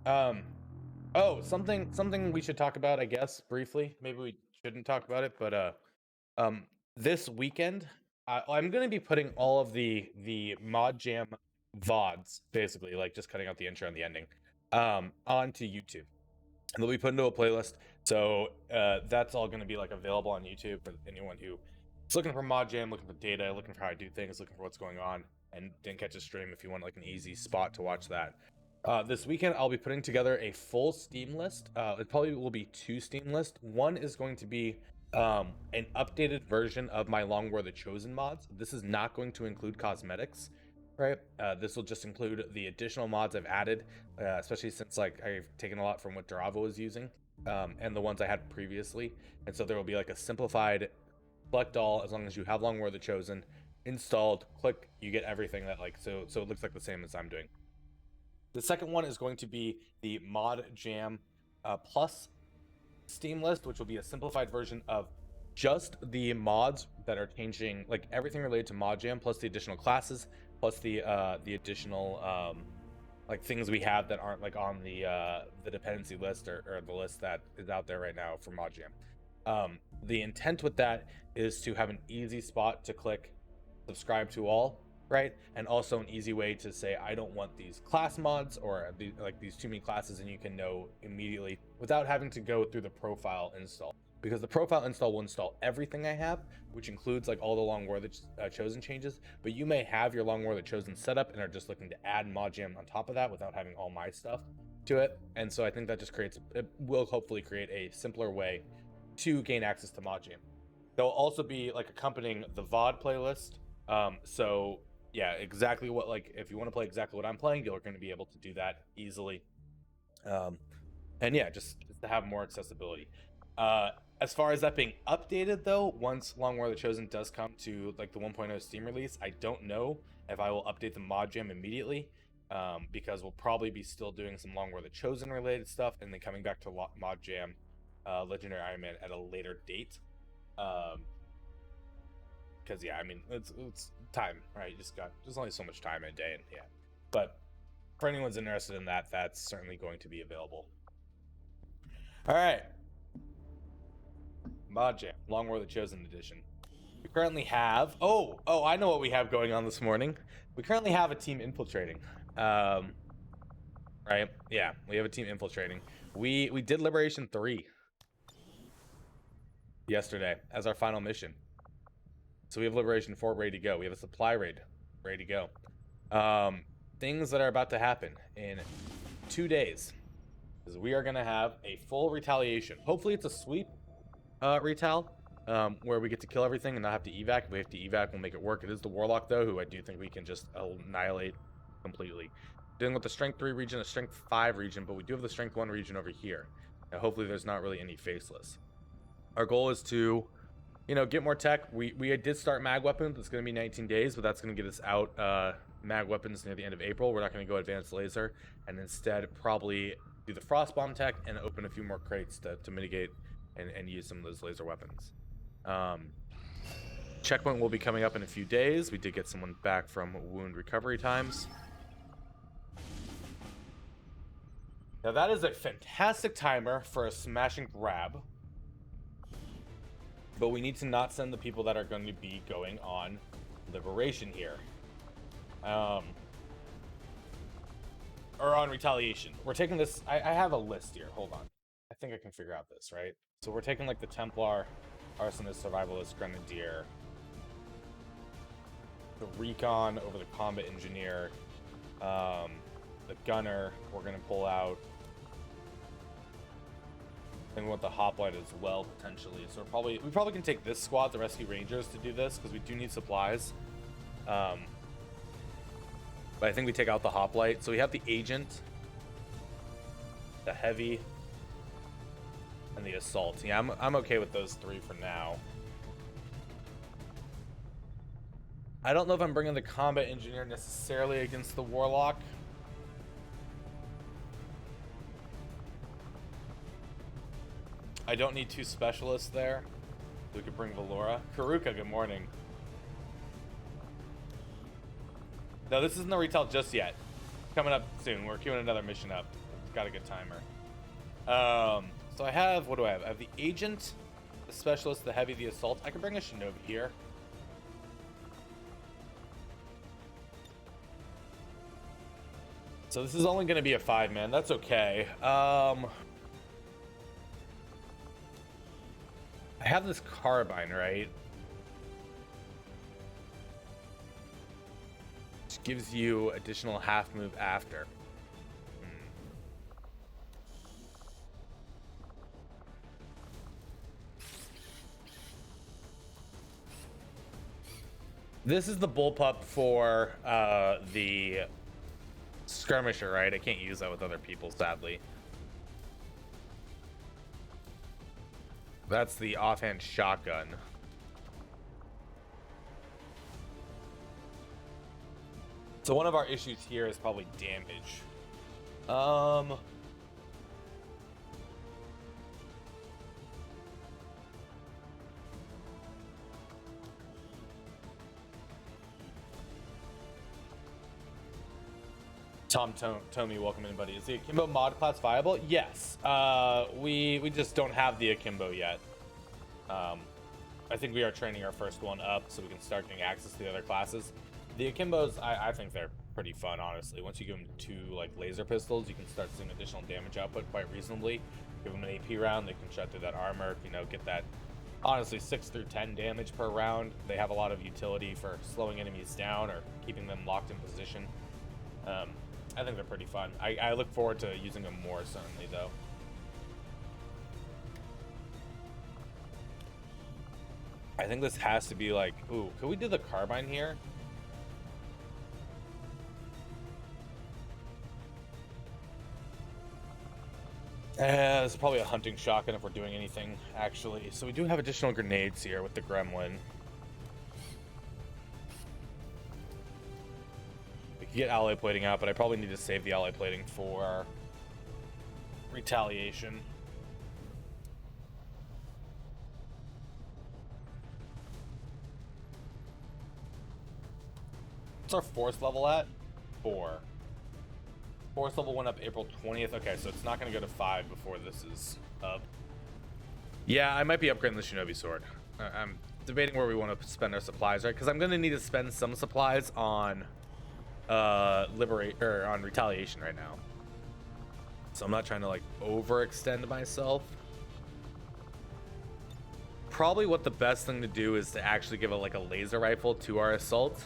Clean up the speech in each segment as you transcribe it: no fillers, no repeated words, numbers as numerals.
Um, oh, something we should talk about, I guess, briefly. Maybe we shouldn't talk about it, but um, this weekend, I'm gonna be putting all of the Modjam VODs, basically, like just cutting out the intro and the ending, onto YouTube, and they'll be put into a playlist. So that's all gonna be like available on YouTube for anyone who is looking for Modjam, looking for data, looking for how I do things, looking for what's going on, and didn't catch a stream. If you want like an easy spot to watch that. This weekend, I'll be putting together a full Steam list. It probably will be two Steam lists. One is going to be an updated version of my Long War the Chosen mods. This is not going to include cosmetics, right? This will just include the additional mods I've added, especially since like I've taken a lot from what Durava was using, and the ones I had previously. And so there will be like a simplified select all. As long as you have Long War the Chosen installed, click, you get everything that like so it looks like the same as I'm doing. The second one is going to be the Modjam Plus Steam list, which will be a simplified version of just the mods that are changing, like everything related to Modjam, plus the additional classes, plus the additional like things we have that aren't like on the dependency list or the list that is out there right now for Modjam. The intent with that is to have an easy spot to click subscribe to all, right? And also an easy way to say I don't want these class mods or like these too many classes, and you can know immediately without having to go through the profile install, because the profile install will install everything I have, which includes like all the Long War the Chosen changes. But you may have your Long War the Chosen setup and are just looking to add Modjam on top of that without having all my stuff to it. And so I think that just it will hopefully create a simpler way to gain access to Modjam. There'll also be like accompanying the VOD playlist. So yeah, exactly what, like if you want to play exactly what I'm playing, you're going to be able to do that easily. And yeah, just to have more accessibility. As far as that being updated though, once Long War the Chosen does come to like the 1.0 Steam release, I don't know if I will update the Modjam immediately, because we'll probably be still doing some Long War the Chosen related stuff and then coming back to Modjam Legendary Iron Man at a later date. Because yeah, I mean it's time, right? There's only so much time in a day, and yeah. But for anyone's interested in that, that's certainly going to be available. All right, Modjam Long War the Chosen edition. We currently have I know what we have going on this morning. We currently have a team infiltrating. Right? Yeah, we have a team infiltrating. We did Liberation 3 yesterday as our final mission. So we have Liberation 4 ready to go. We have a supply raid ready to go. Things that are about to happen in 2 days is we are going to have a full retaliation. Hopefully it's a sweep retal, where we get to kill everything and not have to evac. If we have to evac, we'll make it work. It is the Warlock, though, who I do think we can just annihilate completely. Dealing with the Strength 3 region, a Strength 5 region, but we do have the Strength 1 region over here. Now, hopefully there's not really any faceless. Our goal is to, get more tech. We did start mag weapons. It's going to be 19 days, but that's going to get us out mag weapons near the end of April. We're not going to go advanced laser, and instead probably do the frost bomb tech and open a few more crates to mitigate and use some of those laser weapons. Checkpoint will be coming up in a few days. We did get someone back from wound recovery times. Now that is a fantastic timer for a smash and grab. But we need to not send the people that are going to be going on Liberation here. Or on retaliation. We're taking this. I have a list here. Hold on. I think I can figure out this, right? So we're taking like the Templar, Arsonist, Survivalist, Grenadier, the Recon over the Combat Engineer, the Gunner, we're going to pull out. And we want the Hoplite as well, potentially. So we probably can take this squad, the Rescue Rangers, to do this, because we do need supplies. But I think we take out the Hoplite. So we have the Agent, the Heavy, and the Assault. Yeah, I'm okay with those three for now. I don't know if I'm bringing the Combat Engineer necessarily against the Warlock. I don't need two specialists there. We could bring Valora. Karuka, good morning. No, this isn't the retail just yet. Coming up soon. We're queuing another mission up. got a good timer. So I have, what do I have? I have the agent, the specialist, the heavy, the assault. I can bring a shinobi here. So this is only going to be a 5-man. That's okay. I have this carbine, right? Which gives you additional half move after. This is the bullpup for the skirmisher, right? I can't use that with other people, sadly. That's the offhand shotgun. So one of our issues here is probably damage. Tommy, welcome in, buddy. Is the akimbo mod class viable? Yes. We just don't have the akimbo yet. I think we are training our first one up so we can start getting access to the other classes. The akimbos, I think they're pretty fun, honestly. Once you give them 2 like laser pistols, you can start seeing additional damage output quite reasonably. Give them an AP round, they can shut through that armor, you know, get that honestly 6 through 10 damage per round. They have a lot of utility for slowing enemies down or keeping them locked in position. I think they're pretty fun. I look forward to using them more, certainly, though. I think this has to be like, ooh, could we do the carbine here? It's probably a hunting shotgun if we're doing anything, actually. So we do have additional grenades here with the gremlin. We could get alloy plating out, but I probably need to save the alloy plating for retaliation. What's our force level at? 4. Force level went up April 20th. Okay, so it's not going to go to 5 before this is up. Yeah, I might be upgrading the shinobi sword. I'm debating where we want to spend our supplies, right? Because I'm going to need to spend some supplies on on retaliation right now. So I'm not trying to like overextend myself. Probably what the best thing to do is to actually give it like a laser rifle to our assault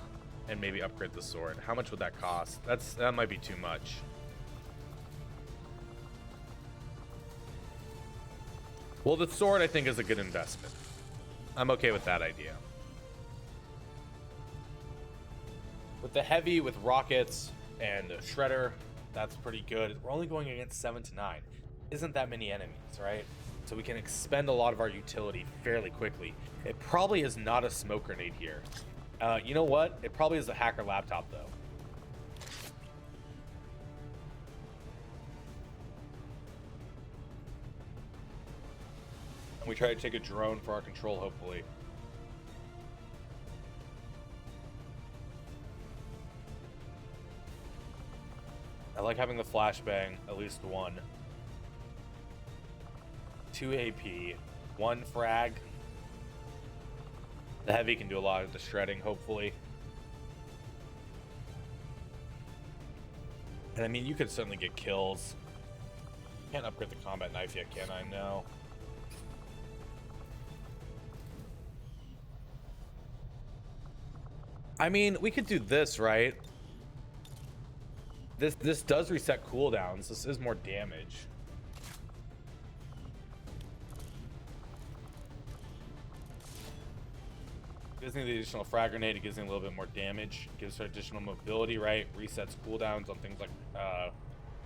and maybe upgrade the sword. How much would that cost? That might be too much. Well, the sword I think is a good investment. I'm okay with that idea. With the heavy, with rockets and a shredder, that's pretty good. We're only going against 7 to 9. Isn't that many enemies, right? So we can expend a lot of our utility fairly quickly. It probably is not a smoke grenade here. You know what? It probably is a hacker laptop, though. We try to take a drone for our control, hopefully. I like having the flashbang, at least 1. 2 AP, 1 frag. The heavy can do a lot of the shredding, hopefully. And I mean, you could certainly get kills. Can't upgrade the combat knife yet, can I? No. I mean, we could do this, right? This does reset cooldowns. This is more damage. Gives me the additional frag grenade. It gives me a little bit more damage. Gives her additional mobility, right? Resets cooldowns on things like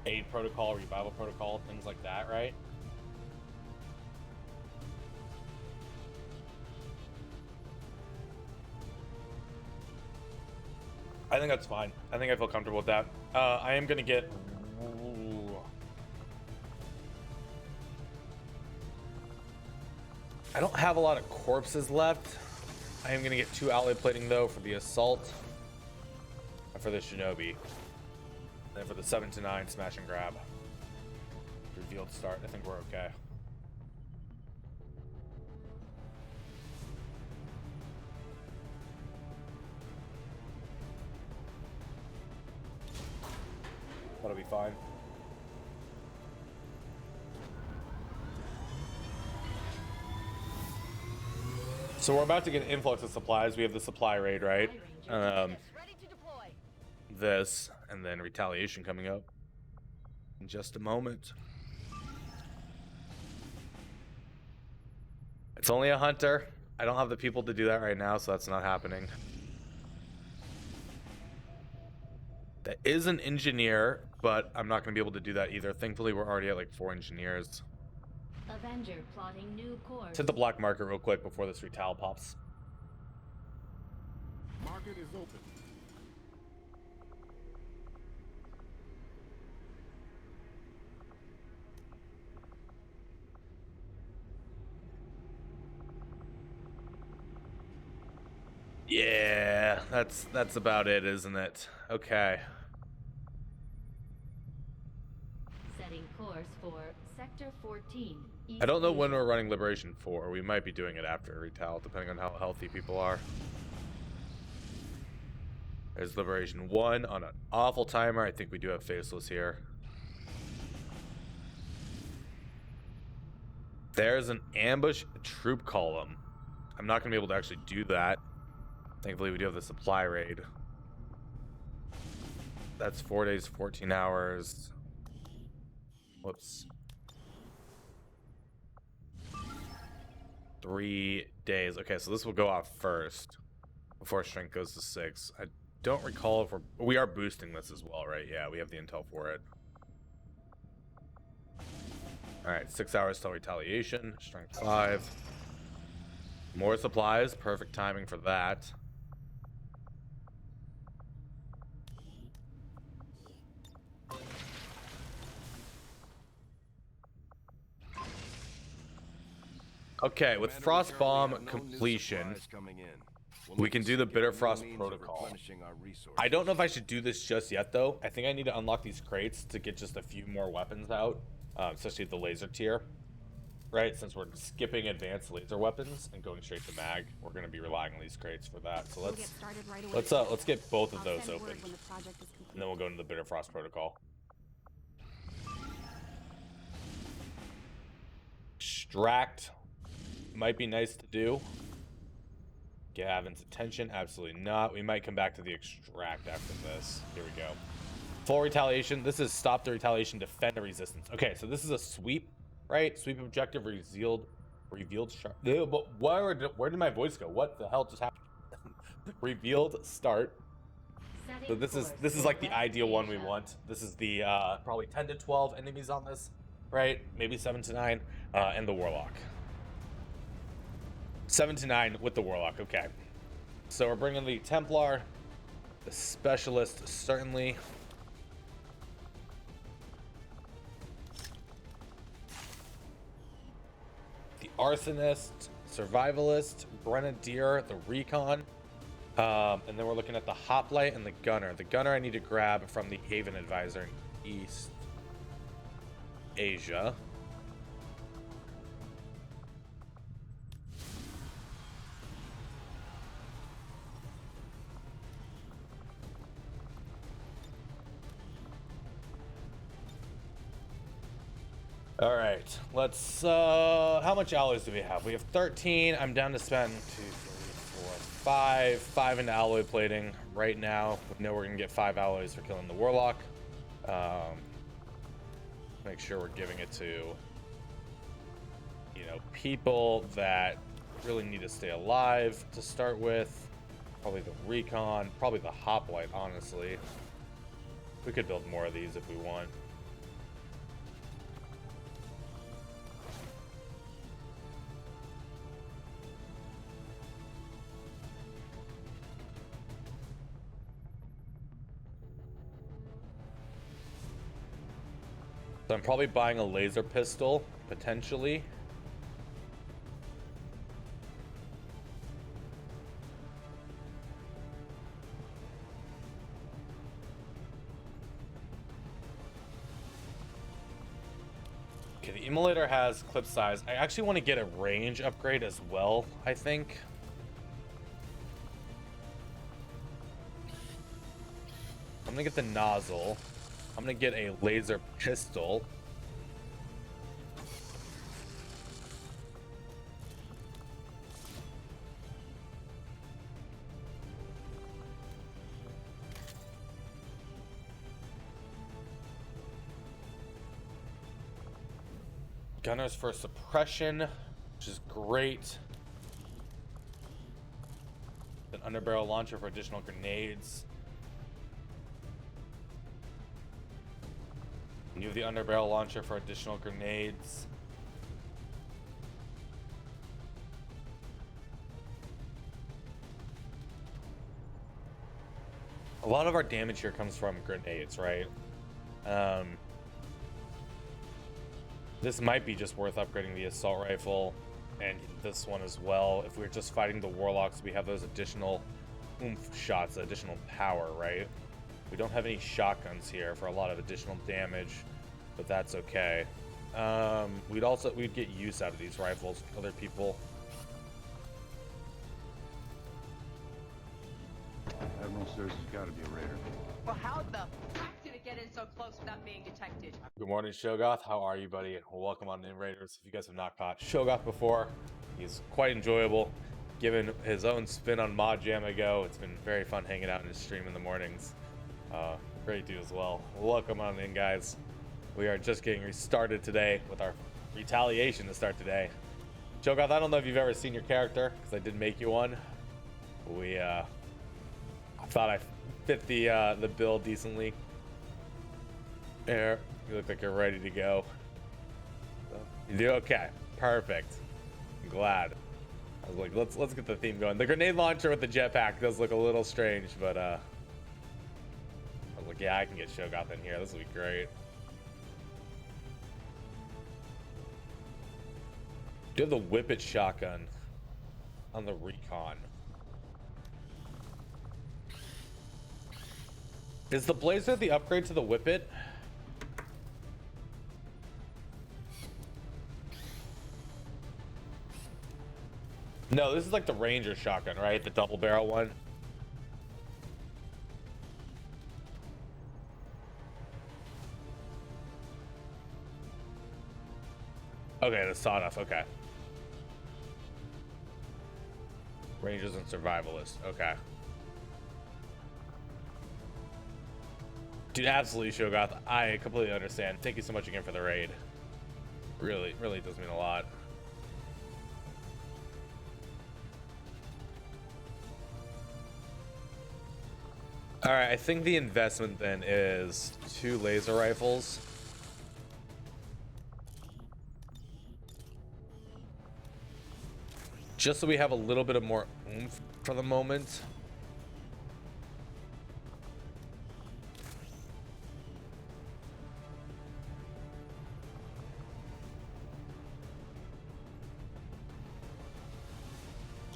aid protocol, revival protocol, things like that, right? I think that's fine. I think I feel comfortable with that. I am gonna get. Ooh. I don't have a lot of corpses left. I am gonna get 2 outlet plating though for the assault, and for the shinobi, and for the 7 to 9 smash and grab. field start. I think we're okay. That'll be fine. So we're about to get an influx of supplies. We have the supply raid, right? This, and then retaliation coming up in just a moment. It's only a hunter. I don't have the people to do that right now, so that's not happening. That is an engineer, but I'm not going to be able to do that either. Thankfully, we're already at like 4 engineers. Avenger plotting new course. Let's hit the black market real quick before this retal pops. Market is open. Yeah, that's about it, isn't it? Okay. Setting course for Sector 14. I don't know when we're running Liberation 4. We might be doing it after Retal, depending on how healthy people are. There's Liberation 1 on an awful timer. I think we do have Faceless here. There's an ambush troop column. I'm not going to be able to actually do that. Thankfully, we do have the supply raid. That's 4 days, 14 hours. Whoops. 3 days. Okay, so this will go off first before strength goes to 6. I don't recall if we are boosting this as well, right? Yeah, we have the intel for it. All right, 6 hours till retaliation. Strength 5. More supplies. Perfect timing for that. Okay, with Frost Bomb completion, we can do the Bitter Frost protocol. I don't know if I should do this just yet, though. I think I need to unlock these crates to get just a few more weapons out, especially the laser tier, right? Since we're skipping advanced laser weapons and going straight to mag, we're going to be relying on these crates for that. So let's get both of those open, and then we'll go into the Bitter Frost protocol. Extract might be nice to do. Gavin's attention, absolutely not. We might come back to the extract after this. Here we go. Full retaliation. This is stop the retaliation, defend the resistance. Okay, so this is a sweep, right? Sweep objective revealed sharp. But where did my voice go? What the hell just happened? Revealed start. So this is like the ideal one we want. This is the probably 10 to 12 enemies on this, right? Maybe 7 to 9, and the warlock. 7 to 9 with the warlock. Okay, so we're bringing the Templar, the specialist, certainly. The arsonist, survivalist, grenadier, the recon, and then we're looking at the hoplite and the gunner. The gunner I need to grab from the Haven Advisor in East Asia. All right, let's, how much alloys do we have? We have 13. I'm down to spend 2, 3, 4, 5 into alloy plating right now. We know we're gonna get 5 alloys for killing the warlock. Make sure we're giving it to, you know, people that really need to stay alive to start with. Probably the recon, probably the hoplite, honestly. We could build more of these if we want. So I'm probably buying a laser pistol, potentially. Okay, the emulator has clip size. I actually want to get a range upgrade as well, I think. I'm gonna get the nozzle. I'm gonna get a laser pistol. Gunners for suppression, which is great. An underbarrel launcher for additional grenades. You have the underbarrel launcher for additional grenades. A lot of our damage here comes from grenades, right? This might be just worth upgrading the assault rifle and this one as well. If we're just fighting the warlocks, we have those additional oomph shots, additional power, right? We don't have any shotguns here for a lot of additional damage, but that's okay. We'd get use out of these rifles. Other people. Admiral Stairs has got to be a raider. Well, how the fuck did it get in so close without being detected? Good morning, Shogoth. How are you, buddy? Well, welcome on In Raiders. If you guys have not caught Shogoth before, he's quite enjoyable. Given his own spin on Modjam ago, it's been very fun hanging out in his stream in the mornings. Great dude as well. Welcome on in, guys. We are just getting restarted today with our retaliation to start today. Shogoth, I don't know if you've ever seen your character, because I did make you one. I thought I fit the build decently. There, you look like you're ready to go. You do okay, perfect. I'm glad. I was like, let's get the theme going. The grenade launcher with the jetpack does look a little strange, but I was like, yeah, I can get Shogoth in here. This will be great. Do you have the Whippet shotgun on the recon? Is the Blazer the upgrade to the Whippet? No, this is like the Ranger shotgun, right? The double barrel one. Okay, the sawed-off, okay. Rangers and Survivalists, okay. Dude, absolutely, Shogoth. I completely understand. Thank you so much again for the raid. Really does mean a lot. All right, I think the investment then is 2 laser rifles. Just so we have a little bit of more oomph for the moment.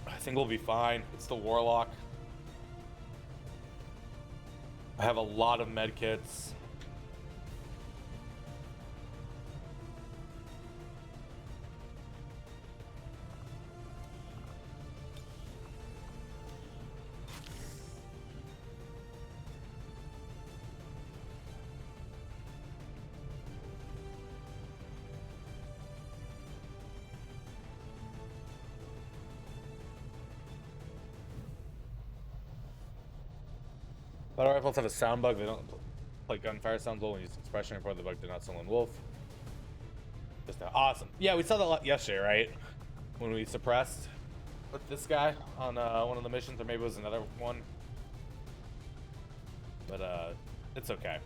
I think we'll be fine. It's the Warlock. I have a lot of med kits. Auto rifles have a sound bug. They don't play gunfire sounds well when using expression. Report the bug did not summon wolf. Just now. Awesome. Yeah, we saw that yesterday, right? When we suppressed with this guy on one of the missions, or maybe it was another one. But it's okay.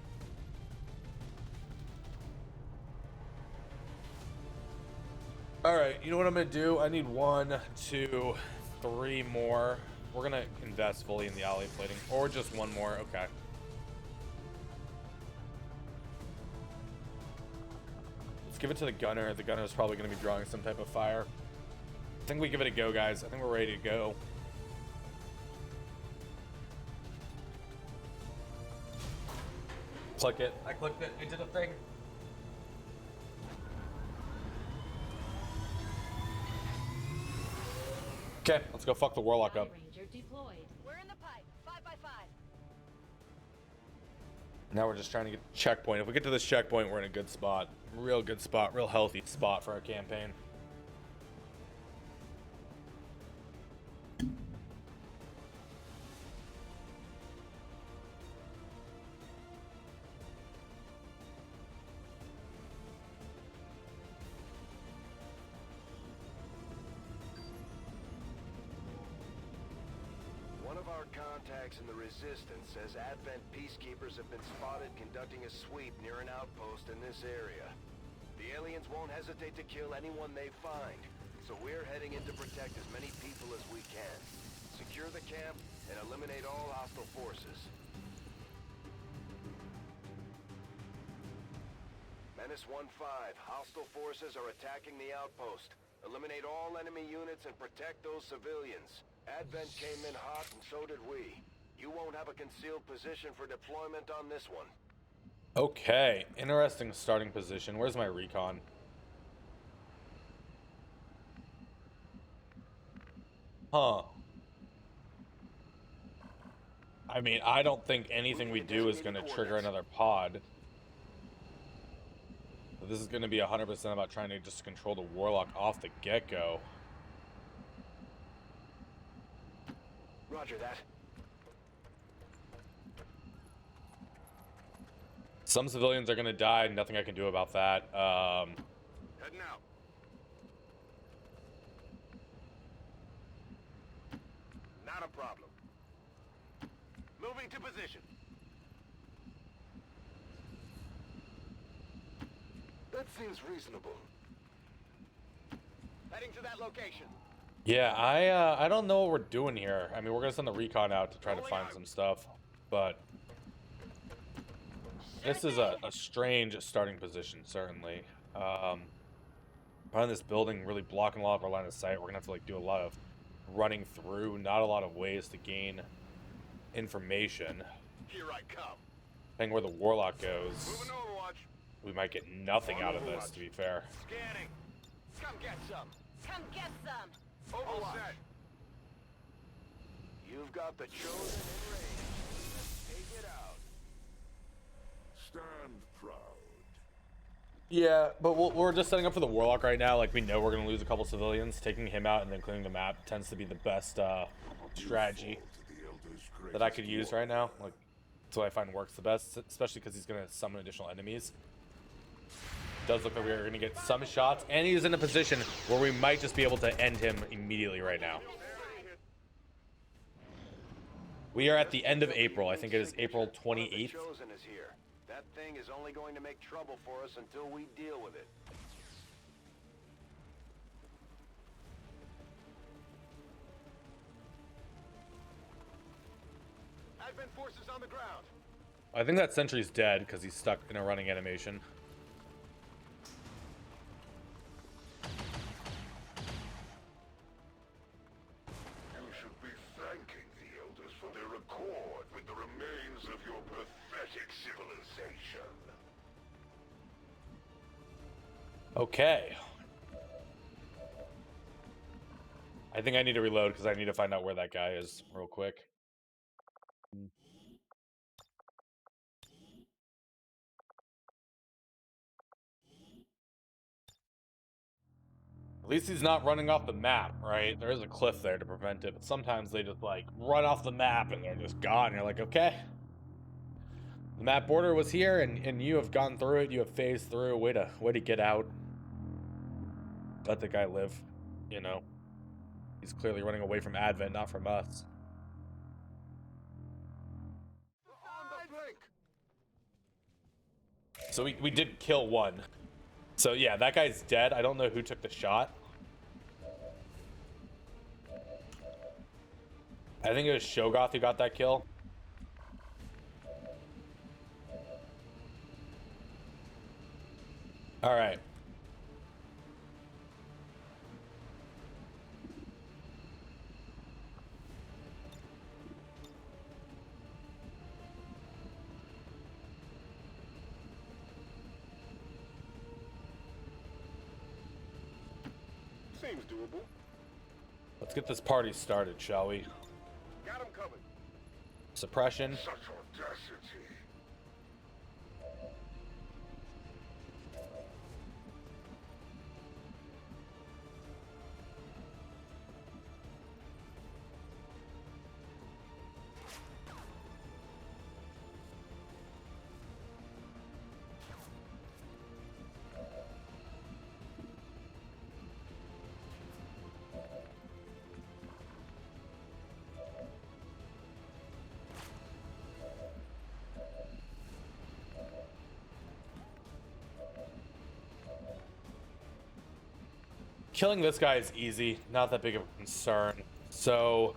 All right, you know what I'm gonna do? I need 1, 2, 3 more. We're gonna invest fully in the alley plating, or just 1 more. Okay. Let's give it to the gunner. The gunner is probably gonna be drawing some type of fire. I think we give it a go, guys. I think we're ready to go. Click it. I clicked it. It did a thing. Okay, let's go fuck the warlock up. Ranger deployed. We're in the pipe. 5 by 5. Now we're just trying to get the checkpoint. If we get to this checkpoint, we're in a good spot. Real good spot, real healthy spot for our campaign. One of our contacts in the Resistance says Advent peacekeepers have been spotted conducting a sweep near an outpost in this area. The aliens won't hesitate to kill anyone they find, so we're heading in to protect as many people as we can. Secure the camp and eliminate all hostile forces. Menace 1-5, hostile forces are attacking the outpost. Eliminate all enemy units and protect those civilians. Advent came in hot and so did we. You won't have a concealed position for deployment on this one. Okay, interesting starting position. Where's my recon? Huh. I mean, I don't think anything we do is going to trigger another pod. But this is going to be 100% about trying to just control the warlock off the get-go. Roger that. Some civilians are going to die. Nothing I can do about that. Heading out. Not a problem. Moving to position. That seems reasonable. Heading to that location. Yeah, I don't know what we're doing here. I mean, we're going to send the recon out to try to find some stuff. But this is a strange starting position, certainly. Behind this building, really blocking a lot of our line of sight. We're going to have to like do a lot of running through. Not a lot of ways to gain information. Here I come. Depending where the warlock goes, Moving Overwatch. we might get nothing out of this, to be fair. Scanning. Come get some. Come get some. Overwatch. You've got the chosen in range. Take it out. Stand proud. Yeah, but we're just setting up for the warlock right now. Like, we know we're going to lose a couple civilians. Taking him out and then clearing the map tends to be the best strategy that I could use right now. Like, that's what I find works the best, especially because he's going to summon additional enemies. Does look like we're going to get some shots, and he's in a position where we might just be able to end him immediately right now. We are at the end of April. I think it is April 28th. Chosen is here. That thing is only going to make trouble for us until we deal with it. Advent forces on the ground. I think that sentry's dead because he's stuck in a running animation. You should be thanking the elders for their accord with the remains of your pathetic civilization. Okay. I think I need to reload because I need to find out where that guy is real quick. At least he's not running off the map, right? There is a cliff there to prevent it, but sometimes they just like run off the map and they're just gone. You're like, okay. The map border was here and you have gone through it, you have phased through, way to get out. Let the guy live, you know. He's clearly running away from Advent, not from us. On the blink. So we did kill one. So yeah, that guy's dead. I don't know who took the shot. I think it was Shogoth who got that kill. All right. Seems doable. Let's get this party started, shall we? Got him covered. Suppression. Such audacity. Killing this guy is easy, not that big of a concern. So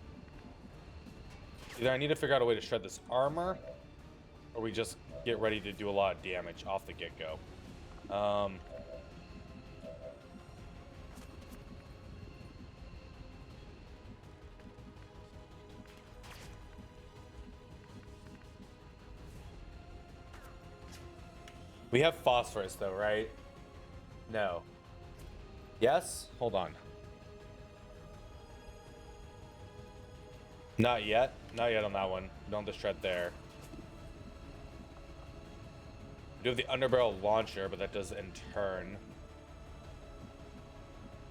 either I need to figure out a way to shred this armor, or we just get ready to do a lot of damage off the get-go. We have phosphorus though, right? No. Yes? Hold on. Not yet. Not yet on that one. We don't have to shred there. We do have the underbarrel launcher, but that does in turn.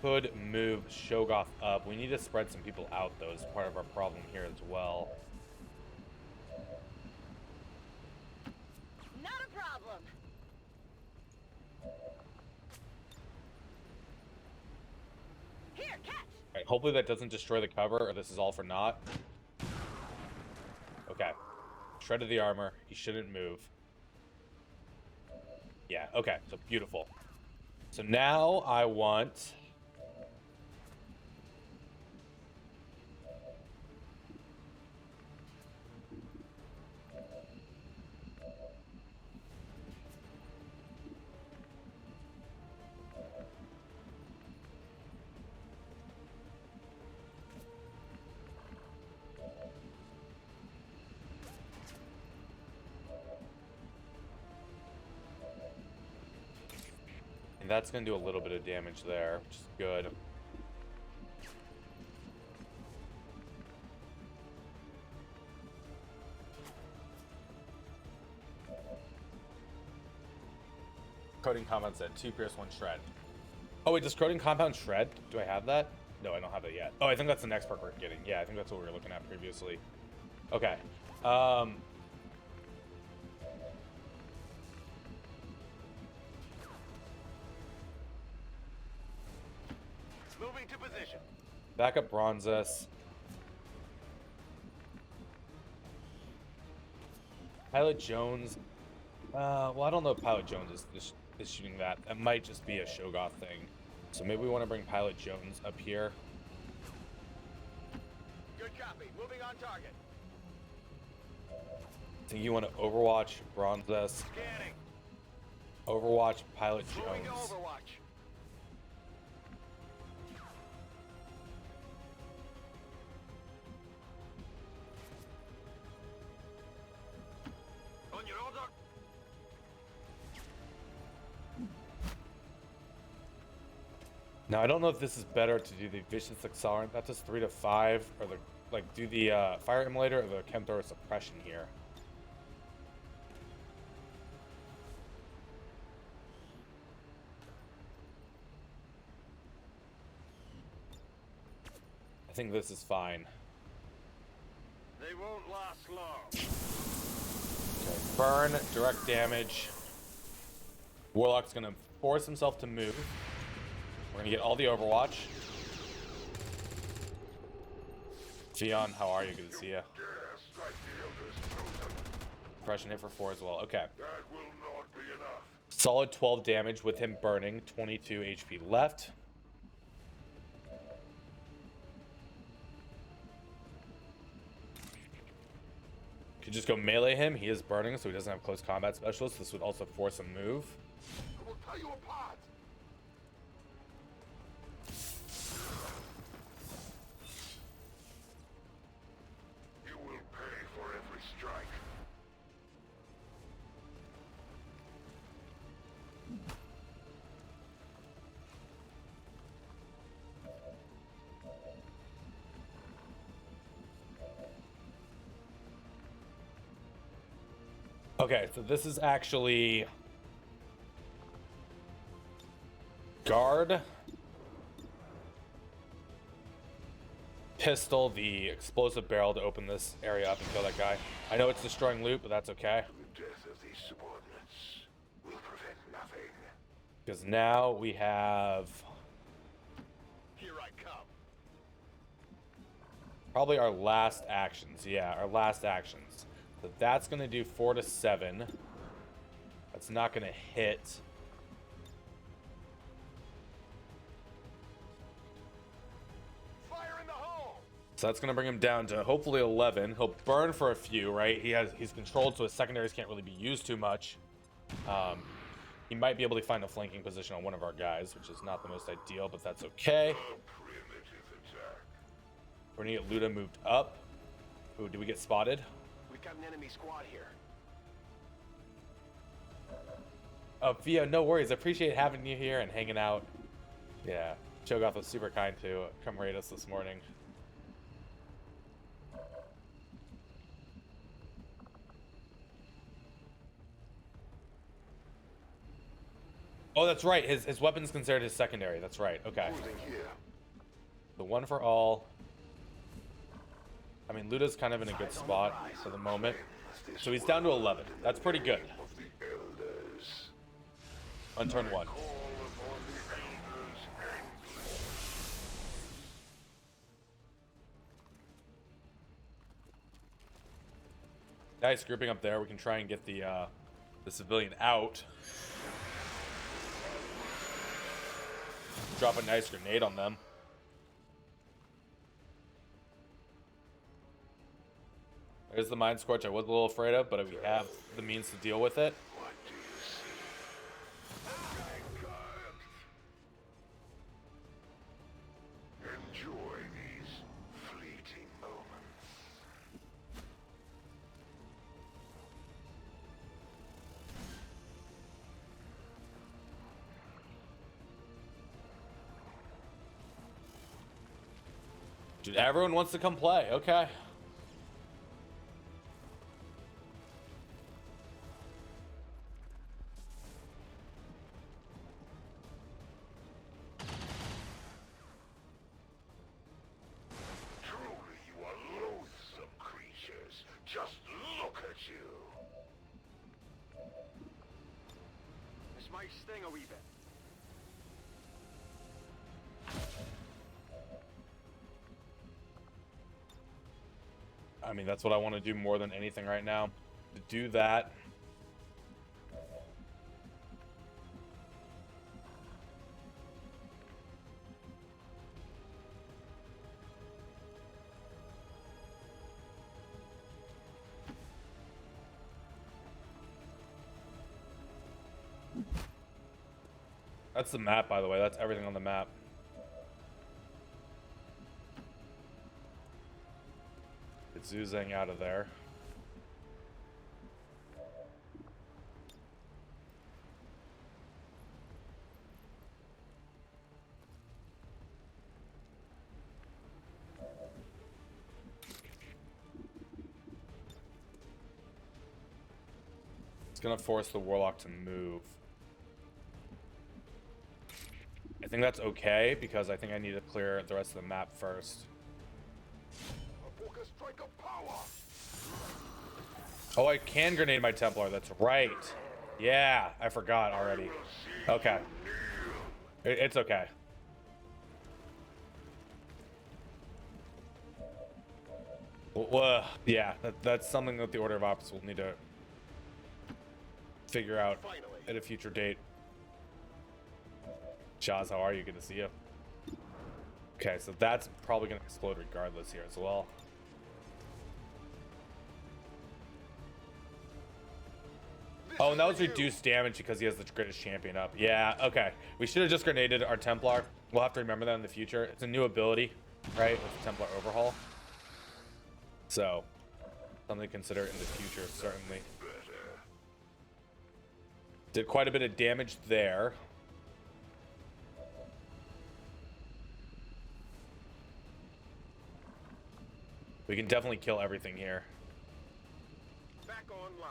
Could move Shogoth up. We need to spread some people out though, as part of our problem here as well. Not a problem. Here, catch. Alright, hopefully that doesn't destroy the cover, or this is all for naught. Okay. Shredded the armor. He shouldn't move. Yeah, okay. So beautiful. So now I want... And that's going to do a little bit of damage there, which is good. Coating compound said 2 pierce 1 shred. Oh wait, does coating compound shred? Do I have that? No, I don't have that yet. Oh, I think that's the next perk we're getting. Yeah, I think that's what we were looking at previously. Okay. Moving to position. Back up Bronzes. Pilot Jones. Well, I don't know if Pilot Jones is shooting that. That might just be a Shogoth thing. So maybe we want to bring Pilot Jones up here. Good copy. Moving on target. I think you want to Overwatch Bronzes. Scanning. Overwatch Pilot Moving to Jones. Overwatch. On your order. Now I don't know if this is better to do the Vicious Accelerant. That does 3 to 5, or the do the Fire Immolator or the Chemthrower Suppression here. I think this is fine. They won't last long. Okay, burn, direct damage. Warlock's gonna force himself to move. We're gonna get all the Overwatch. Fion, how are you? Good to see you. Yes, like the elders chosen. Depression hit for 4 as well. Okay. That will not be enough. Solid 12 damage with him burning. 22 HP left. Could just go melee him. He is burning, so he doesn't have close combat specialist. This would also force a move. I will tear you apart. You will pay for every strike. Okay, so this is actually guard, pistol, the explosive barrel to open this area up and kill that guy. I know it's destroying loot, but that's okay. The death of these subordinates will prevent nothing. Because now we have Here I come. probably our last actions. Yeah, our last actions. So that's going to do 4 to 7. That's not going to hit. Fire in the hole. So that's going to bring him down to hopefully 11. He'll burn for a few, right? He's controlled, so his secondaries can't really be used too much. He might be able to find a flanking position on one of our guys, which is not the most ideal, but that's okay. A primitive attack. We're going to get Luda moved up. Ooh, did we get spotted? We've got an enemy squad here. Oh, Vio, no worries. I appreciate having you here and hanging out. Yeah, Cho'Gath was super kind to come raid us this morning. Oh, that's right. His weapon's considered his secondary. That's right. Okay. Moving here. The one for all. I mean, Luda's kind of in a good spot for the moment. So he's down to 11. That's pretty good. Of the elders. On turn 1. Call upon the elders endlessly. Nice grouping up there. We can try and get the civilian out. Drop a nice grenade on them. There's the Mind Scorch I was a little afraid of, but we have the means to deal with it. What do you see? Enjoy these fleeting moments. Dude, everyone wants to come play. Okay. Truly, you are loathsome creatures. Just look at you. This might sting a wee bit. I mean, that's what I want to do more than anything right now. To do that. That's the map, by the way. That's everything on the map. It's oozing out of there. It's gonna force the Warlock to move. I think that's okay, because I think I need to clear the rest of the map first. A focus strike of power. Oh, I can grenade my Templar. That's right. Yeah, I forgot already. Okay. It's okay. Well, yeah, that's something that the Order of Opposites will need to figure out at a future date. Shaz, how are you? Good to see you. Okay, so that's probably going to explode regardless here as well. Oh, and that was reduced damage because he has the greatest champion up. Yeah, okay. We should have just grenaded our Templar. We'll have to remember that in the future. It's a new ability, right? With the Templar Overhaul. So, something to consider in the future, certainly. Did quite a bit of damage there. We can definitely kill everything here. Back online.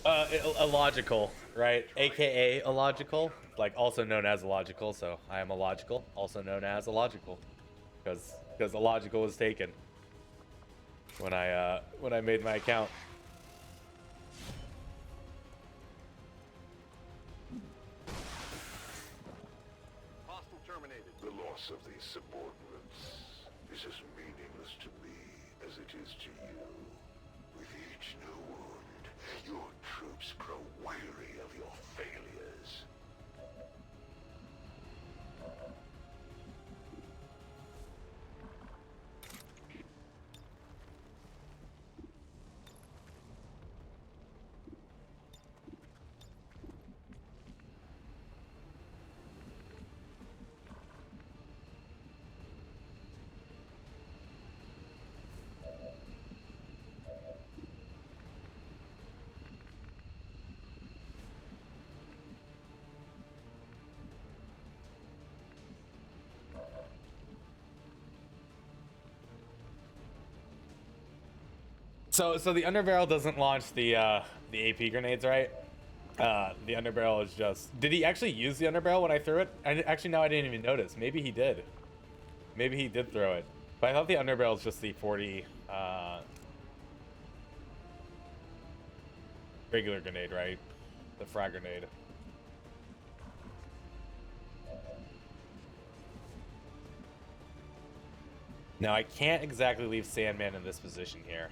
Illogical, right? AKA illogical, like also known as illogical. So I am illogical, also known as illogical, because illogical was taken when I made my account. Hostile terminated. The loss of these subordinates is as meaningless to me as it is to you. With each new wound, your troops grow weary of your failures. So the underbarrel doesn't launch the AP grenades, right? The underbarrel is just. Did he actually use the underbarrel when I threw it? Actually, no, I didn't even notice. Maybe he did. Maybe he did throw it. But I thought the underbarrel is just the 40 regular grenade, right? The frag grenade. Now I can't exactly leave Sandman in this position here.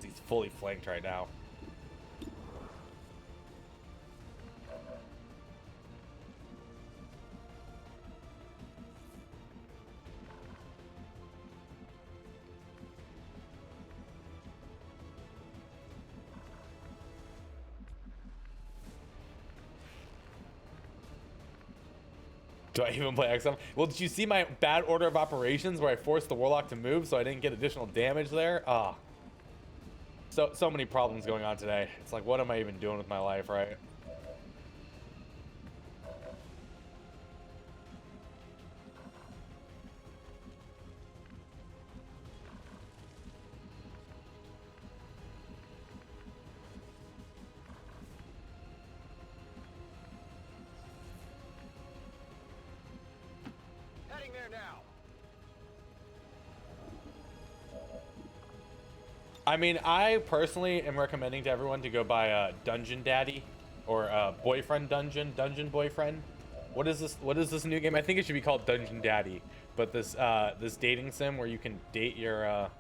He's fully flanked right now. Do I even play XM? Well, did you see my bad order of operations where I forced the Warlock to move so I didn't get additional damage there? Ah. So many problems going on today. It's like, what am I even doing with my life, right? Heading there now. I mean, I personally am recommending to everyone to go buy Dungeon Daddy or Boyfriend Dungeon, Dungeon Boyfriend. What is this? What is this new game? I think it should be called Dungeon Daddy. But this this dating sim where you can date your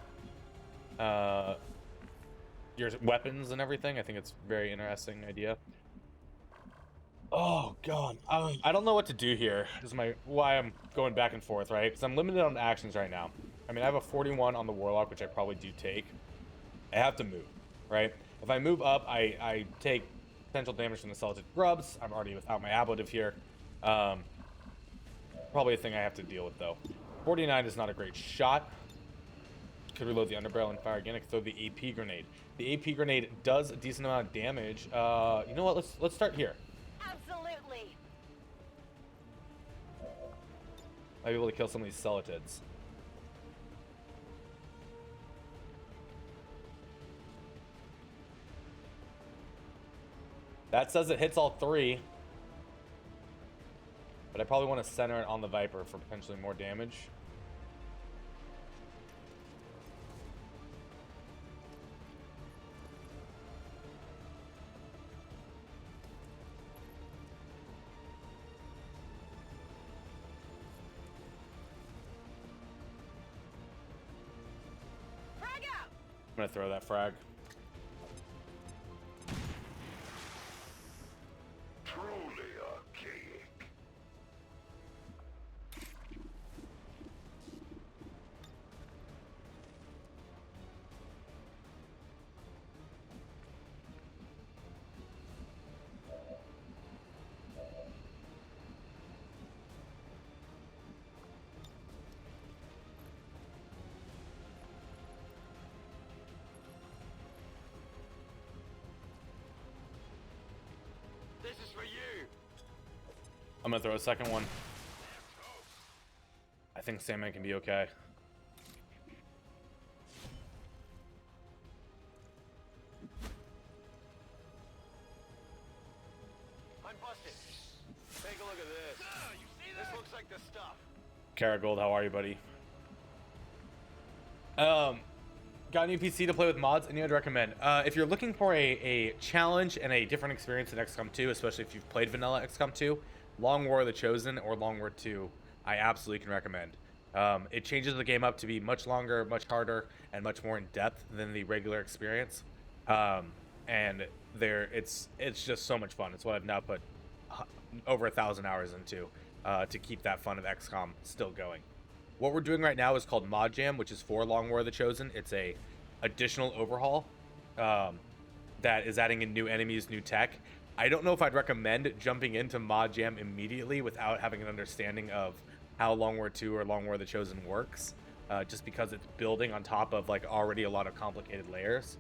weapons and everything. I think it's a very interesting idea. Oh god, I don't know what to do here. This is why I'm going back and forth, right? Because I'm limited on actions right now. I mean, I have a 41 on the Warlock, which I probably do take. I have to move, right? If I move up, I take potential damage from the Celtic Grubs. I'm already without my ablative here. Probably a thing I have to deal with, though. 49 is not a great shot. Could reload the underbarrel and fire again. I could throw the AP grenade. The AP grenade does a decent amount of damage. You know what? Let's start here. Absolutely. I'll be able to kill some of these Celtids. That says it hits all three. But I probably want to center it on the Viper for potentially more damage. Frag out. I'm going to throw that frag. Truly archaic. This is for you. I'm going to throw a second one. I think Sandman can be okay. Karagold, how are you, buddy? Got a new PC to play with mods? Any I'd recommend? If you're looking for a challenge and a different experience in XCOM 2, especially if you've played vanilla XCOM 2, Long War of the Chosen or Long War 2, I absolutely can recommend. It changes the game up to be much longer, much harder, and much more in depth than the regular experience. And it's just so much fun. It's what I've now put over 1,000 hours into to keep that fun of XCOM still going. What we're doing right now is called Modjam, which is for Long War of the Chosen. It's a additional overhaul that is adding in new enemies, new tech. I don't know if I'd recommend jumping into Modjam immediately without having an understanding of how Long War 2 or Long War of the Chosen works, just because it's building on top of like already a lot of complicated layers.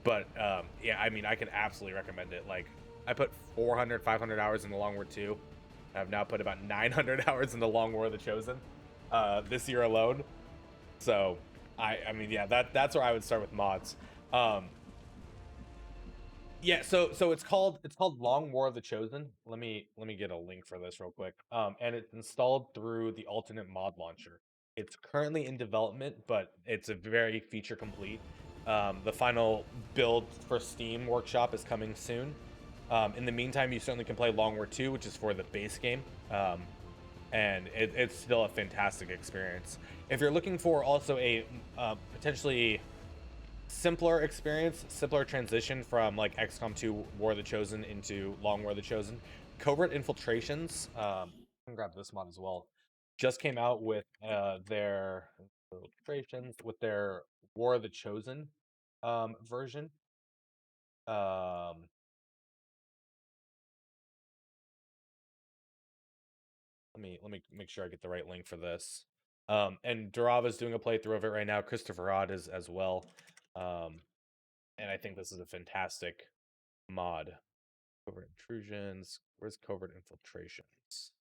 But yeah, I mean, I can absolutely recommend it. Like, I put 400, 500 hours into Long War 2. I've now put about 900 hours into Long War of the Chosen this year alone. So I mean, yeah, that's where I would start with mods. Yeah, so it's called Long War of the Chosen. Let me get a link for this real quick. And it's installed through the alternate mod launcher. It's currently in development, but it's a very feature complete. The final build for Steam Workshop is coming soon. In the meantime, you certainly can play Long War 2, which is for the base game. And it's still a fantastic experience. If you're looking for also a potentially simpler experience, simpler transition from like XCOM 2 War of the Chosen into Long War of the Chosen, Cobra Infiltrations, I can grab this mod as well, just came out with their infiltrations with their War of the Chosen version. Let me make sure I get the right link for this. And Durava's doing a playthrough of it right now. Christopher Rod is as well. And I think this is a fantastic mod. Covert intrusions. Where's covert infiltrations?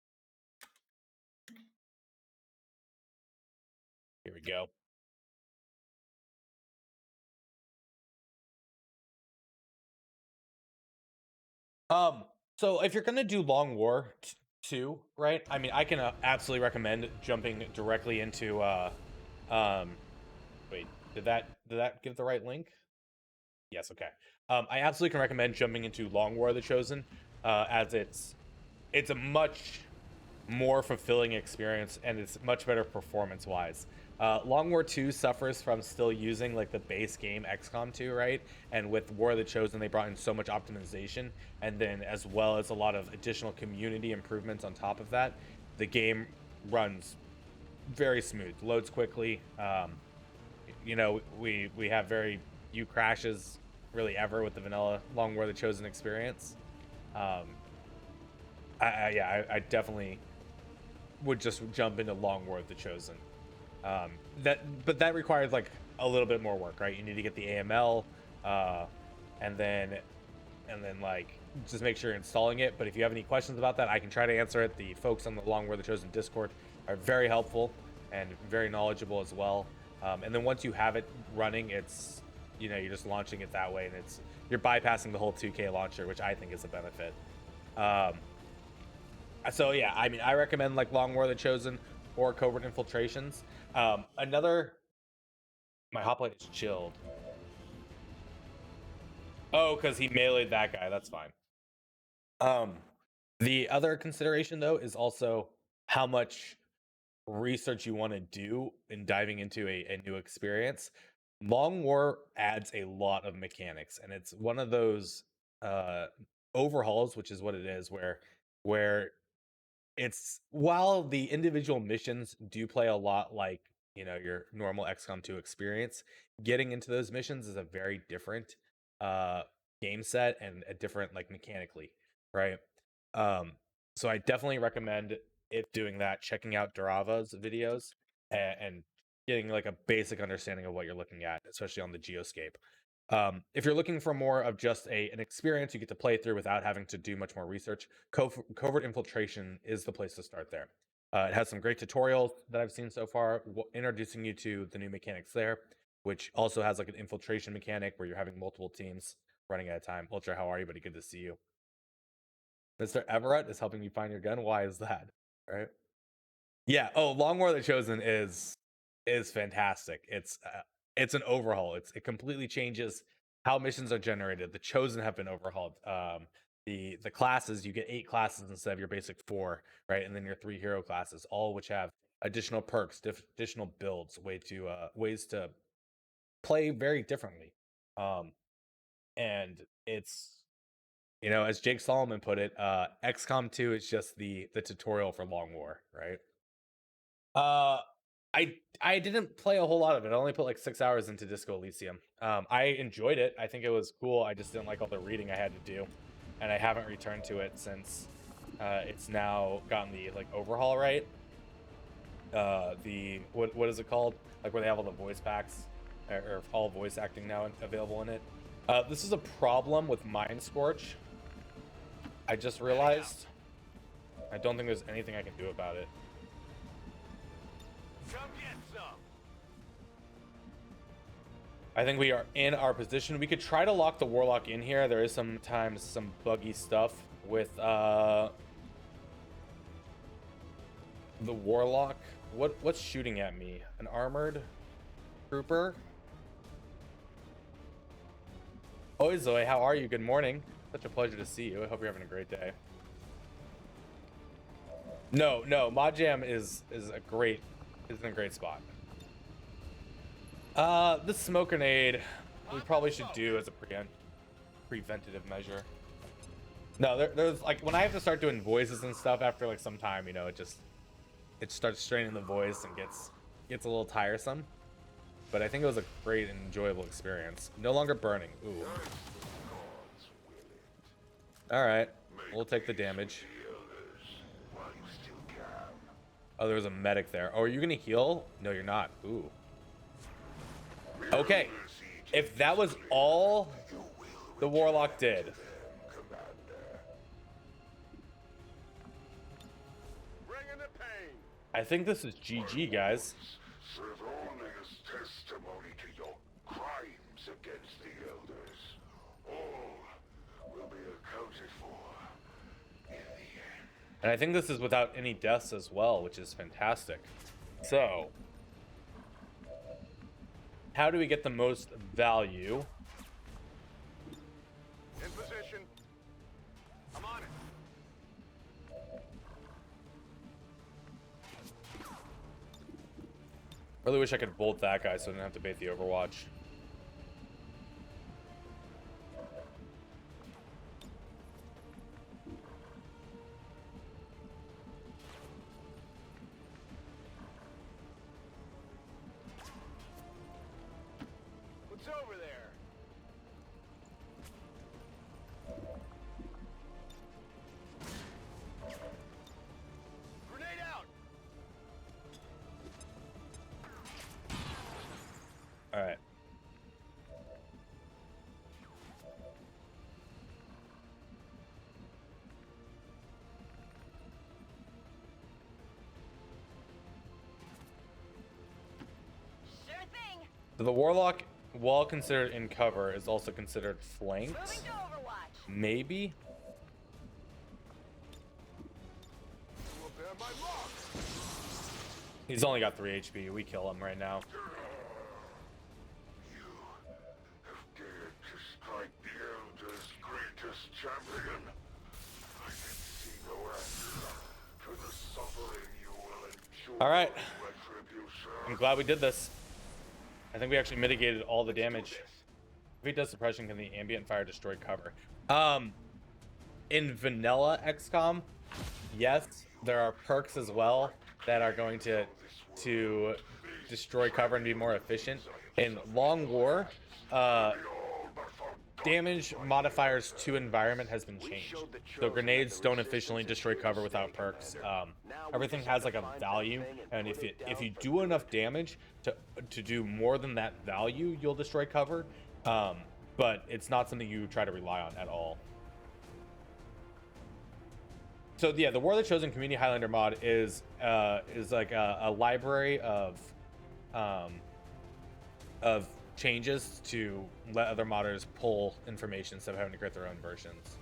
Here we go. So if you're gonna do Long War 2, right? I mean, I can absolutely recommend jumping directly into wait, did that give the right link? Yes, okay. I absolutely can recommend jumping into Long War of the Chosen, as it's a much more fulfilling experience and it's much better performance wise. Long War 2 suffers from still using like the base game XCOM 2, right? And with War of the Chosen, they brought in so much optimization, and then as well as a lot of additional community improvements on top of that, the game runs very smooth, loads quickly. You know, we have very few crashes really ever with the vanilla Long War of the Chosen experience. I definitely would just jump into Long War of the Chosen. But that requires like a little bit more work, right? You need to get the AML, and then like just make sure you're installing it. But if you have any questions about that, I can try to answer it. The folks on the Long War of the Chosen Discord are very helpful and very knowledgeable as well. And then once you have it running, it's, you know, you're just launching it that way, and you're bypassing the whole 2K launcher, which I think is a benefit. So yeah, I mean, I recommend like Long War of the Chosen or Covert Infiltrations. My hoplite is chilled. Oh, because he meleeed that guy. That's fine. The other consideration though is also how much research you want to do in diving into a new experience. Long War adds a lot of mechanics, and it's one of those overhauls, which is what it is, where it's, while the individual missions do play a lot like, you know, your normal XCOM 2 experience, getting into those missions is a very different game set and a different, like, mechanically, right? So I definitely recommend, if doing that, checking out Durava's videos and getting like a basic understanding of what you're looking at, especially on the Geoscape. If you're looking for more of just an experience you get to play through without having to do much more research, Covert Infiltration is the place to start there. It has some great tutorials that I've seen so far, introducing you to the new mechanics there, which also has like an infiltration mechanic where you're having multiple teams running at a time. Ultra, how are you, buddy? Good to see you. Mr. Everett is helping you find your gun. Why is that? Right? Yeah. Oh, Long War of the Chosen is fantastic. It's an overhaul. It completely changes how missions are generated. The Chosen have been overhauled. The classes, you get 8 classes instead of your basic 4, right? And then your 3 hero classes, all which have additional perks, additional builds, ways to play very differently. And it's, as Jake Solomon put it, XCOM 2 is just the tutorial for Long War, right? I didn't play a whole lot of it. I only put like 6 hours into Disco Elysium. I enjoyed it. I think it was cool. I just didn't like all the reading I had to do, and I haven't returned to it since it's now gotten the like overhaul, right? The what is it called? Like where they have all the voice packs or all voice acting now available in it. This is a problem with Mind Scorch. I just realized. I don't think there's anything I can do about it. Come get some. I think we are in our position. We could try to lock the Warlock in here. There is sometimes some buggy stuff with the Warlock. What's shooting at me? An armored trooper? Oh, Zoe, how are you? Good morning. Such a pleasure to see you. I hope you're having a great day. No, Modjam is in a great spot. The smoke grenade we probably should do as a preventative measure. No, there's like when I have to start doing voices and stuff after like some time, it starts straining the voice and gets a little tiresome. But I think it was a great and enjoyable experience. No longer burning. Ooh. All right, we'll take the damage. Oh, there was a medic there. Oh, are you gonna heal? No, you're not. Ooh. Okay. If that was all the Warlock did. I think this is GG, guys. Serve only as testimony to your crimes against the elders. All will be accounted for in the end. And I think this is without any deaths as well, which is fantastic. So, how do we get the most value? In position. I'm on it. Really wish I could bolt that guy so I didn't have to bait the Overwatch. What's over there? Grenade out. All right. Sure thing. So the Warlock, while considered in cover, is also considered flanked. Moving to Overwatch. Maybe? Will bear my mark. He's only got 3 HP. We kill him right now. You have dared to strike the elders' greatest champion. I can see no end to the suffering you will endure. All right. Retribution. I'm glad we did this. I think we actually mitigated all the damage. If he does suppression, can the ambient fire destroy cover? In vanilla XCOM, yes, there are perks as well that are going to destroy cover and be more efficient. In Long War, damage modifiers to environment has been changed. So grenades don't efficiently destroy cover without perks. Everything has like a value, and if you do enough damage to do more than that value, you'll destroy cover. But it's not something you try to rely on at all. So yeah, the War of the Chosen Community Highlander mod is like a library of changes to let other modders pull information instead of having to create their own versions.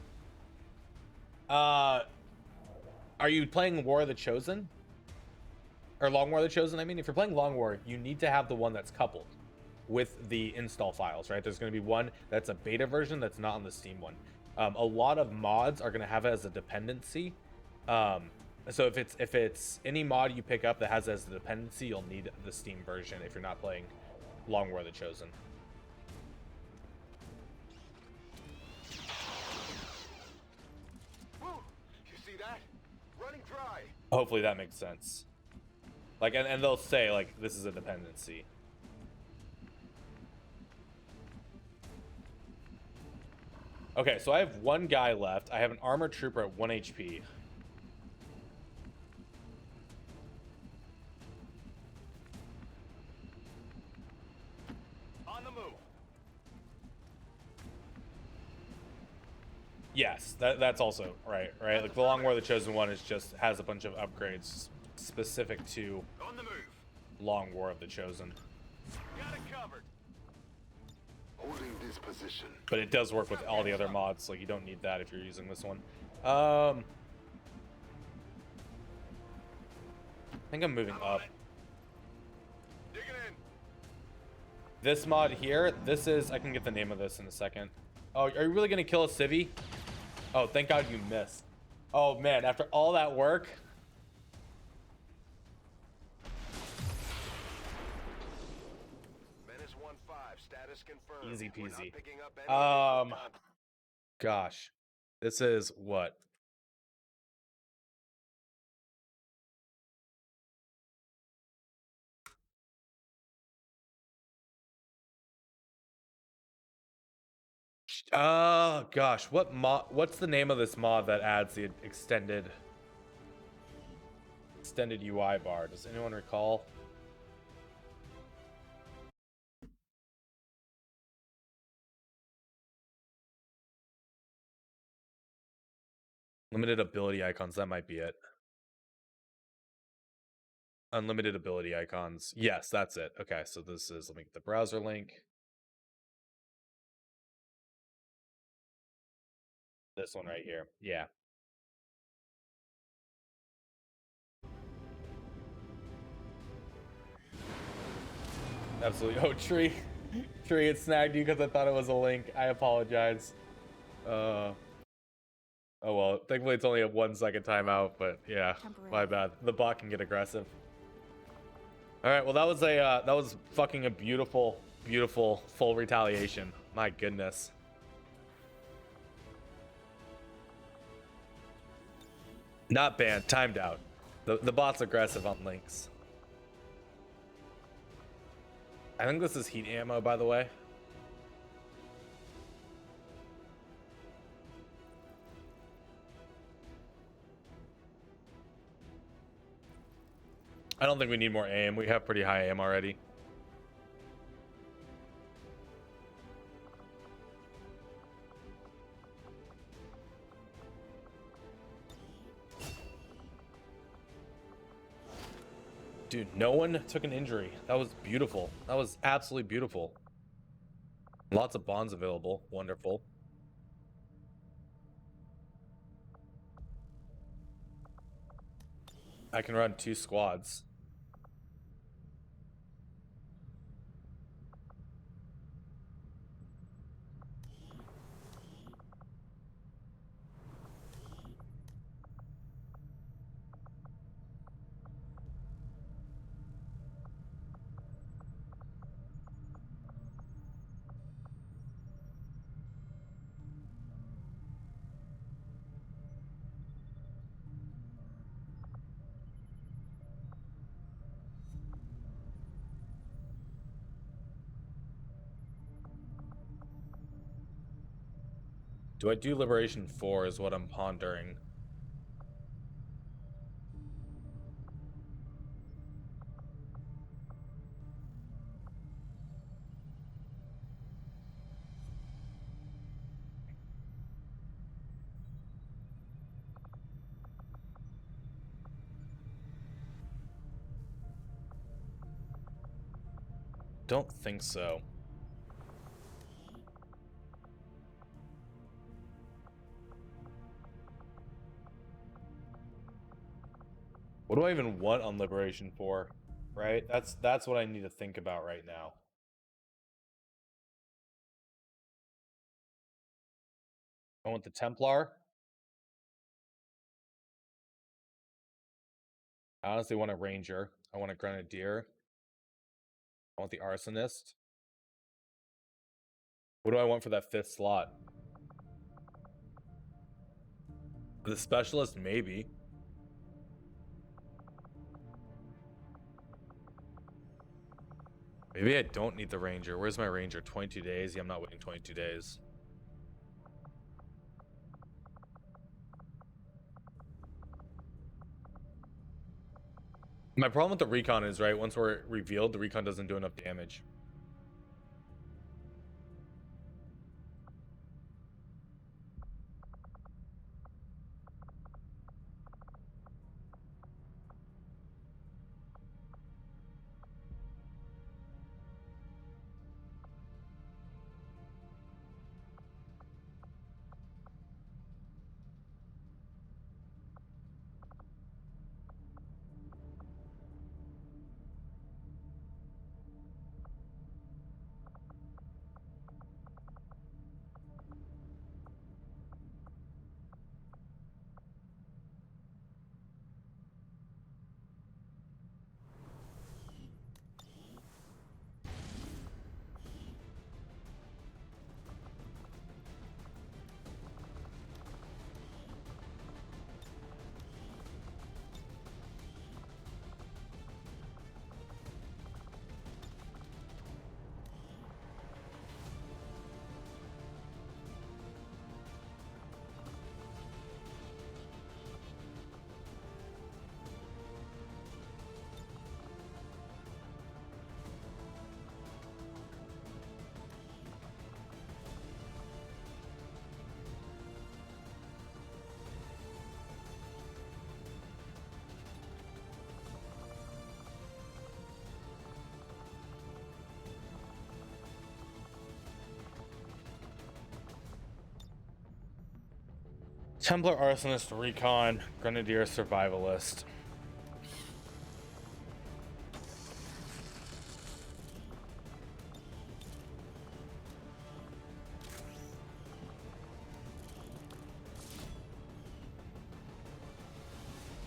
Are you playing War of the Chosen? or Long War of the Chosen, I mean, if you're playing Long War, you need to have the one that's coupled with the install files, right? There's going to be one that's a beta version that's not on the Steam one. A lot of mods are going to have it as a dependency. So if it's any mod you pick up that has it as a dependency, you'll need the Steam version if you're not playing Long War of the Chosen. Woo! You see that? Running dry. Hopefully that makes sense. Like, and they'll say, like, this is a dependency. Okay, so I have one guy left. I have an armored trooper at 1 HP. On the move. Yes, that's also right. Like the Long War of the Chosen one is just has a bunch of upgrades specific to On the move. Long War of the Chosen. Got it covered. Holding this position. But it does work with all the other mods. Like you don't need that if you're using this one. I think I'm moving up. Digging in. This mod here, this is, I can get the name of this in a second. Oh, are you really gonna kill a civvy? Oh, thank God you missed. Oh man, after all that work. Menace 1-5, status confirmed. Easy We're not peasy. picking up any Gosh, this is what? Oh gosh, what mod? What's the name of this mod that adds the extended UI bar? Does anyone recall? Limited ability icons, that might be it. Unlimited ability icons. Yes, that's it. Okay, so this is, let me get the browser link. This one right here. Yeah. Absolutely. Oh, Tree. Tree, it snagged you because I thought it was a link. I apologize. Oh well, thankfully it's only a 1 second timeout, but yeah, my bad. The bot can get aggressive. All right, well that was fucking a beautiful, beautiful full retaliation. My goodness. Not banned, timed out. The bot's aggressive on links. I think this is heat ammo, by the way. I don't think we need more aim. We have pretty high aim already. Dude, no one took an injury. That was beautiful. That was absolutely beautiful. Lots of bonds available. Wonderful. I can run 2 squads. Do I do Liberation 4 is what I'm pondering. Don't think so. What What do I even want on Liberation for? Right? That's what I need to think about right now. I want the Templar. I honestly want a Ranger. I want a Grenadier. I want the Arsonist. What do I want for that 5th slot? The Specialist, maybe. Maybe I don't need the Ranger. Where's my Ranger? 22 days? Yeah, I'm not waiting 22 days. My problem with the Recon is, right, once we're revealed, the Recon doesn't do enough damage. Templar, Arsonist, Recon, Grenadier, Survivalist.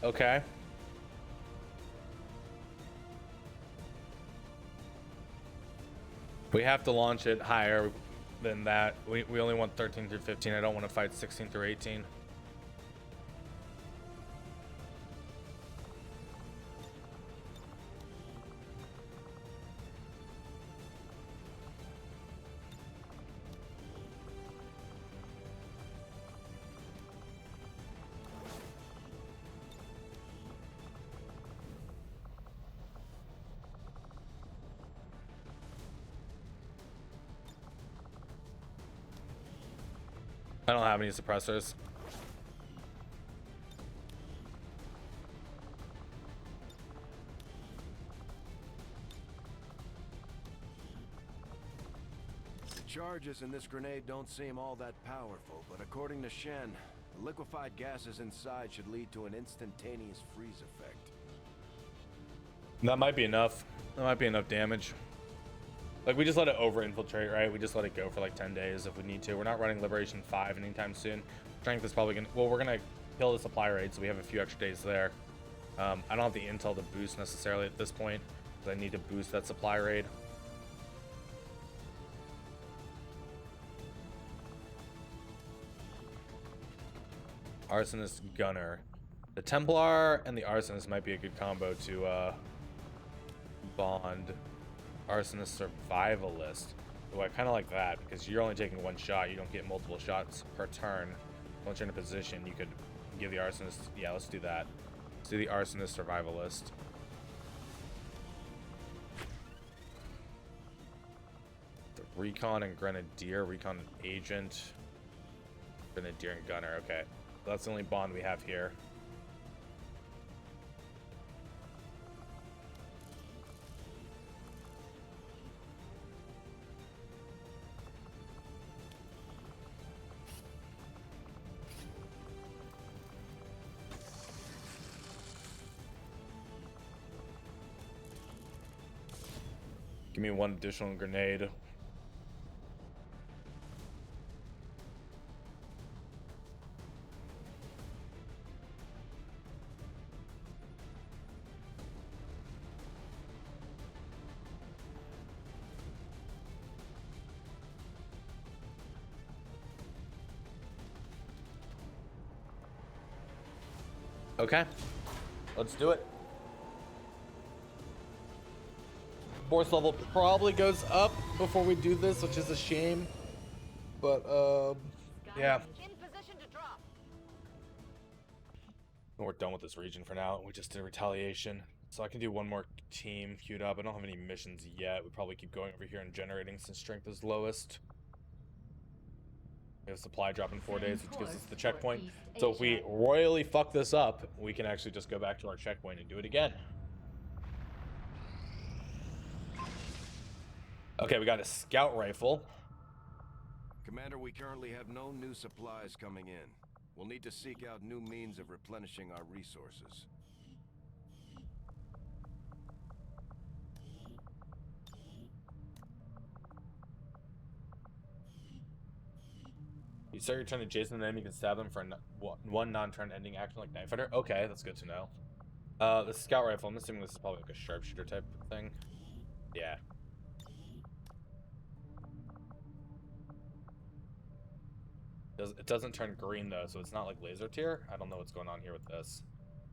Okay. We have to launch it higher than that. We only want 13 through 15. I don't want to fight 16 through 18. I don't have any suppressors. The charges in this grenade don't seem all that powerful, but according to Shen, the liquefied gases inside should lead to an instantaneous freeze effect. That might be enough. That might be enough damage. Like, we just let it over infiltrate, right? We just let it go for like 10 days if we need to. We're not running Liberation 5 anytime soon. Strength is probably gonna, well, we're gonna kill the supply raid, so we have a few extra days there. I don't have the intel to boost necessarily at this point, because I need to boost that supply raid. Arsonist, Gunner. The Templar and the Arsonist might be a good combo to bond. Arsonist, Survivalist. Oh, I kind of like that because you're only taking one shot. You don't get multiple shots per turn. Once you're in a position, you could give the Arsonist. Yeah, let's do that. Let's do the Arsonist, Survivalist. The Recon and Grenadier. Recon and Agent. Grenadier and Gunner. Okay. That's the only bond we have here. Give me one additional grenade. Okay, let's do it. Force level probably goes up before we do this, which is a shame. But yeah. In position to drop. We're done with this region for now. We just did retaliation. So I can do one more team queued up. I don't have any missions yet. We probably keep going over here and generating since strength is lowest. We have supply drop in 4 days, which gives us the checkpoint. So if we royally fuck this up, we can actually just go back to our checkpoint and do it again. Okay, we got a scout rifle. Commander, we currently have no new supplies coming in. We'll need to seek out new means of replenishing our resources. You start your turn adjacent to an enemy, you can stab them for one non-turn ending action like Knife Fighter. Okay, that's good to know. The scout rifle, I'm assuming this is probably like a sharpshooter type thing. Yeah. It doesn't turn green though, so it's not like laser tier. I don't know what's going on here with this.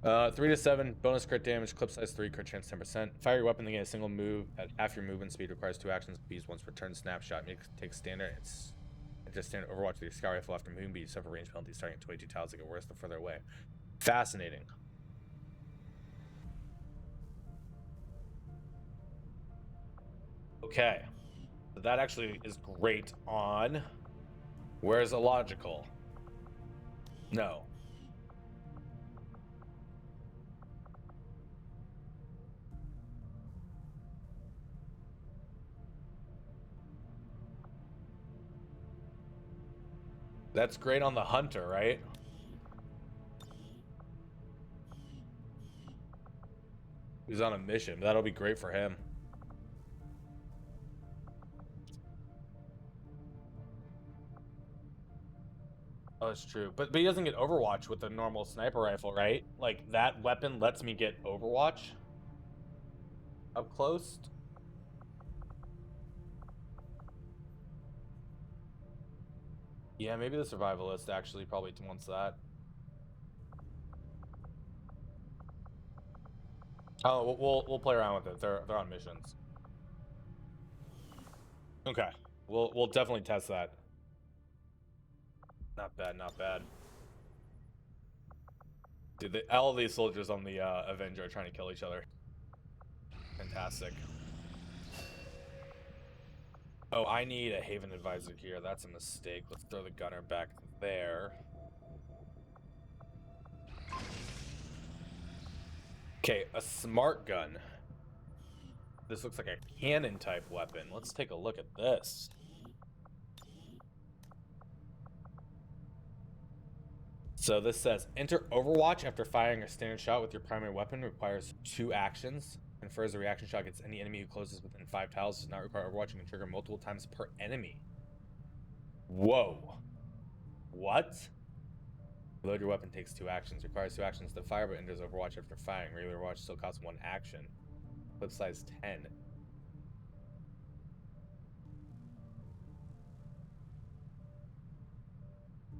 3 to 7, bonus crit damage, clip size 3, crit chance 10%. Fire your weapon to get a single move at half your movement speed. Requires 2 actions. Be used once per turn. Snapshot. Take standard. It's just standard Overwatch with your scout rifle after moving. But you suffer range penalties starting at 22 tiles. They get worse the further away. Fascinating. Okay, so that actually is great on. Where's illogical? No. That's great on the hunter, right? He's on a mission. That'll be great for him. Oh, that's true. But he doesn't get Overwatch with a normal sniper rifle, right? Like, that weapon lets me get Overwatch up close. Yeah, maybe the survivalist actually probably wants that. Oh, we'll play around with it. They're on missions. Okay, we'll definitely test that. Not bad, not bad. Dude, all of these soldiers on the Avenger are trying to kill each other. Fantastic. Oh, I need a Haven Advisor here. That's a mistake. Let's throw the gunner back there. Okay, a smart gun. This looks like a cannon type weapon. Let's take a look at this. So this says, enter Overwatch after firing a standard shot with your primary weapon. Requires 2 actions. Confers a reaction shot against any enemy who closes within 5 tiles. Does not require Overwatch and can trigger multiple times per enemy. Whoa. What? Reload your weapon takes 2 actions. Requires 2 actions to fire, but enters Overwatch after firing. Regular Overwatch still costs 1 action. Clip size 10.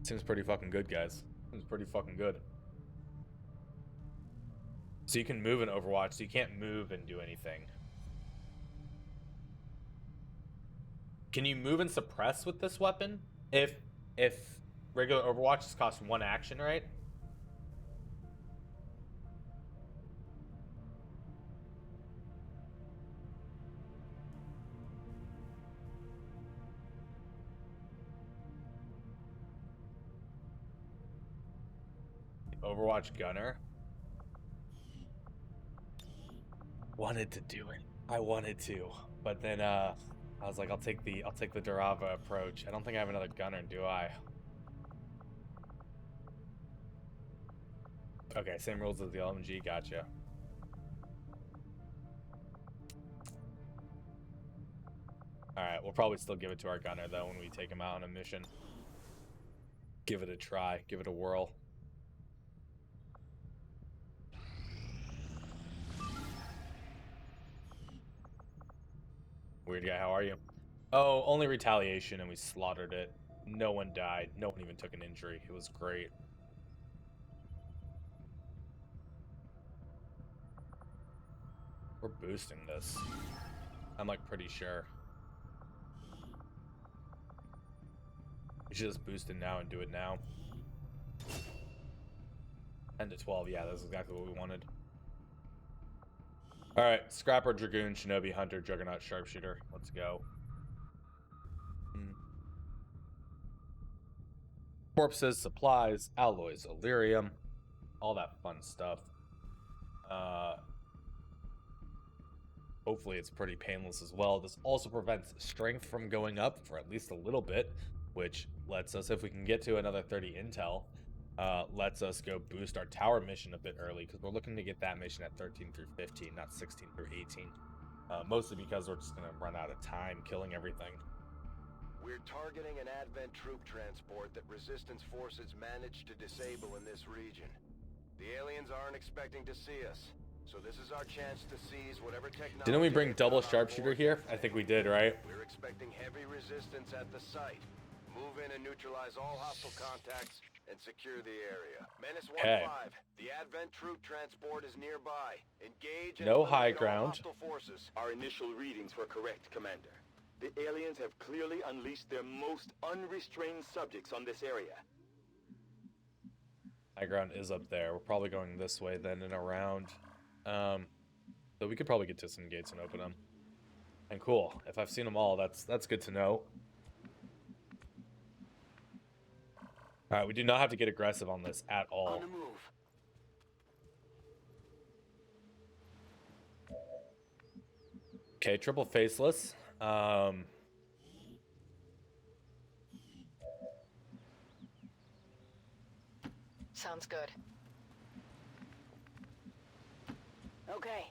Seems pretty fucking good, guys. Seems pretty fucking good. So you can move in Overwatch, so you can't move and do anything. Can you move and suppress with this weapon? If regular Overwatch just costs 1 action, right? Overwatch gunner. Wanted to do it. I wanted to, but then I was like, I'll take the Durava approach. I don't think I have another gunner, do I? Okay, same rules as the LMG. Gotcha. Alright, we'll probably still give it to our gunner, though, when we take him out on a mission. Give it a try. Give it a whirl. Weird guy, how are you? Oh, only retaliation, and we slaughtered it. No one died. No one even took an injury. It was great. We're boosting this. I'm like pretty sure. We should just boost it now and do it now. 10 to 12, yeah, that's exactly what we wanted. Alright, Scrapper, Dragoon, Shinobi, Hunter, Juggernaut, Sharpshooter. Let's go. Corpses, supplies, alloys, Illyrium. All that fun stuff. Hopefully it's pretty painless as well. This also prevents strength from going up for at least a little bit, which lets us, if we can get to another 30 intel, lets us go boost our tower mission a bit early, because we're looking to get that mission at 13 through 15, not 16 through 18. Mostly because we're just going to run out of time killing everything. We're targeting an Advent troop transport that Resistance forces managed to disable in this region. The aliens aren't expecting to see us, so this is our chance to seize whatever technology... Didn't we bring double Sharpshooter here? I think we did, right? We're expecting heavy resistance at the site. Move in and neutralize all hostile contacts and secure the area. Menace 1-5, the Advent troop transport is nearby. Engage and no high eliminate all ground. hostile forces. Our initial readings were correct, Commander. The aliens have clearly unleashed their most unrestrained subjects on this area. High ground is up there. We're probably going this way then and around. So we could probably get to some gates and open them. And cool. If I've seen them all, that's good to know. Alright, we do not have to get aggressive on this at all. On the move. Okay, triple faceless. Sounds good. Okay.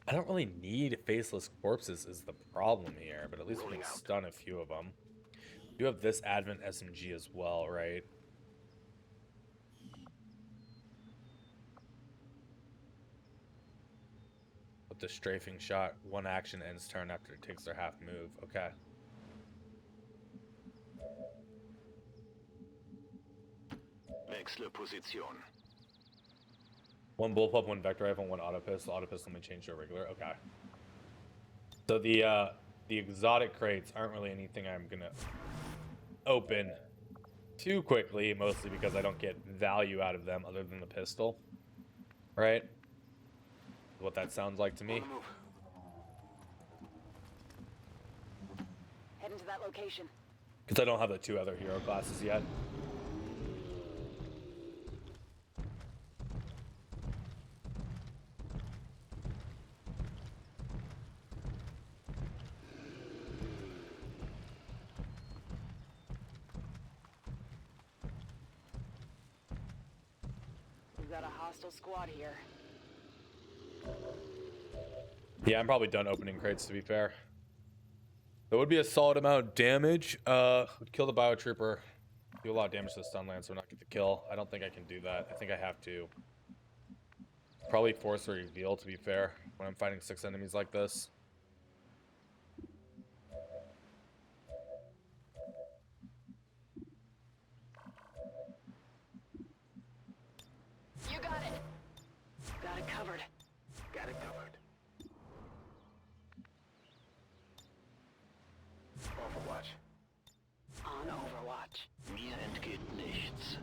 I don't really need faceless corpses is the problem here, but at least we can stun a few of them. We do have this Advent SMG as well, right? With the strafing shot, one action ends turn after it takes their half move. Okay. Wechsle Position. One bullpup, one vector rifle, one auto pistol. Auto pistol may change to a regular. Okay. So the exotic crates aren't really anything I'm gonna open too quickly, mostly because I don't get value out of them other than the pistol. Right? What that sounds like to me. Heading to that location. Because I don't have the two other hero classes yet. We've got a hostile squad here. Yeah, I'm probably done opening crates, to be fair. That would be a solid amount of damage. Would kill the biotrooper. Do a lot of damage to the stun lance, so not get the kill. I don't think I can do that. I think I have to. Probably force a reveal, to be fair, when I'm fighting 6 enemies like this. You got it. Got it covered. Got it covered. Overwatch. On Overwatch. Mir entgeht nichts.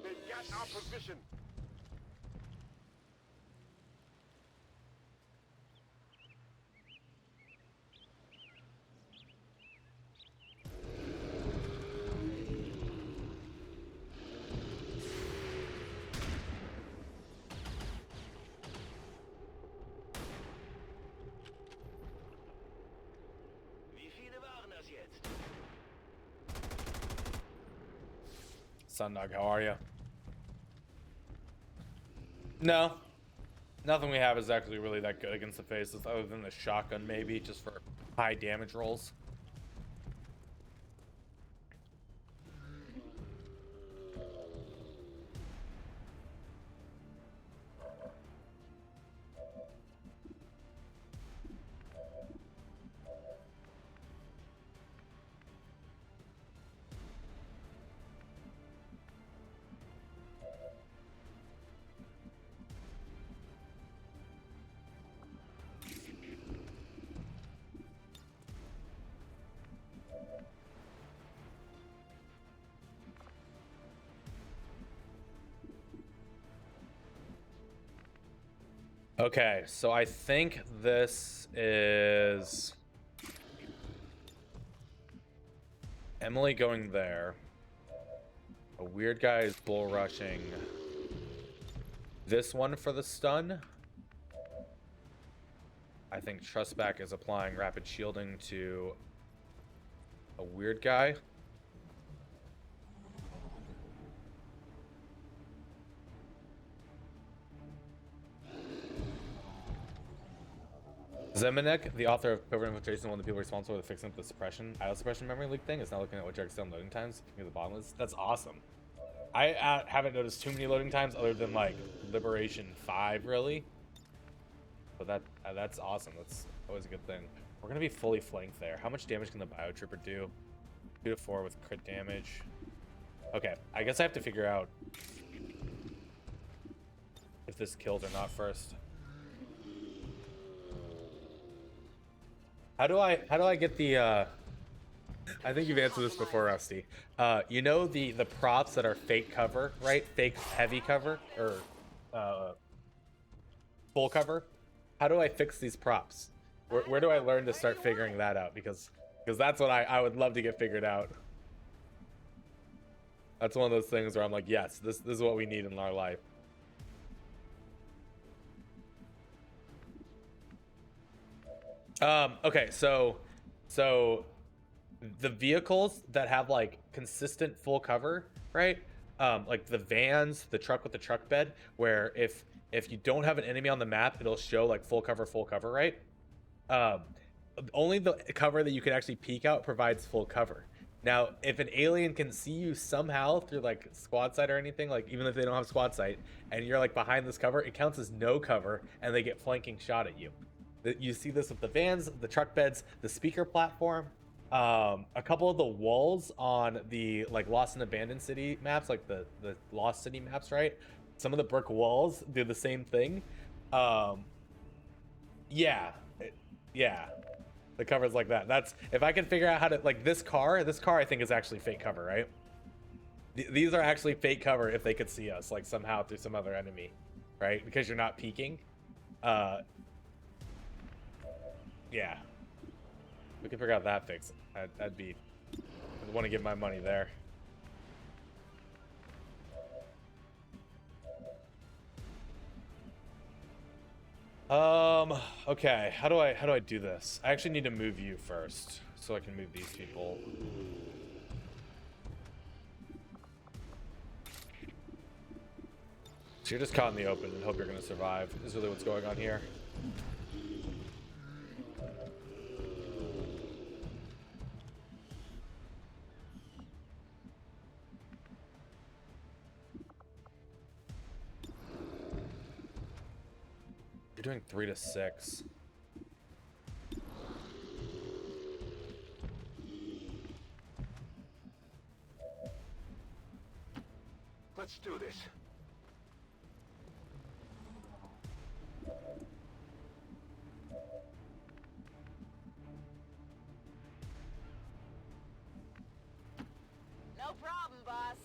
They've got our position. Sundog, how are you? No. Nothing we have is actually really that good against the faces, other than the shotgun, maybe, just for high damage rolls. Okay, so I think this is Emily going there. A weird guy is bull rushing this one for the stun. I think Trustback is applying rapid shielding to a weird guy. Zemanek, the author of Cobra Infiltrations, one of the people responsible for fixing up the suppression, idle suppression memory leak thing, is now looking at what Jack's still loading times. Looking at the bottom list. That's awesome. I haven't noticed too many loading times other than like Liberation 5, really. But that's awesome. That's always a good thing. We're gonna be fully flanked there. How much damage can the Biotrooper do? 2 to 4 with crit damage. Okay, I guess I have to figure out if this kills or not first. How do I get the I think you've answered this before, Rusty. You know the props that are fake cover, right? Fake heavy cover or full cover? How do I fix these props? Where do I learn to start figuring that out? Because that's what I would love to get figured out. That's one of those things where I'm like, yes, this is what we need in our life. Okay, so the vehicles that have like consistent full cover, right? Like the vans, the truck with the truck bed, where if you don't have an enemy on the map, it'll show like full cover, right? Only the cover that you can actually peek out provides full cover. Now, if an alien can see you somehow through like squad sight or anything, like even if they don't have squad sight, and you're like behind this cover, it counts as no cover, and they get flanking shot at you. You see this with the vans, the truck beds, the speaker platform, a couple of the walls on the like Lost and Abandoned City maps, like the Lost City maps, right? Some of the brick walls do the same thing. Yeah, the cover's like that. That's if I can figure out how to like this car I think is actually fake cover, right? These are actually fake cover if they could see us like somehow through some other enemy, right? Because you're not peeking. Yeah, we can figure out that fix. I'd want to give my money there. Okay, how do I do this? I actually need to move you first so I can move these people. So you're just caught in the open and hope you're gonna survive is really what's going on here. You're doing 3 to 6. Let's do this. No problem, boss.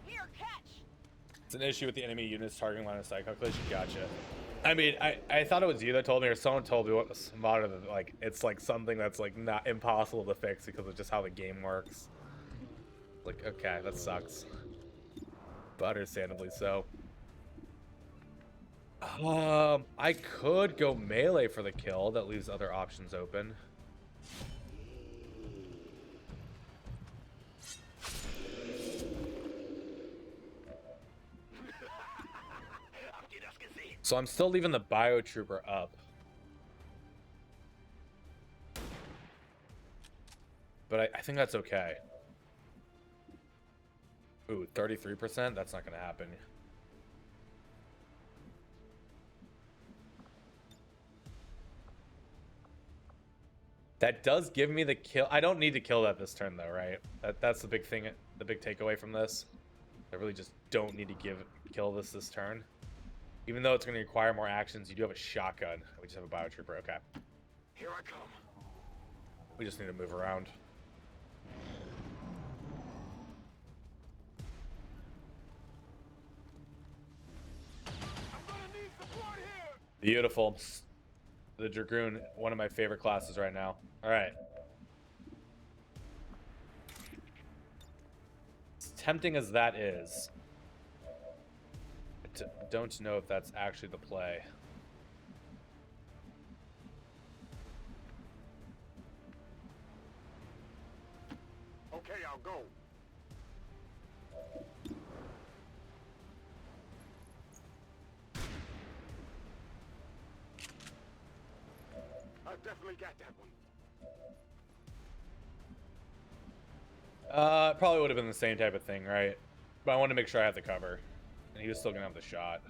Here, catch. It's an issue with the enemy units targeting line of sight calculation. Gotcha. I mean, I thought it was you that told me, or someone told me what was modern. Like it's like something that's like not impossible to fix because of just how the game works. Like, okay, that sucks, but understandably so. I could go melee for the kill. That leaves other options open. So I'm still leaving the biotrooper up. But I think that's okay. Ooh, 33%? That's not going to happen. That does give me the kill. I don't need to kill that this turn, though, right? That's the big thing, the big takeaway from this. I really just don't need to kill this turn. Even though it's going to require more actions, you do have a shotgun. We just have a biotrooper. Okay. Here I come. We just need to move around. I'm gonna need support here. Beautiful. The Dragoon, one of my favorite classes right now. All right. As tempting as that is, I don't know if that's actually the play. Okay, I'll go. I definitely got that one. It probably would have been the same type of thing, right? But I wanted to make sure I had the cover. And he was still going to have the shot.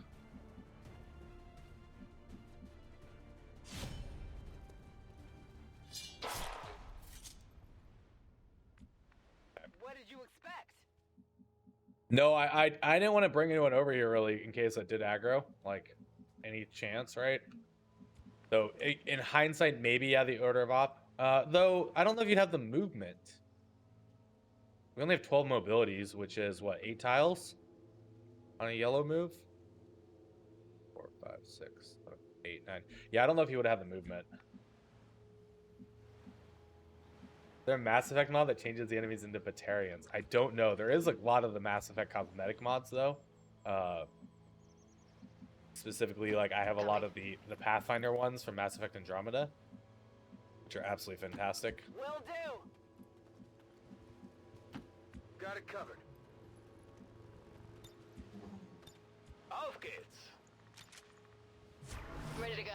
What did you expect? No, I didn't want to bring anyone over here really in case I did aggro. Like, any chance, right? So, in hindsight, maybe, yeah, the order of op. Though, I don't know if you'd have the movement. We only have 12 mobilities, which is, what, 8 tiles? On a yellow move? 4, 5, 6, 7, 8, 9. Yeah, I don't know if he would have the movement. Is there a Mass Effect mod that changes the enemies into Batarians? I don't know. There is a lot of the Mass Effect cosmetic mods, though. Specifically, like, I have a lot of the Pathfinder ones from Mass Effect Andromeda, which are absolutely fantastic. Will do. Got it covered. Auf geht's. Ready to go.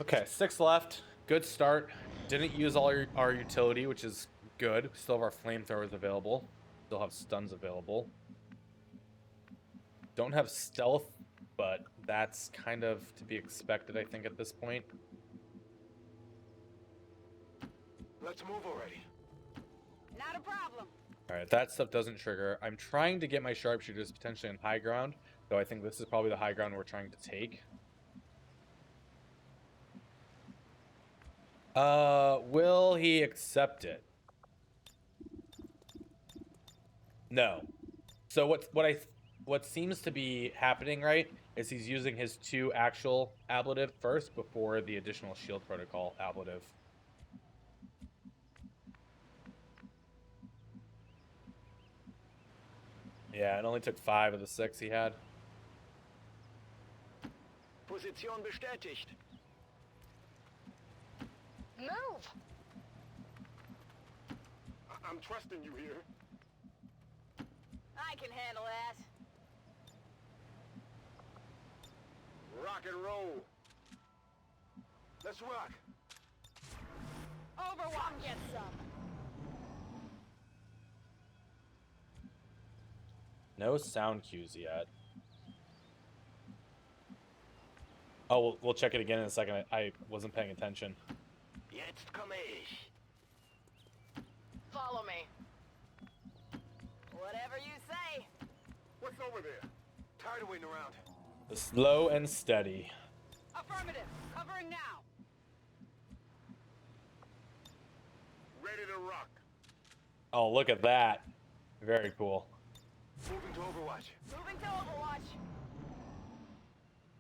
Okay, 6 left. Good start. Didn't use all our utility, which is good. We still have our flamethrowers available. Still have stuns available. Don't have stealth, but that's kind of to be expected, I think, at this point. Let's move already. Not a problem. Alright, that stuff doesn't trigger. I'm trying to get my sharpshooters potentially in high ground, though I think this is probably the high ground we're trying to take. Will he accept it? No. So what seems to be happening, right, is he's using his 2 actual ablative first before the additional shield protocol ablative. Yeah, it only took 5 of the 6 he had. Position bestätigt. Move. I'm trusting you here. I can handle that. Rock and roll. Let's rock. Overwatch. Get some. No sound cues yet. Oh, we'll check it again in a second. I wasn't paying attention. Jetzt komme ich. Follow me. Whatever you say. What's over there? Tired of waiting around. Slow and steady. Affirmative. Covering now. Ready to rock. Oh, look at that. Very cool. Moving to Overwatch. Moving to Overwatch.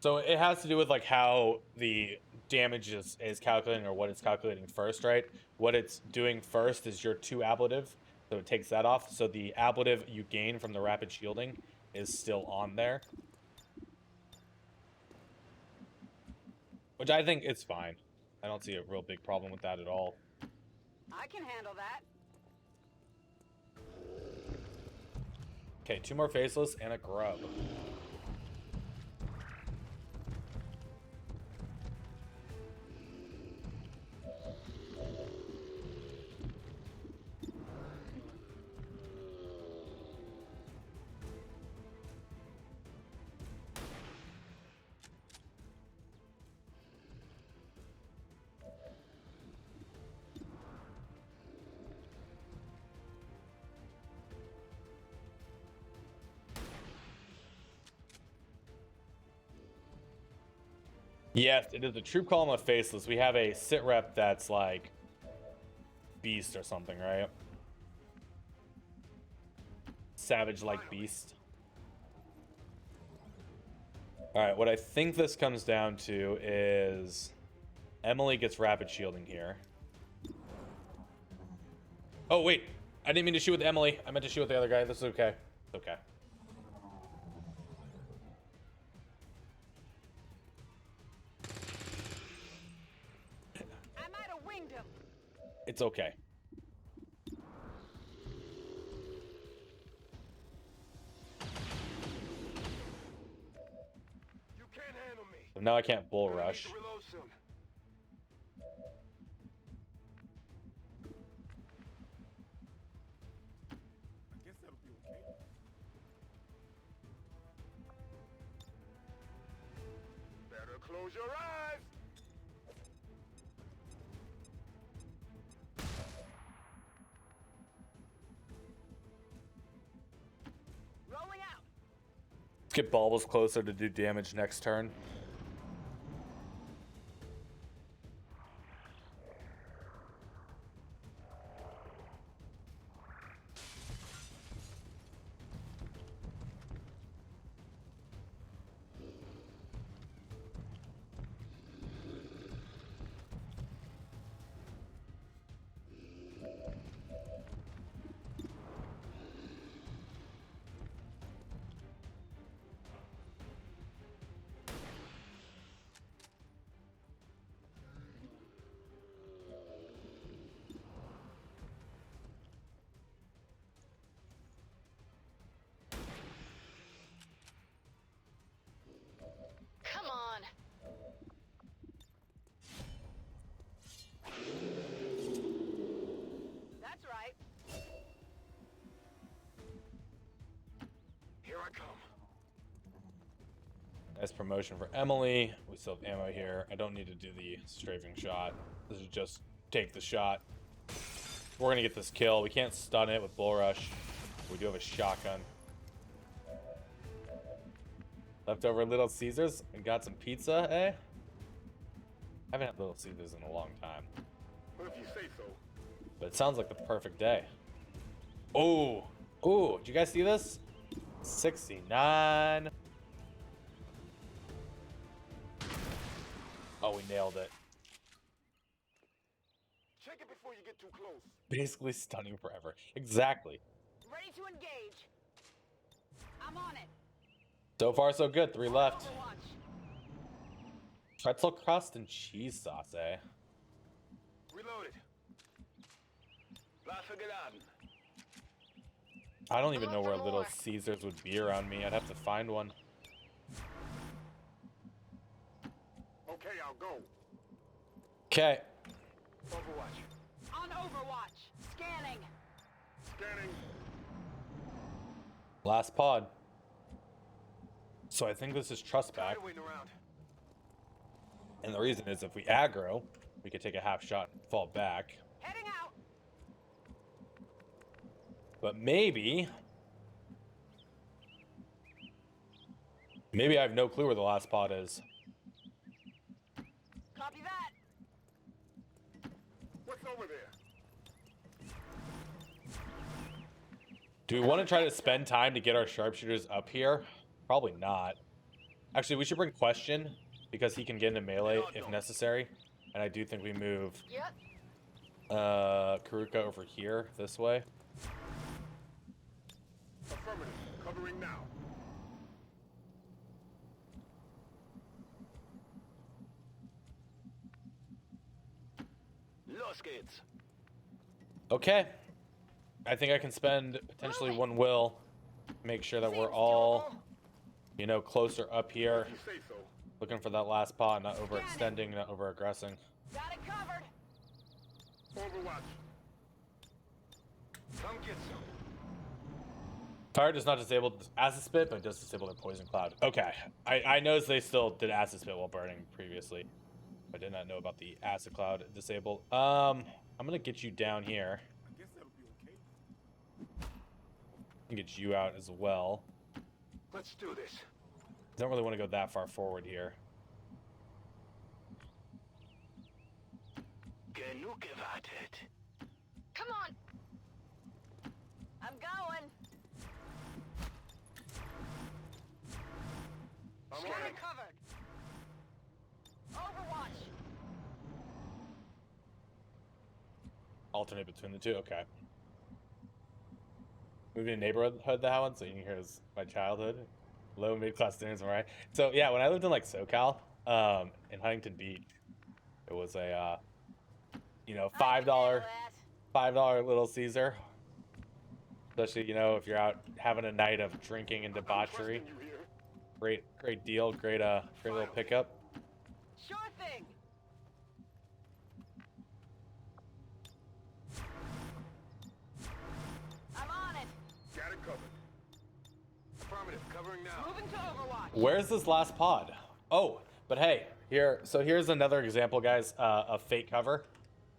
So it has to do with like how the damage is calculating, or what it's calculating first, right? What it's doing first is your 2 ablative, so it takes that off. So the ablative you gain from the rapid shielding is still on there. which I think it's fine. I don't see a real big problem with that at all. I can handle that. Okay, 2 more faceless and a grub. Yes, it is a troop column of faceless. We have a sit rep that's like beast or something, right? Savage like beast. All right, what I think this comes down to is Emily gets rapid shielding here. Oh, wait. I didn't mean to shoot with Emily. I meant to shoot with the other guy. This is okay. It's okay. I might have winged him. It's okay. You can't handle me. So now I can't bull I need rush. to reload soon. I guess that'll be okay. Better close your eyes. Rolling out. Let's get Bulbous closer to do damage next turn. Come on. That's right. Here I come. Nice promotion for Emily. We still have ammo here. I don't need to do the strafing shot. This is just take the shot. We're gonna get this kill. We can't stun it with bull rush. We do have a shotgun. Leftover Little Caesars and got some pizza, eh? I haven't had Little Caesars in a long time. Well, if you say so. But it sounds like the perfect day. Oh, oh, did you guys see this? 69. Oh, we nailed it. Check it before you get too close. Basically stunning forever. Exactly. Ready to engage. I'm on it. So far, so good. 3 left. Overwatch. Pretzel crust and cheese sauce, eh? Reloaded. Lass geladen. I don't even know where Little Caesars would be around me. I'd have to find one. Okay, I'll go. Okay. Overwatch. On Overwatch. Scanning. Scanning. Last pod. So I think this is trust back. Tired waiting around. And the reason is if we aggro, we could take a half shot and fall back. Heading out. But maybe I have no clue where the last pod is. Copy that. What's over there? Do we want to try to spend time to get our sharpshooters up here? Probably not. Actually, we should bring Question because he can get into melee if necessary. And I do think we move Yep. Karuka over here this way. Affirmative. Covering now. Los geht's. Okay. I think I can spend potentially one will. Make sure that we're all, you know, closer up here. You say so. Looking for that last pod, not overextending, not over-aggressing. Got it covered. Overwatch. Come get some. Fire does not disable acid spit, but it does disable their poison cloud. Okay. I noticed they still did acid spit while burning previously. I did not know about the acid cloud disabled. I'm gonna get you down here. I guess that'll be okay. And get you out as well. Let's do this. Don't really want to go that far forward here. Genug gewartet. Come on. I'm going. I'm Got on it covered. Overwatch. Alternate between the two. Okay. Moving to neighborhood that one, so you can hear my childhood. Low mid-class students, right? So yeah, when I lived in like SoCal, in Huntington Beach, it was a you know, $5 Little Caesar. Especially, you know, if you're out having a night of drinking and debauchery. You here. Great deal, great little pickup. Sure thing. I'm on it. Got it covered. Affirmative. Covering now. Moving to Overwatch. Where's this last pod? Oh, but hey, here's another example, guys, of fake cover.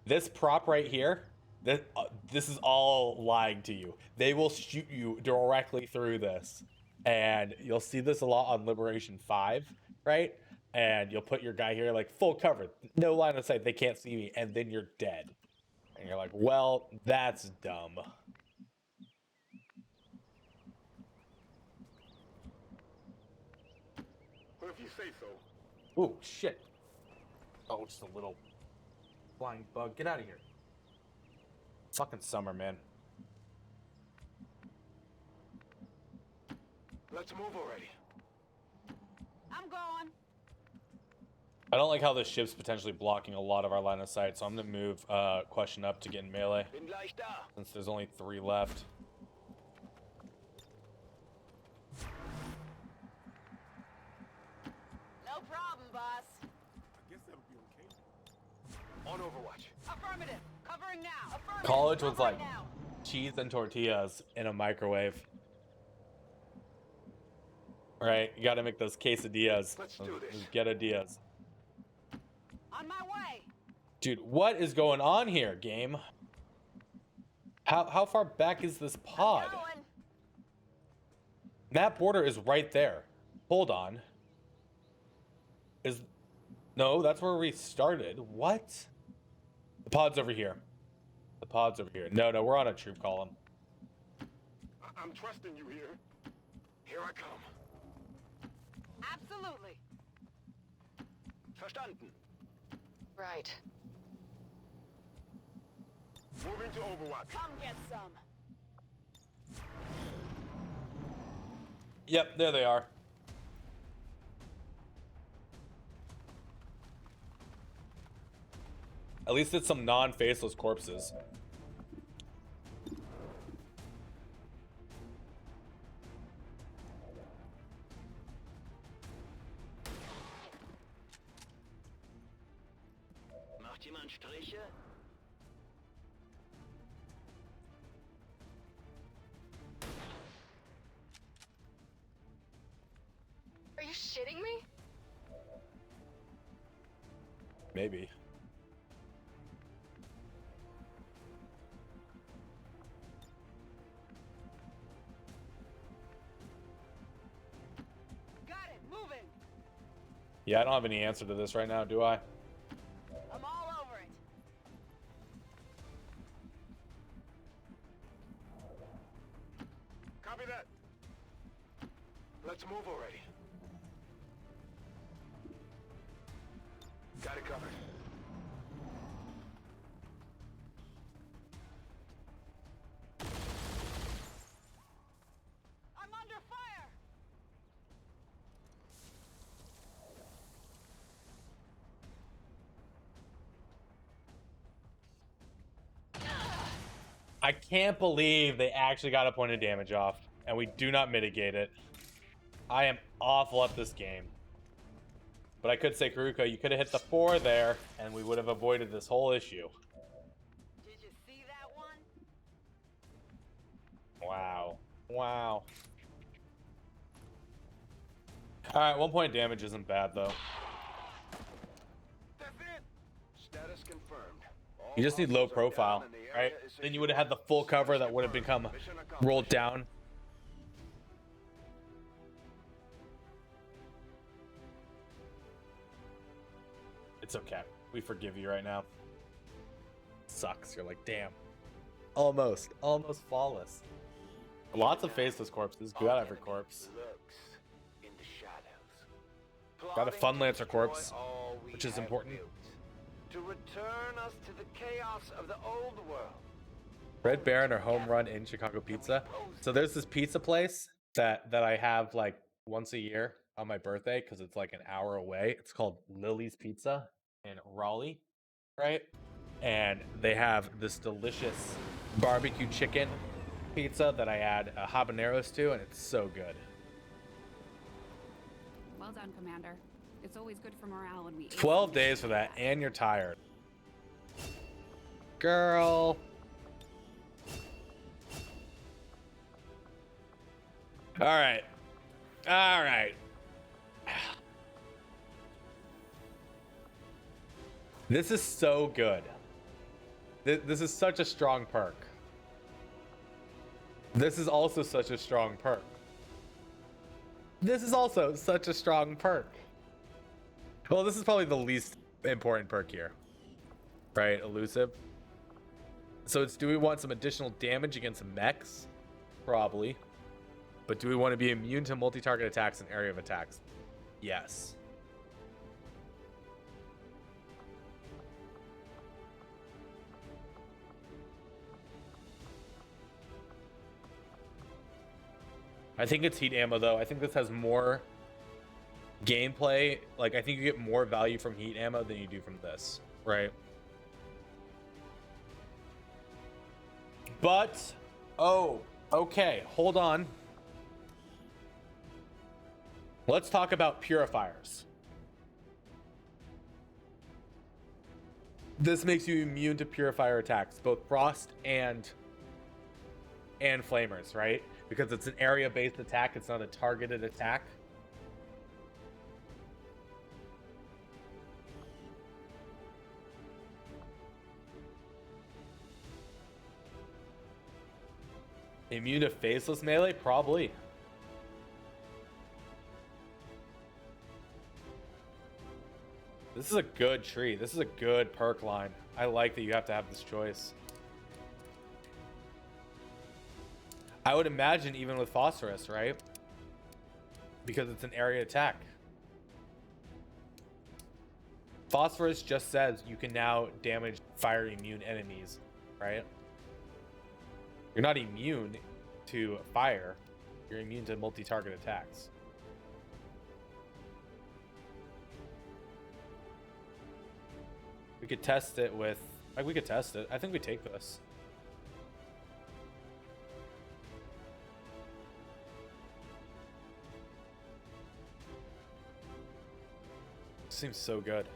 This prop right here, this is all lying to you. They will shoot you directly through this. And you'll see this a lot on Liberation 5, right? And you'll put your guy here like full cover, no line of sight, they can't see me, and then you're dead. And you're like, well, that's dumb. Well, if you say so. Ooh, shit. Oh, just a little flying bug. Get out of here. Fucking summer, man. Let's move already. I'm going. I don't like how this ship's potentially blocking a lot of our line of sight, so I'm gonna move question up to get in melee, Bin gleich da. since there's only 3 left. No problem, boss. I guess that'll be okay. On Overwatch. Affirmative. Covering now. Affirmative. College was Covering like now. cheese and tortillas in a microwave. Right, you gotta make those quesadillas. Let's do this. Those quesadillas. On my way. Dude, what is going on here, game? How far back is this pod? I'm going. That border is right there. Hold on. No, that's where we started. What? The pod's over here. The pod's over here. No, we're on a troop column. I'm trusting you here. Here I come. Absolutely. Verstanden. Right. Moving to Overwatch. Come get some. Yep, there they are. At least it's some non-faceless corpses. Macht jemand Striche? Are you shitting me? Maybe. Got it. Moving. Yeah, I don't have any answer to this right now, do I? I'm all over it. Copy that. Let's move already. Got it covered. I'm under fire. I can't believe they actually got a point of damage off, and we do not mitigate it. I am awful at this game. But I could say, Karuko, you could have hit the 4 there, and we would have avoided this whole issue. Did you see that one? Wow. Wow. Alright, 1 point damage isn't bad, though. That's it. Status confirmed. All You just need low hostiles are down profile, and the right? area is Then you would have secure. had the full cover that Status would have confirmed. become Mission rolled accomplished. down. It's okay. We forgive you right now. Sucks. You're like, damn. Almost flawless. Lots of faceless corpses. Do that every corpse. Lurks in the shadows. Got a Fun Plotting to Lancer destroy corpse, all we which is have important. built, to return us to the chaos of the old world. Red Baron or Home Run in Chicago Pizza. So there's this pizza place that I have like once a year on my birthday because it's like an hour away. It's called Lily's Pizza in Raleigh, right? And they have this delicious barbecue chicken pizza that I add habaneros to, and it's so good. Well done, Commander. It's always good for morale when we 12 days for that, and you're tired. Girl. All right. All right. This is so good. This is such a strong perk. This is also such a strong perk. This is also such a strong perk. Well, this is probably the least important perk here. Right? Elusive. So it's, do we want some additional damage against mechs? Probably. But do we want to be immune to multi-target attacks and area of attacks? Yes. I think it's heat ammo, though. I think this has more gameplay. Like, I think you get more value from heat ammo than you do from this, right? But, oh, okay, hold on. Let's talk about purifiers. This makes you immune to purifier attacks, both frost and flamers, right? Because it's an area-based attack, it's not a targeted attack. Immune to faceless melee? Probably. This is a good tree. This is a good perk line. I like that you have to have this choice. I would imagine even with Phosphorus, right? Because it's an area attack. Phosphorus just says you can now damage fire immune enemies, right? You're not immune to fire. You're immune to multi-target attacks. We could test it with... Like, we could test it. I think we take this. Seems so good.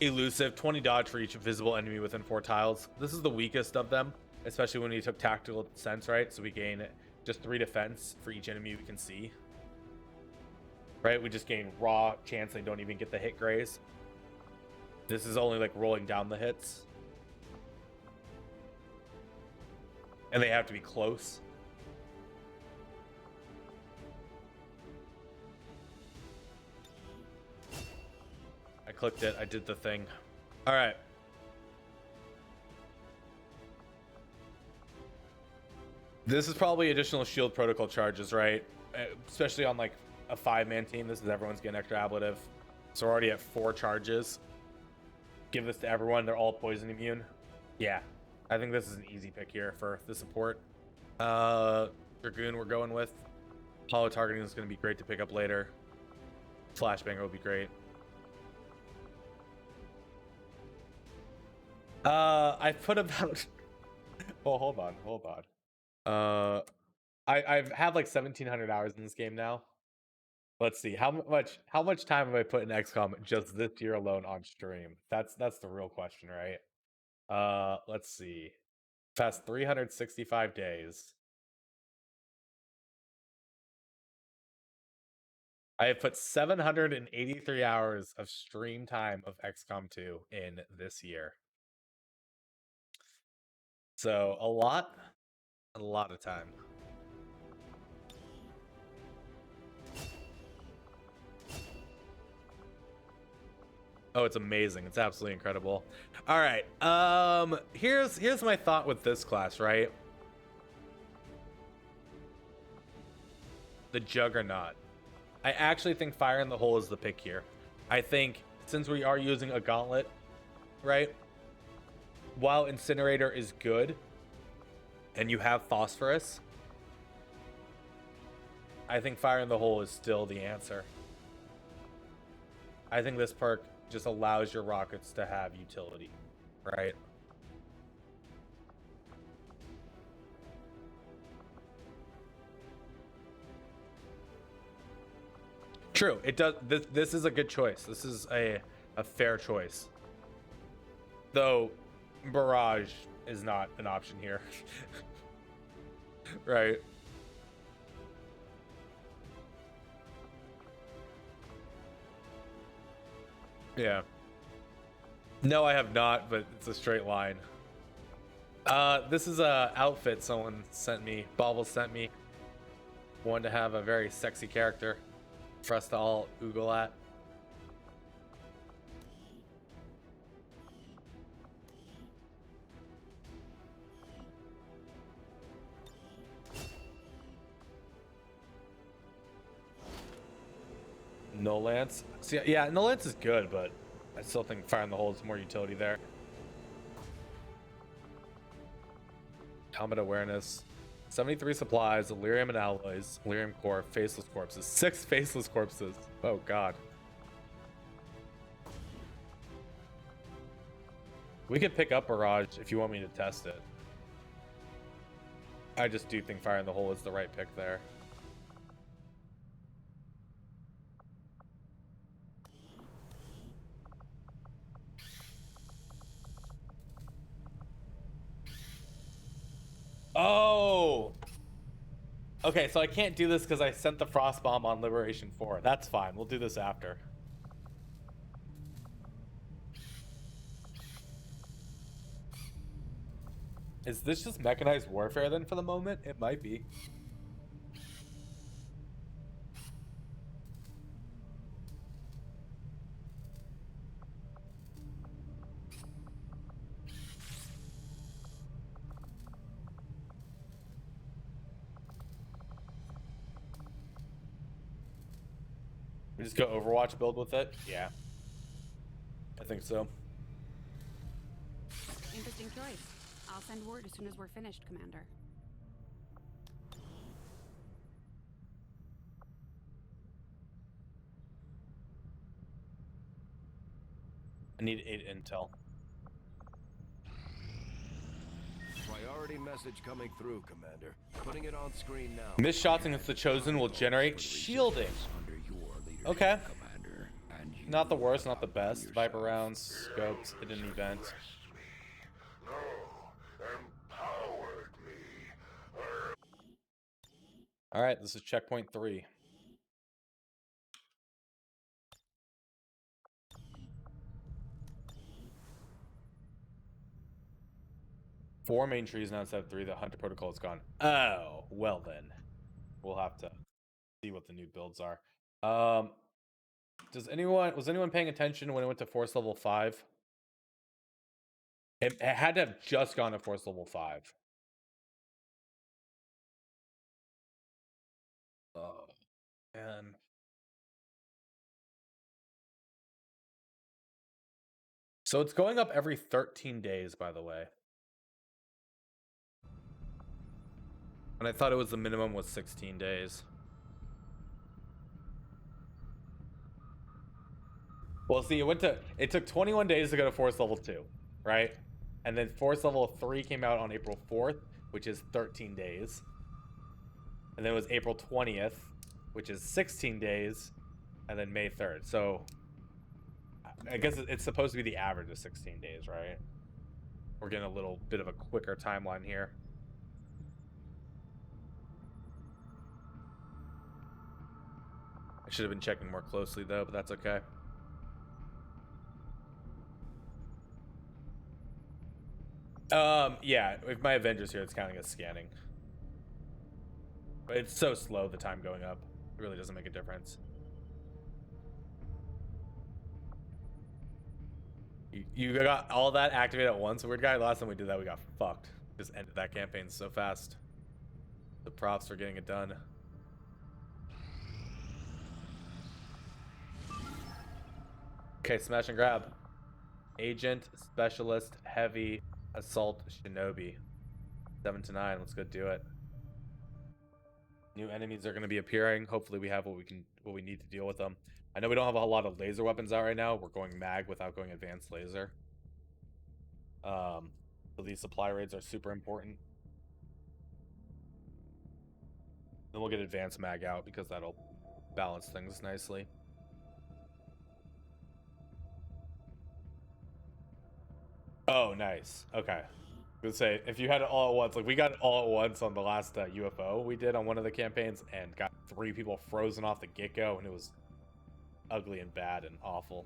Elusive, 20 dodge for each visible enemy within 4 tiles. This is the weakest of them, especially when we took tactical sense, right? So we gain just 3 defense for each enemy we can see. Right? We just gain raw chance they don't even get the hit graze. This is only like rolling down the hits. And they have to be close. I clicked it. I did the thing. All right. This is probably additional shield protocol charges, right? Especially on like a 5-man team. This is everyone's getting extra ablative. So we're already at 4 charges. Give this to everyone. They're all poison immune. Yeah. I think this is an easy pick here for the support. Dragoon we're going with. Hollow targeting is going to be great to pick up later. Flashbanger will be great. I put about. Well, hold on. I've had like 1,700 hours in this game now. Let's see how much time have I put in XCOM just this year alone on stream? That's the real question, right? Let's see. Past 365 days. I have put 783 hours of stream time of XCOM 2 in this year. So a lot of time. Oh, it's amazing. It's absolutely incredible. All right. Here's my thought with this class, right? The Juggernaut. I actually think Fire in the Hole is the pick here. I think since we are using a gauntlet, right? While Incinerator is good and you have Phosphorus, I think Fire in the Hole is still the answer. I think this perk just allows your rockets to have utility, right? True, it does. This is a good choice. This is a fair choice. Though, Barrage is not an option here. Right. Yeah. No, I have not, but it's a straight line. This is a outfit someone sent me. Bobble sent me. Wanted to have a very sexy character for us to all oogle at. No Lance. See, yeah, No Lance is good, but I still think Fire in the Hole is more utility there. Helmet awareness. 73 supplies, Elerium and alloys, Elerium core, faceless corpses. 6 faceless corpses. Oh god. We could pick up Barrage if you want me to test it. I just do think Fire in the Hole is the right pick there. Oh! Okay, so I can't do this because I sent the Frost Bomb on Liberation 4. That's fine. We'll do this after. Is this just mechanized warfare then for the moment? It might be. We just go Overwatch build with it? Yeah. I think so. Interesting choice. I'll send word as soon as we're finished, Commander. I need 8 intel. Priority message coming through, Commander. Putting it on screen now. Missed shots against the Chosen will generate shielding. Okay. Not the worst, not the best. Viper rounds, scopes, hidden event. No, empowered me. Alright, this is checkpoint 3. Four main trees now instead of 3. The Hunter Protocol is gone. Oh, well then. We'll have to see what the new builds are. Was anyone paying attention when it went to Force level 5? It had to have just gone to Force level 5. Oh, man. So it's going up every 13 days, by the way. And I thought it was the minimum was 16 days. Well, see, it took 21 days to go to Force level 2, right? And then Force Level 3 came out on April 4th, which is 13 days. And then it was April 20th, which is 16 days. And then May 3rd. So I guess it's supposed to be the average of 16 days, right? We're getting a little bit of a quicker timeline here. I should have been checking more closely though, but that's okay. Yeah, with my Avengers here, it's counting as scanning. But it's so slow, the time going up. It really doesn't make a difference. You got all that activated at once, weird guy. Last time we did that, we got fucked. Just ended that campaign so fast. The props for getting it done. Okay, smash and grab. Agent, specialist, heavy, assault, shinobi. 7 to 9. Let's go do it. New enemies are going to be appearing. Hopefully, we have what we need to deal with them. I know we don't have a lot of laser weapons out right now. We're going mag without going advanced laser. So these supply raids are super important. Then we'll get advanced mag out because that'll balance things nicely. Oh, nice. Okay. I was gonna say, if you had it all at once, like we got it all at once on the last UFO we did on one of the campaigns and got 3 people frozen off the get-go, and it was ugly and bad and awful.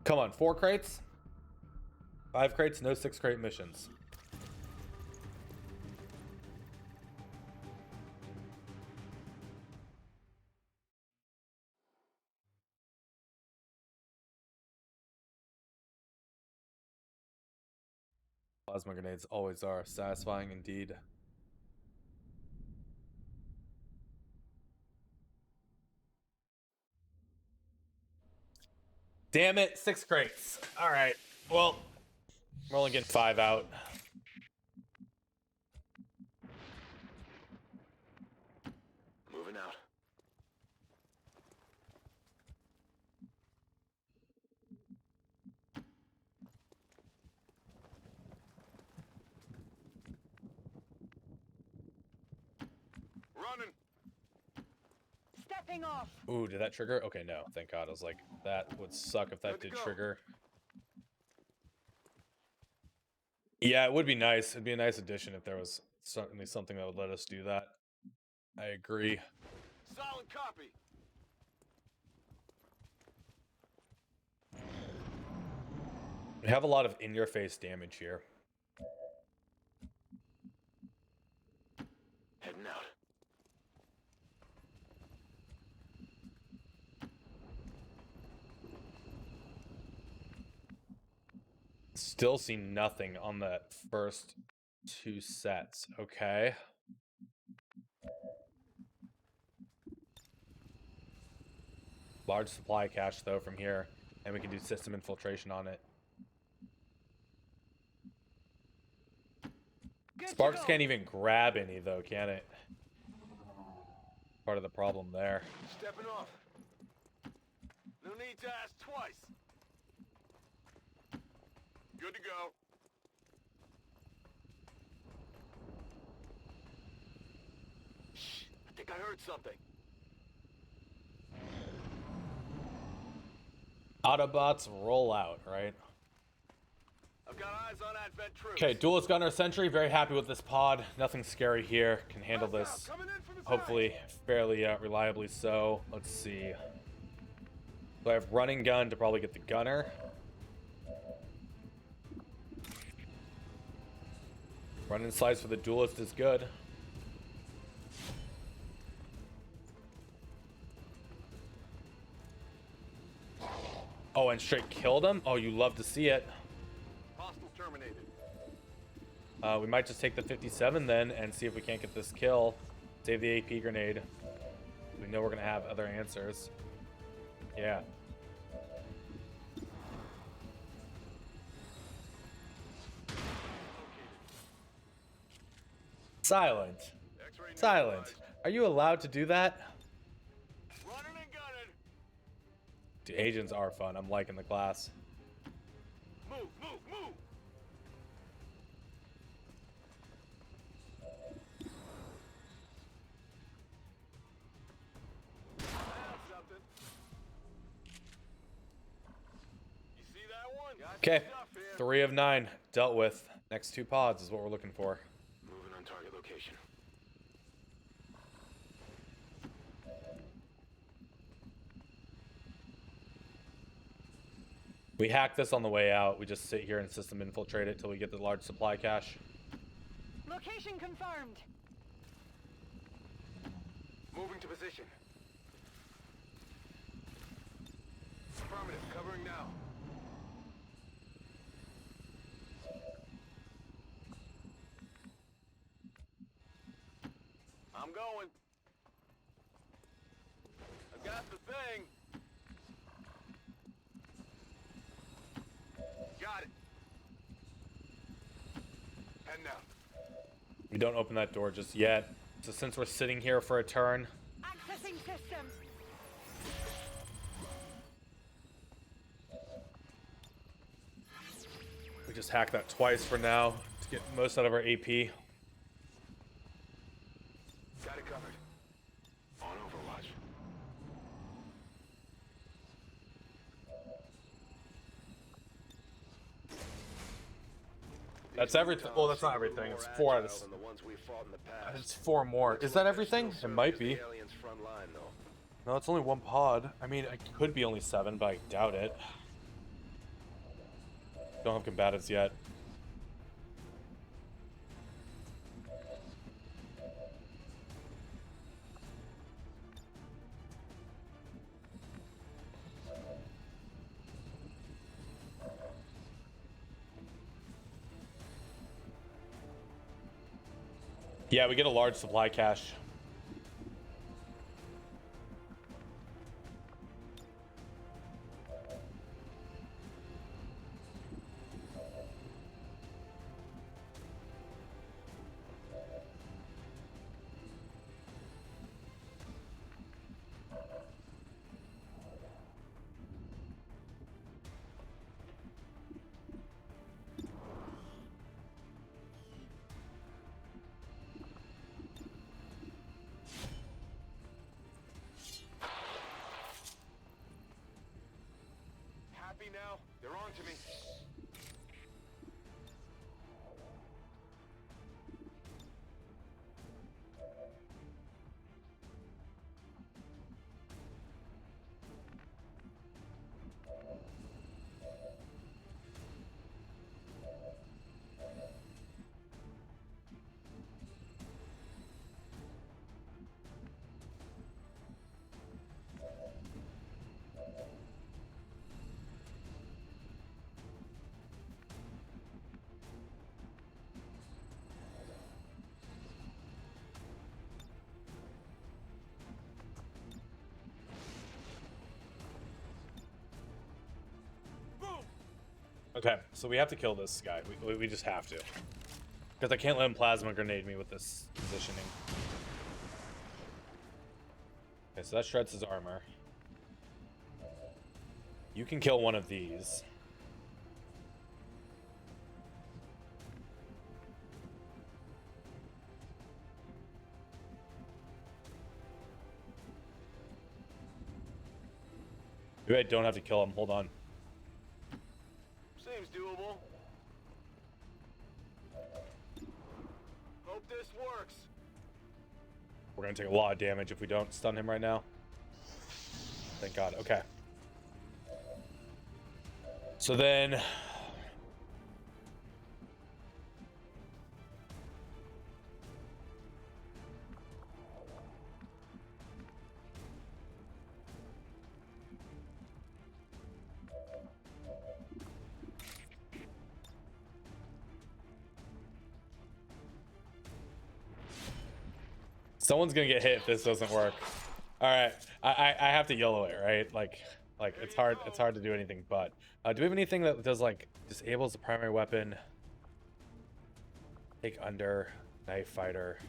Come on, 4 crates? 5 crates, no 6 crate missions. Plasma grenades always are satisfying indeed. Damn it, 6 crates. All right. Well, we're only getting 5 out. Moving out. Running. Stepping off. Ooh, did that trigger? Okay, no. Thank God. I was like, that would suck if that Good to did go. trigger. Yeah, it would be nice. It'd be a nice addition if there was certainly something that would let us do that. I agree. Solid copy. We have a lot of in-your-face damage here. Heading out. Still see nothing on that first 2 sets. Okay. Large supply cache, though, from here. And we can do system infiltration on it. Good to Sparks go. can't even grab any, though, can it? Part of the problem there. Stepping off. No need to ask twice. Good to go. Shh, I think I heard something. Autobots roll out, right? I've got eyes on advent troops. Okay, Duelist Gunner Sentry, very happy with this pod. Nothing scary here. Can handle this, Coming in from the hopefully, fairly reliably so. Let's see. So I have running gun to probably get the gunner. Running slice for the duelist is good. Oh, and straight killed him? Oh, you love to see it. Hostile terminated. We might just take the 57 then and see if we can't get this kill. Save the AP grenade. We know we're going to have other answers. Yeah. Silent. X-ray Silent. neutralized. Are you allowed to do that? Running and gunning. Dude, agents are fun. I'm liking the class. Move, move, move! That's something. You see that one? Got Okay, stuff here. 3 of 9 dealt with. Next 2 pods is what we're looking for. Moving on target location. We hack this on the way out. We just sit here and system infiltrate it till we get the large supply cache. Location confirmed. Moving to position. Affirmative, covering now. I'm going. I got the thing. Got it. Heading out. We don't open that door just yet. So since we're sitting here for a turn, Accessing system. we just hack that twice for now to get most out of our AP. Got it covered. On Overwatch. That's everything. Well, that's not everything. It's 4 out of... Than the ones we fought in the past. It's 4 more. Is that everything? It might be. The aliens' front line, though. No, it's only 1 pod. I mean, it could be only 7, but I doubt it. Don't have combatants yet. Yeah, we get a large supply cache. Happy now? They're on to me. Okay, so we have to kill this guy. We just have to. Because I can't let him plasma grenade me with this positioning. Okay, so that shreds his armor. You can kill one of these. Maybe I don't have to kill him. Hold on. Seems doable. Hope this works. We're gonna take a lot of damage if we don't stun him right now. Thank God. Okay. So then... someone's gonna get hit if this doesn't work. All right, I have to YOLO it, right? Like it's hard to do anything but. Do we have anything that does like disables the primary weapon? Take under, knife fighter.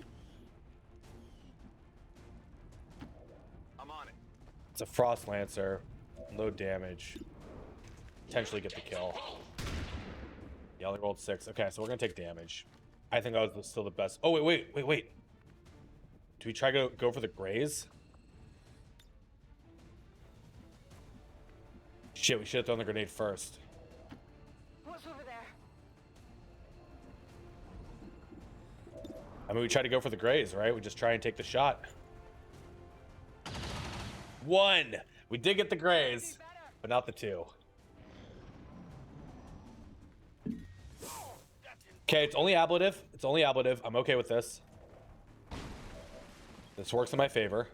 I'm on it. It's a frost lancer. Low damage. Potentially get the kill. Yeah, only rolled 6. Okay, so we're gonna take damage. I think that was still the best. Oh, wait. Do we try to go for the graze? Shit, we should have thrown the grenade first. What's over there? I mean, we try to go for the graze, right? We just try and take the shot. 1! We did get the graze, but not the 2. Okay, it's only ablative. It's only ablative. I'm okay with this. This works in my favor.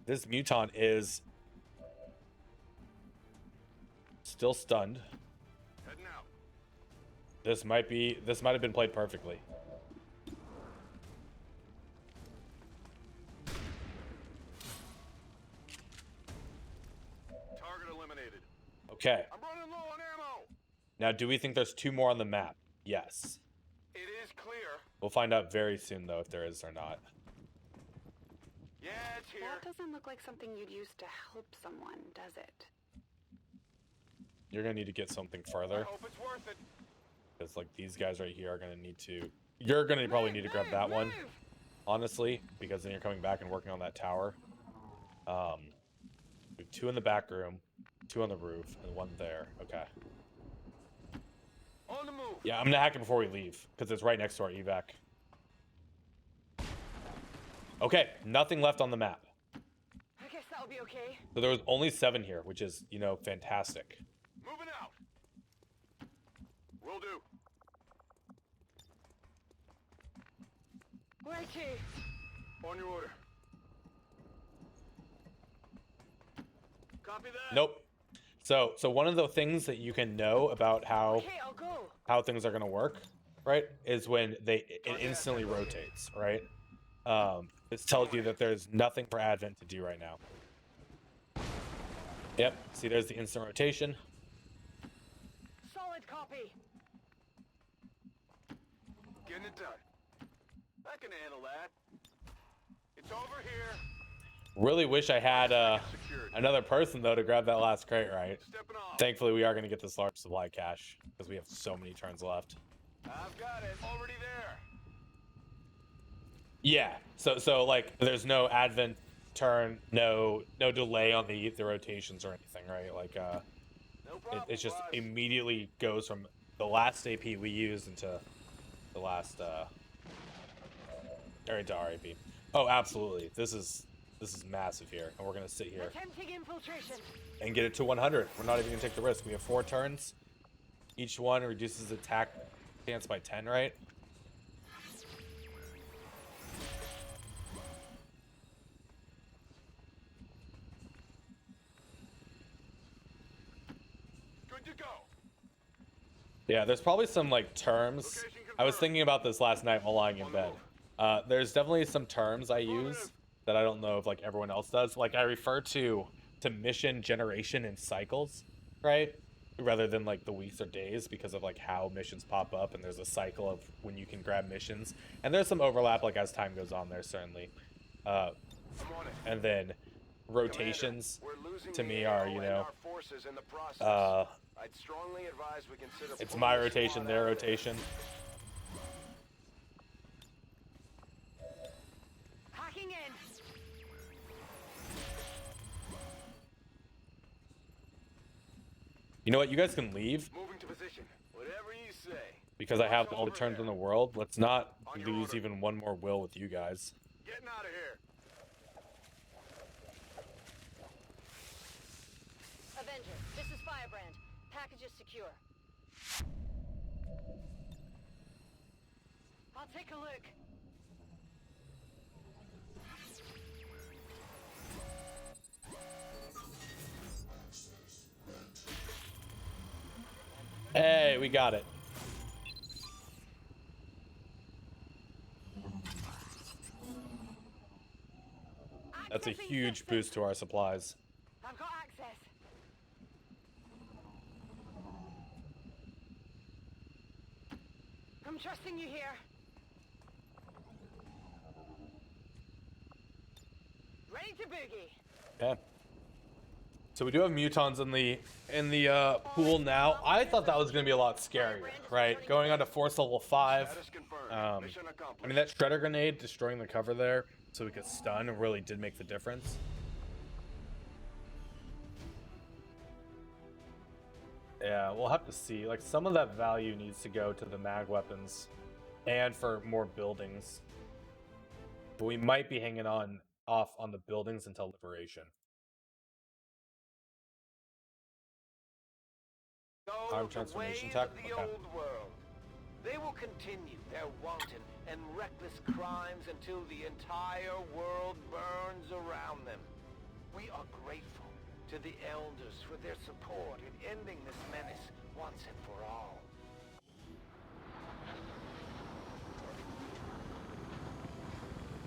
This mutant is still stunned. This might have been played perfectly. Target eliminated. Okay. I'm running low on ammo. Now, do we think there's 2 more on the map? Yes. It is clear. We'll find out very soon, though, if there is or not. Yeah, it's here. That doesn't look like something you'd use to help someone, does it? You're gonna need to get something I further. hope it's worth it. Because, like, these guys right here are gonna need to... You're gonna probably need to grab that one, honestly, because then you're coming back and working on that tower. We have 2 in the back room, 2 on the roof, and 1 there. Okay. On the move. Yeah, I'm gonna hack it before we leave, because it's right next to our evac. Okay, nothing left on the map. I guess that'll be okay. So there was only 7 here, which is, you know, fantastic. Moving out. Will do. Where to? On your order. Copy that. Nope. So one of the things that you can know about Okay, I'll go. how things are gonna work, right, is when it instantly rotates, right? This tells you that there's nothing for Advent to do right now. Yep. See, there's the instant rotation. Solid copy. Getting it done. I can handle that. It's over here. Really wish I had Secured. another person though to grab that last crate, right? Stepping off. Thankfully, we are gonna get this large supply cache because we have so many turns left. I've got it. Already there. Yeah. So like, there's no Advent turn, no delay on the rotations or anything, right? Like, No problem. it just boss. immediately goes from the last AP we used into the last or into RAP. Oh, absolutely. This is massive here, and we're gonna sit here Attempting infiltration. and get it to 100. We're not even gonna take the risk. We have 4 turns. Each one reduces attack chance by 10, right? Good to go. Yeah, there's probably some like terms. I was thinking about this last night while lying in bed. There's definitely some terms I use that I don't know if like everyone else does. Like I refer to mission generation in cycles, right? Rather than like the weeks or days, because of like how missions pop up, and there's a cycle of when you can grab missions, and there's some overlap like as time goes on there certainly. I'm on it. And then rotations Commander, we're losing to the me AO are, and you know, our forces in the process. I'd strongly advise we consider it's pulling my the rotation, squad their out of there. rotation. Hacking in. You know what? You guys can leave Moving to position. Whatever you say. because I have all the turns in the world. Let's not lose even one more will with you guys. Getting out of here. Avenger, this is Firebrand. Package is secure. I'll take a look. Hey, we got it. That's a Accessing huge system. boost to our supplies. I've got access. I'm trusting you here. Ready to boogie. Okay. So we do have mutons in the pool now. I thought that was gonna be a lot scarier, right? Going on to force level 5. Status confirmed. Mission accomplished. I mean, that shredder grenade destroying the cover there so we could stun really did make the difference. Yeah, we'll have to see. Like, some of that value needs to go to the mag weapons and for more buildings. But we might be hanging off on the buildings until liberation. Arm transformation tech? The Okay. old world. They will continue their wanton and reckless crimes until the entire world burns around them. We are grateful to the elders for their support in ending this menace once and for all.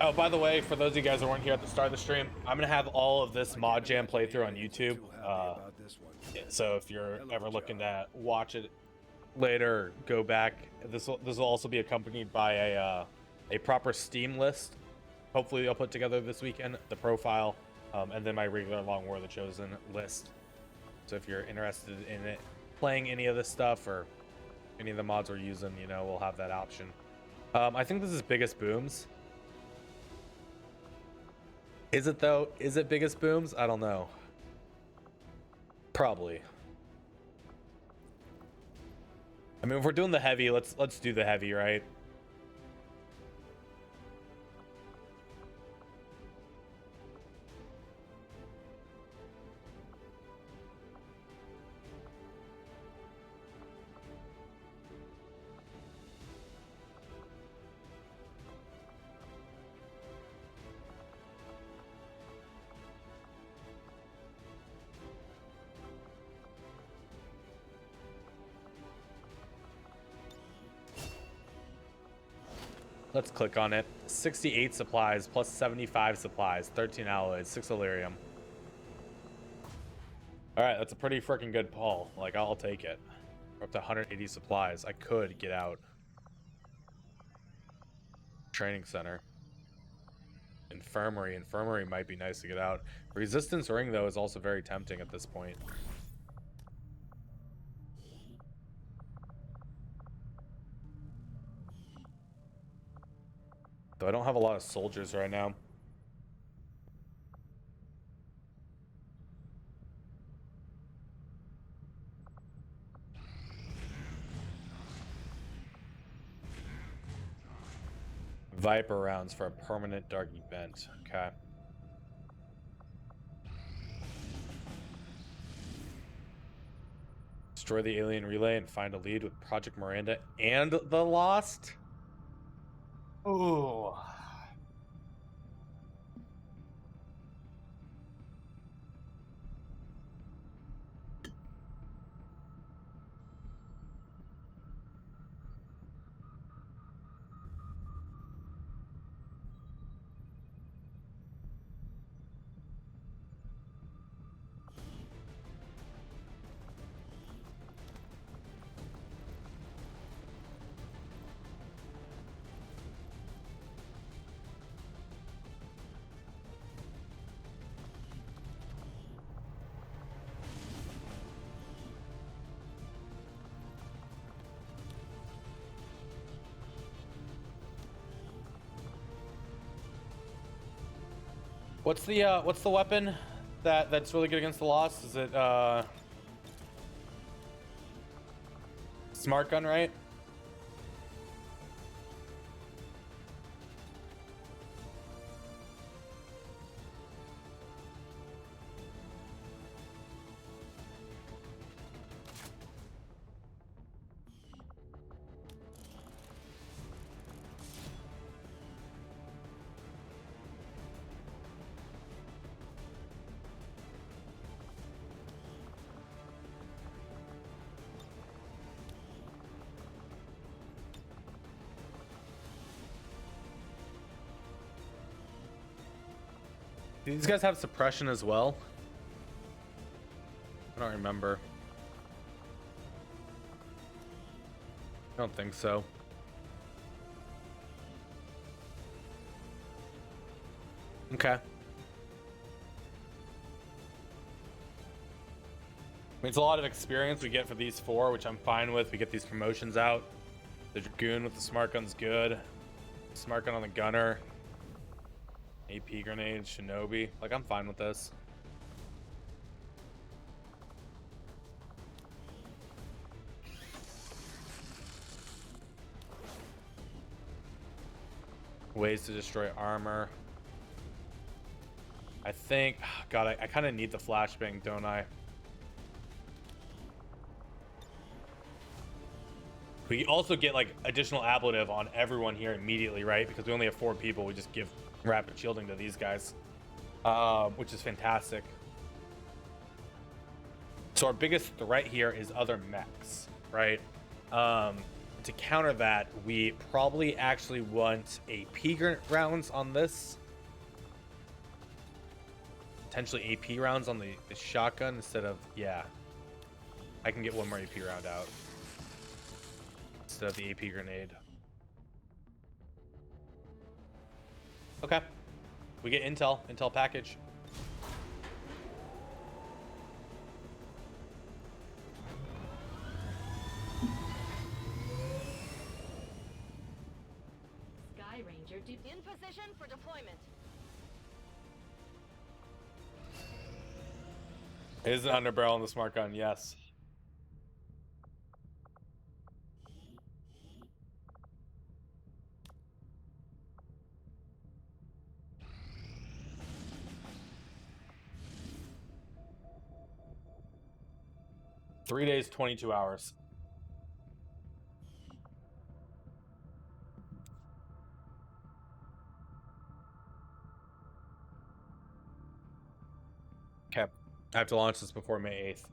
Oh, by the way, for those of you guys who weren't here at the start of the stream, I'm gonna have all of this Modjam playthrough on YouTube. So if you're ever looking to watch it later, go back. This will also be accompanied by a proper Steam list. Hopefully, I'll put together this weekend the profile, and then my regular Long War of the Chosen list. So if you're interested in it, playing any of this stuff or any of the mods we're using, you know, we'll have that option. I think this is Biggest Booms. Is it though? Is it Biggest Booms? I don't know. Probably. I mean, if we're doing the heavy, let's do the heavy, right? Let's click on it. 68 supplies plus 75 supplies, 13 alloys, 6 Illyrium. All right, that's a pretty freaking good pull. Like, I'll take it. We're up to 180 supplies. I could get out. Training center. Infirmary. Infirmary might be nice to get out. Resistance ring, though, is also very tempting at this point. So I don't have a lot of soldiers right now. Viper rounds for a permanent dark event. Okay. Destroy the alien relay and find a lead with Project Miranda and the Lost. Ooh. What's the weapon that's really good against the Lost? Is it smart gun, right? Do these guys have suppression as well? I don't remember. I don't think so. Okay. I mean, it's a lot of experience we get for these 4, which I'm fine with. We get these promotions out. The Dragoon with the smart gun's good. Smart gun on the gunner. AP grenade, Shinobi. Like, I'm fine with this. Ways to destroy armor. I think, God, I kind of need the flashbang, don't I? We also get like additional ablative on everyone here immediately, right? Because we only have 4 people. We just give rapid shielding to these guys, which is fantastic. So our biggest threat here is other mechs, right? To counter that, we probably actually want AP rounds on this. Potentially AP rounds on the shotgun instead of, yeah. I can get 1 more AP round out instead of the AP grenade. Okay. We get intel package. Sky Ranger In position for deployment. It is an underbarrel on the smart gun, yes. Three days, 22 hours. Okay. I have to launch this before May 8th.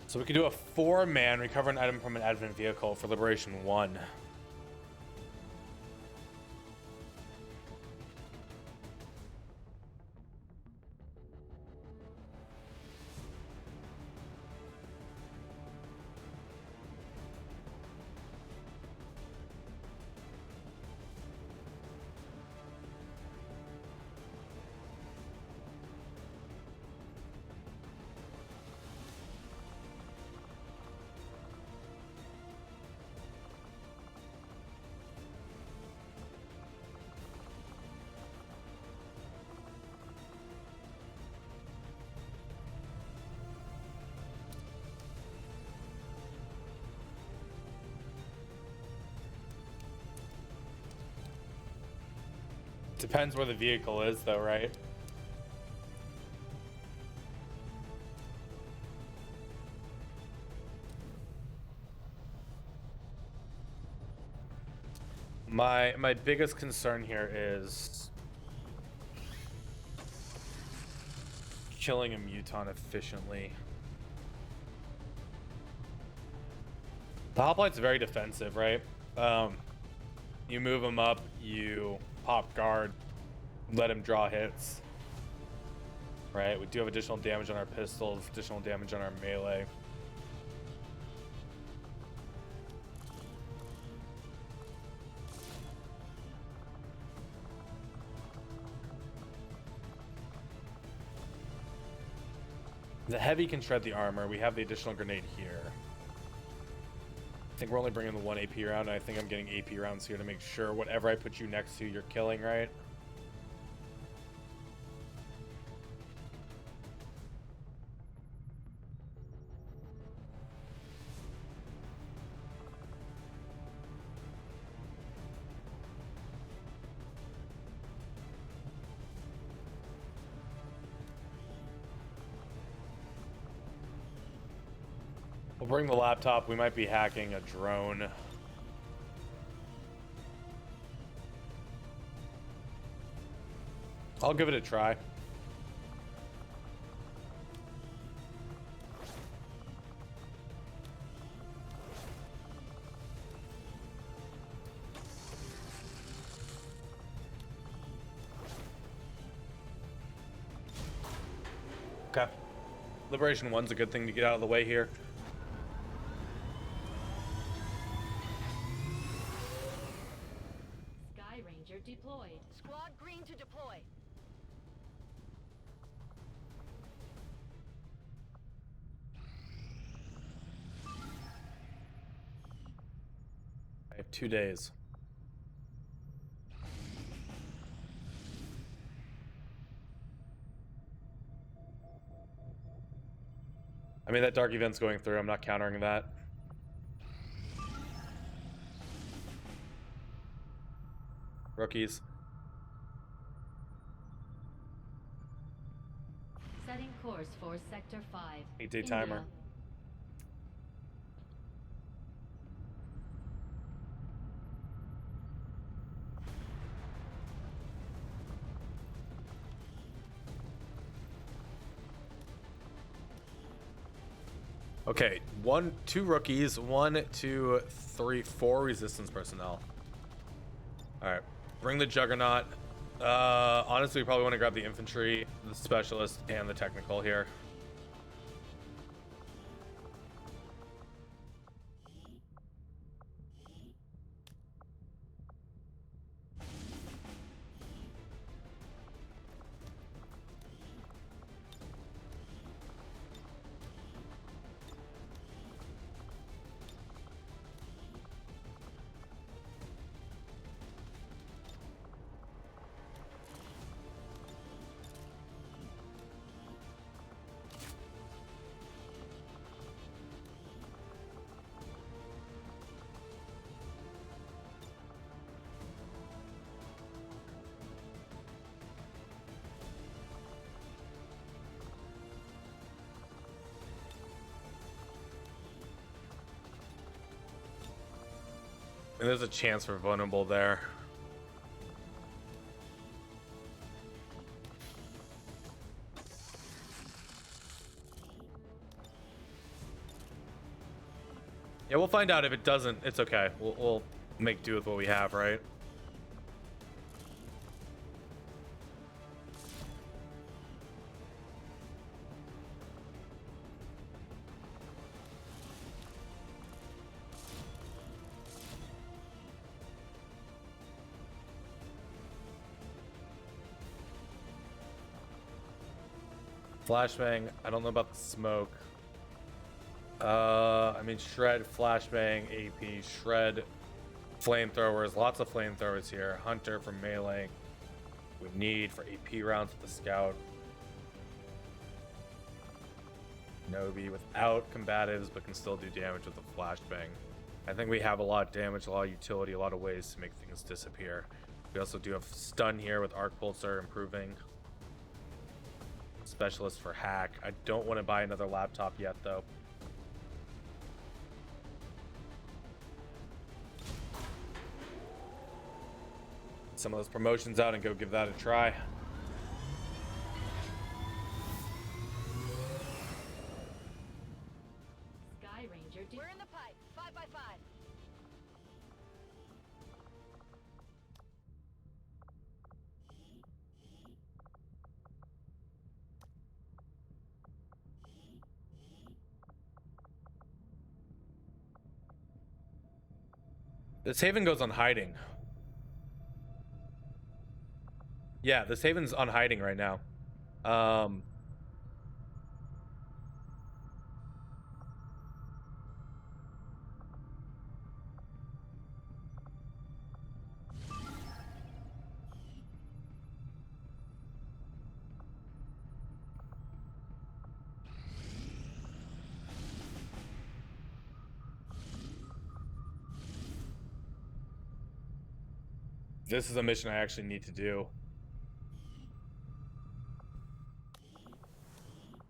So we could do a 4-man recover an item from an advent vehicle for Liberation 1. Depends where the vehicle is, though, right? My biggest concern here is killing a Muton efficiently. The Hoplite's very defensive, right? You move him up, you pop guard, let him draw hits. Right? We do have additional damage on our pistols, additional damage on our melee. The heavy can shred the armor. We have the additional grenade here. I think we're only bringing the 1 AP round, and I think I'm getting AP rounds here to make sure whatever I put you next to, you're killing, right? We'll bring the laptop. We might be hacking a drone. I'll give it a try. Okay. Liberation 1's a good thing to get out of the way here. Sky Ranger deployed. Squad green to deploy. I have 2 days. I mean, that dark event's going through. I'm not countering that. Rookies. Setting course for Sector 5. 8-day timer. India. Okay, 2 rookies, 1, 2, 3, 4 resistance personnel. All right, bring the Juggernaut. Honestly, we probably want to grab the infantry, the specialist, and the technical here. And there's a chance for vulnerable there. Yeah, we'll find out. If it doesn't, it's okay. We'll make do with what we have, right? Flashbang, I don't know about the smoke. I mean, shred, flashbang, AP, shred, flamethrowers, lots of flamethrowers here. Hunter for melee. We need for AP rounds with the scout. Nobi without combatives, but can still do damage with the flashbang. I think we have a lot of damage, a lot of utility, a lot of ways to make things disappear. We also do have stun here with arc pulsar improving. Specialist for hack. I don't want to buy another laptop yet, though. Some of those promotions out and go give that a try. Sky Ranger We're in the pipe. 5 by 5. This Haven goes on hiding. Yeah, this Haven's on hiding right now. This is a mission I actually need to do.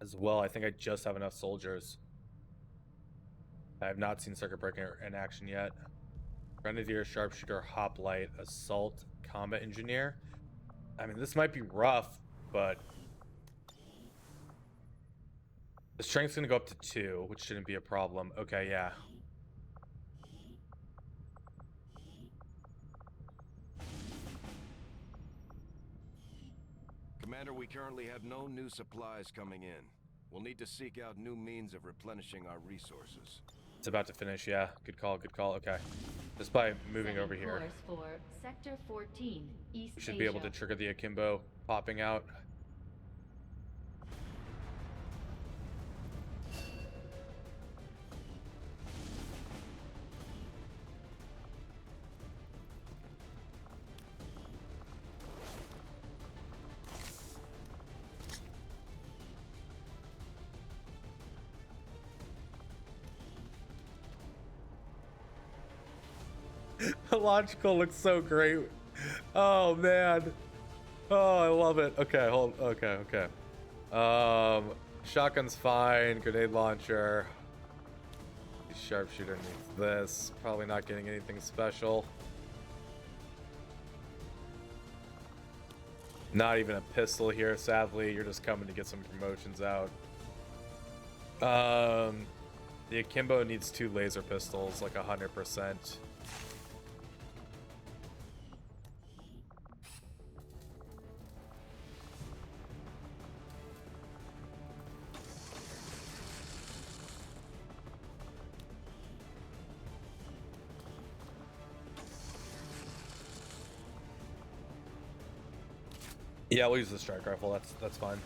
As well, I think I just have enough soldiers. I have not seen circuit breaker in action yet. Grenadier, sharpshooter, hoplite, assault, combat engineer. I mean, this might be rough, but the strength's gonna go up to 2, which shouldn't be a problem. Okay, yeah. Commander, we currently have no new supplies coming in. We'll need to seek out new means of replenishing our resources. It's about to finish, yeah. Good call, good call. Okay. Just by moving Setting over here, course for Sector 14, East we should Asia. be able to trigger the akimbo popping out. Logical looks so great. Oh man. Oh, I love it. Okay, okay. Shotgun's fine, grenade launcher. Sharpshooter needs this. Probably not getting anything special. Not even a pistol here, sadly. You're just coming to get some promotions out. The akimbo needs 2 laser pistols, like 100%. Yeah, we'll use the strike rifle. That's fine.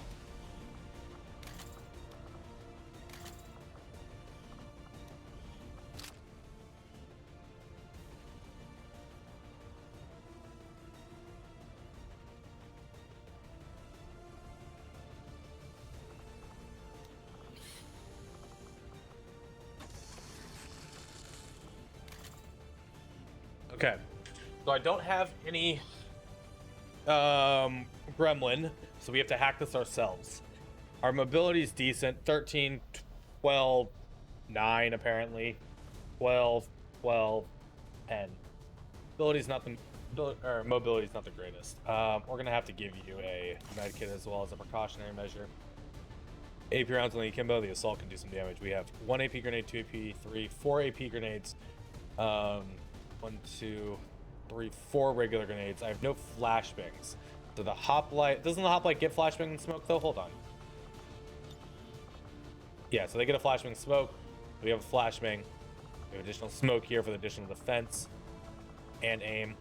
Okay, so I don't have any gremlin, so we have to hack this ourselves. Our mobility is decent. 13, 12, 9 apparently. 12, 12, 10. Mobility's not the greatest. We're gonna have to give you a med kit as well as a precautionary measure. AP rounds on the akimbo. The assault can do some damage. We have 1 AP grenade, 2 AP, 3, 4 AP grenades. 1, 2, 3, 4 regular grenades. I have no flashbangs. So the hoplite, doesn't the hoplite get flashbang and smoke though? Hold on. Yeah, so they get a flashbang smoke. We have a flashbang. We have additional smoke here for the additional defense and aim.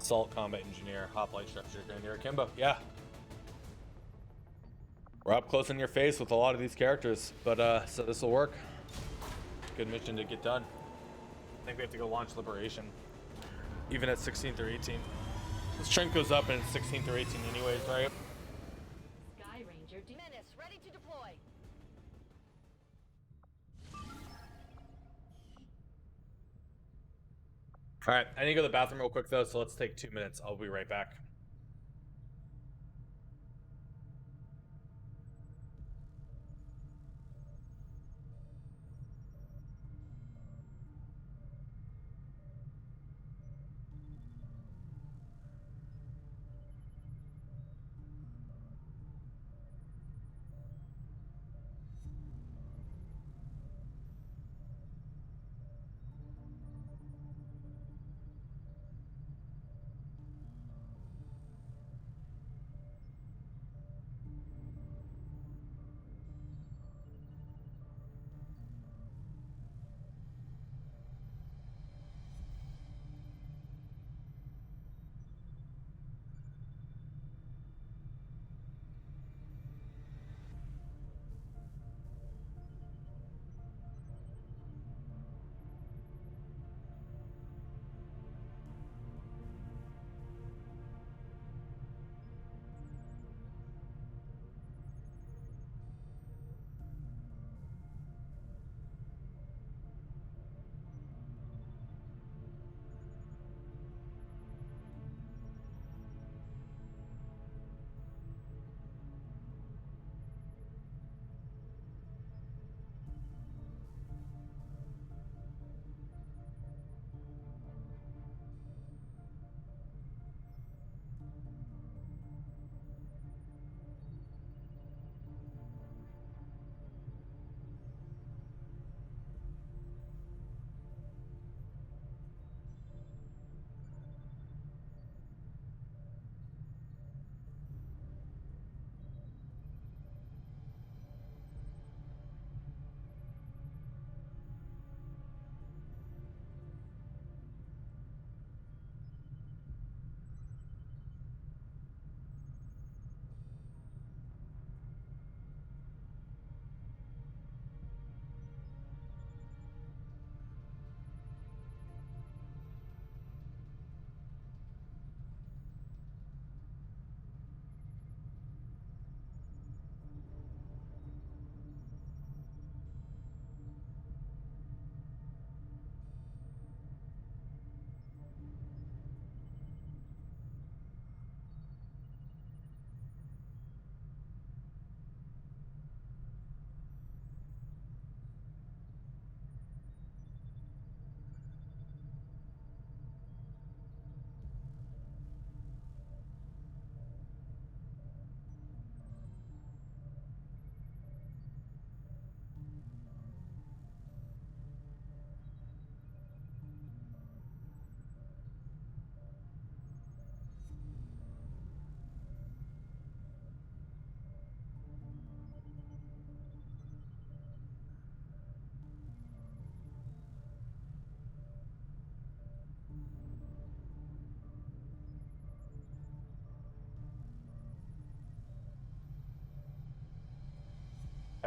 Assault, combat engineer, hoplite, sharpshooter, grenadier, akimbo. Yeah. We're up close in your face with a lot of these characters, but so this will work. Good mission to get done. I think we have to go launch Liberation, even at 16 through 18. The strength goes up and it's 16 through 18 anyways, right? Sky Ranger Menace, ready to deploy. All right, I need to go to the bathroom real quick though, so let's take 2 minutes. I'll be right back.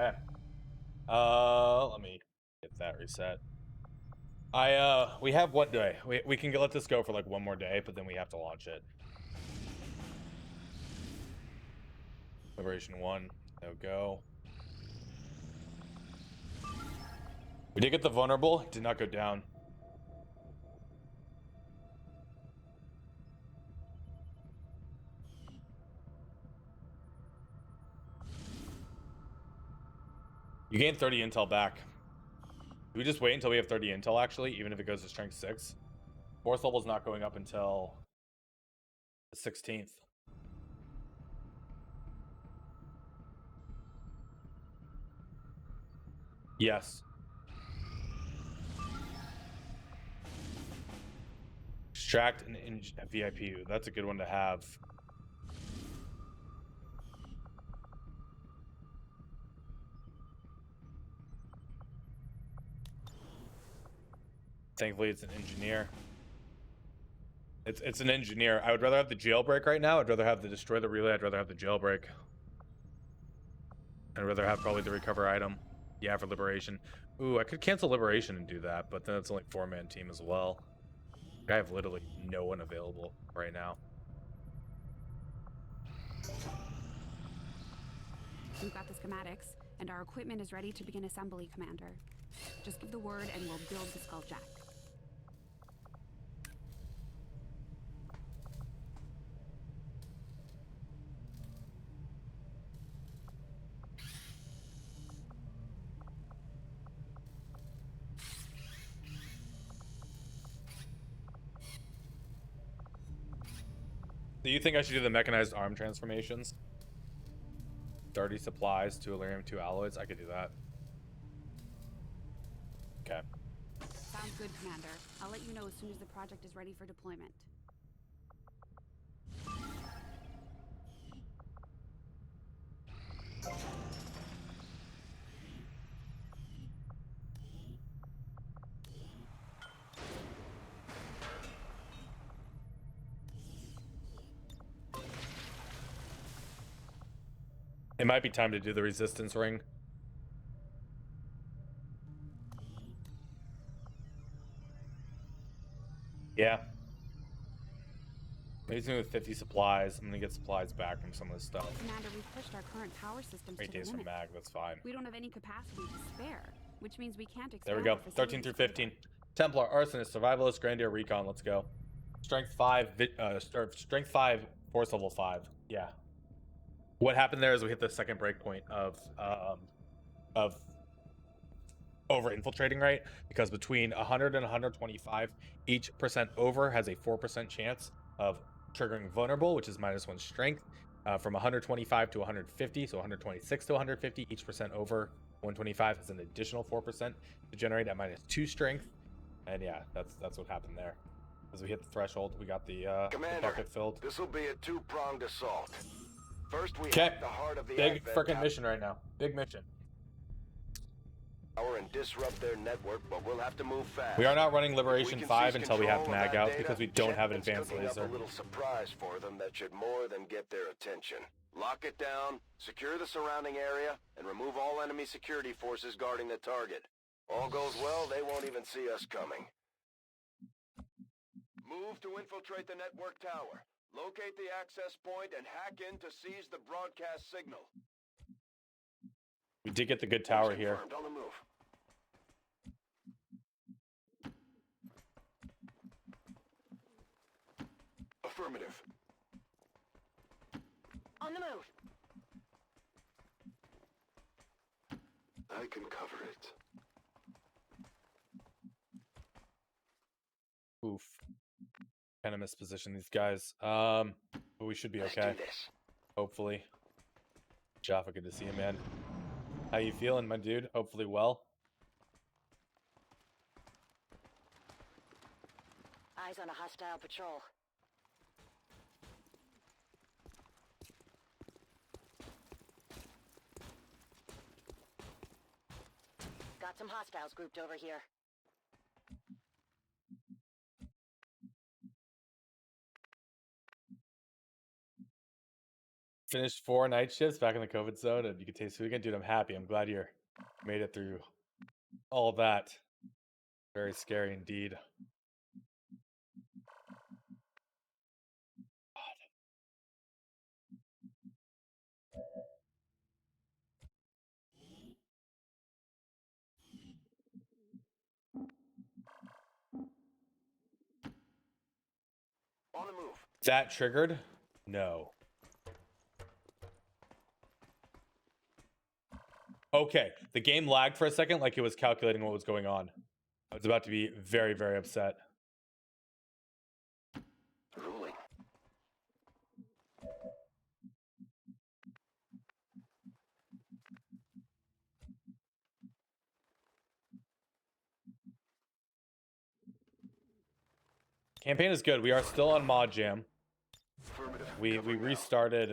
Okay. Let me get that reset. We have one day. We can let this go for like one more day, but then we have to launch it. Liberation 1. There we go. We did get the vulnerable. It did not go down. You gain 30 intel back. Do we just wait until we have 30 intel, actually, even if it goes to strength 6? Fourth level's not going up until the 16th. Yes. Extract an VIP. That's a good one to have. Thankfully, it's an engineer. It's an engineer. I would rather have the jailbreak right now. I'd rather have the destroy the relay. I'd rather have the jailbreak. I'd rather have probably the recover item. Yeah, for liberation. Ooh, I could cancel liberation and do that, but then it's only 4-man team as well. I have literally no one available right now. We've got the schematics, and our equipment is ready to begin assembly, Commander. Just give the word and we'll build the Skulljack. Do you think I should do the mechanized arm transformations? 30 supplies, 2 Illyrium, 2 alloys. I could do that. Okay. Sounds good, Commander. I'll let you know as soon as the project is ready for deployment. It might be time to do the resistance ring. Yeah. Maybe with 50 supplies. I'm gonna get supplies back from some of this stuff. Commander, we've pushed our current power systems 8 to the days from limit. mag, that's fine. We don't have any capacity to spare, which means we can't expand. There we go. our 13 through facilities 15. Templar, Arsonist, Survivalist, Grandier, Recon. Let's go. Strength 5, Strength 5, Force level 5. Yeah. What happened there is we hit the second breakpoint of over infiltrating, right? Because between 100 and 125, each percent over has a 4% chance of triggering vulnerable, which is -1 strength. From 125 to 150, so 126 to 150, each percent over 125 has an additional 4% to generate at -2 strength. And yeah, that's what happened there. As we hit the threshold, we got the bucket filled. This will be a two-pronged assault. First, we Okay, hack the heart of the big Advent freaking tower mission right now. Big mission. and disrupt their network, but we'll have to move fast. We are not running If Liberation we can 5 seize until we have control of mag that out data, because we don't have an Chapman's advanced cooking up laser. a little surprise for them that should more than get their attention. Lock it down, secure the surrounding area, and remove all enemy security forces guarding the target. All goes well, they won't even see us coming. Move to infiltrate the network tower. Locate the access point and hack in to seize the broadcast signal. We did get the good tower here. Confirmed, on the move. Affirmative. On the move. I can cover it. Oof. Kind of mispositioned these guys. But we should be okay. Let's do this. Hopefully. Jaffa, good to see you, man. How you feeling, my dude? Hopefully well. Eyes on a hostile patrol. Got some hostiles grouped over here. Finished 4 night shifts back in the COVID zone, and you can taste food again. Dude, I'm happy. I'm glad you're made it through all that. Very scary indeed. On the move. That triggered? No. Okay, the game lagged for a second like it was calculating what was going on. I was about to be very, very upset. Ruling. Campaign is good. We are still on Modjam. Affirmative. We restarted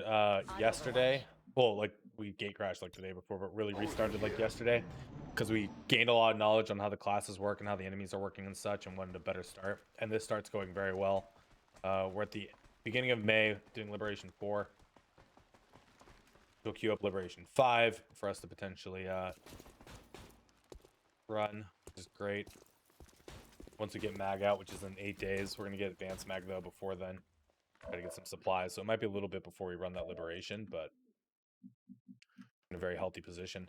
yesterday. Well, like we gate crashed like the day before, but really restarted like yesterday because we gained a lot of knowledge on how the classes work and how the enemies are working and such, and wanted a better start. And this start's going very well. We're at the beginning of May doing Liberation 4. We'll queue up Liberation 5 for us to potentially run, which is great. Once we get mag out, which is in 8 days, we're gonna get advanced mag though before then. Try to get some supplies, so it might be a little bit before we run that liberation, but in a very healthy position.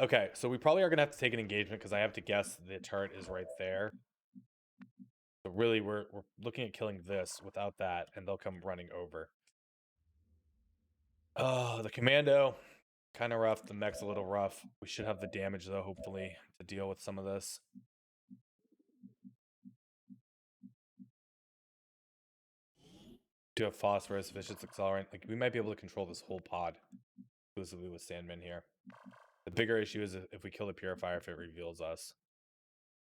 Okay, so we probably are gonna have to take an engagement because I have to guess the turret is right there. So really, we're looking at killing this without that, and they'll come running over. Oh, the commando, kind of rough. The mech's a little rough. We should have the damage though, hopefully, to deal with some of this. Do have phosphorus, vicious accelerant. Like we might be able to control this whole pod exclusively with Sandmen here. The bigger issue is if we kill the purifier, if it reveals us.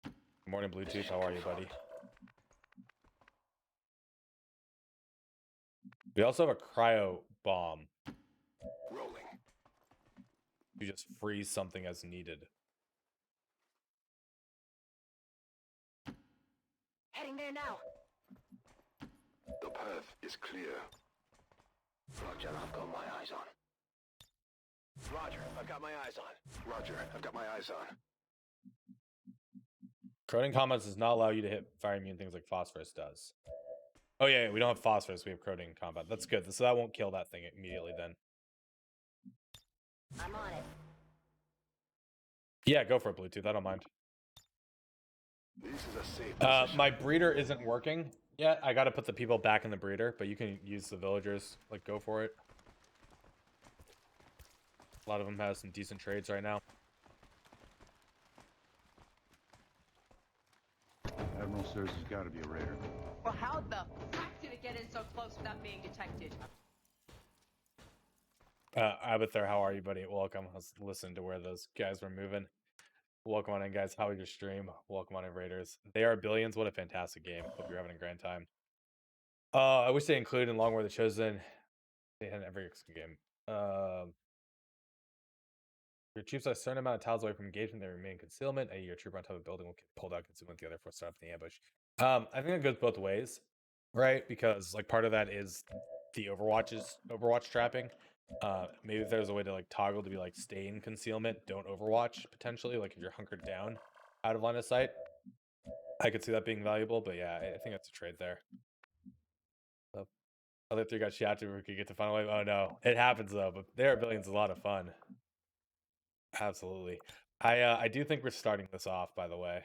Good morning, Bluetooth. How are you, buddy? We also have a cryo bomb. Rolling. You just freeze something as needed. Heading there now. The path is clear. Roger, I've got my eyes on. Roger, I've got my eyes on. Roger, I've got my eyes on. Corroding combats does not allow you to hit fire immune things like phosphorus does. Oh yeah, we don't have phosphorus, we have corroding combat. That's good. So that won't kill that thing immediately then. I'm on it. Yeah, go for it, Bluetooth. I don't mind. This is a safe position. My breeder isn't working yet. I gotta put the people back in the breeder, but you can use the villagers. Like, go for it. A lot of them have some decent trades right now. Admiral Sirs has got to be a raider. Well, how the fuck did it get in so close without being detected? Abathur, how are you, buddy? Welcome. I was listening to where those guys were moving. Welcome on in, guys. How was your stream? Welcome on in, Raiders. They Are Billions. What a fantastic game. Hope you're having a grand time. I wish they included in Long War the Chosen. They had every XP game. Your troops are a certain amount of tiles away from engagement. They remain concealment. Your troop on top of a building will get pulled out, consumed with the other 4 start in the ambush. I think that goes both ways, right? Because like part of that is the Overwatch trapping. Maybe if there's a way to like toggle to be like stay in concealment, don't Overwatch potentially. Like if you're hunkered down out of line of sight, I could see that being valuable. But yeah, I think that's a trade there. So, other 3 got shot to we could get to final wave. Oh no, it happens though. But There Are Billions is a lot of fun. Absolutely. I do think we're starting this off, by the way.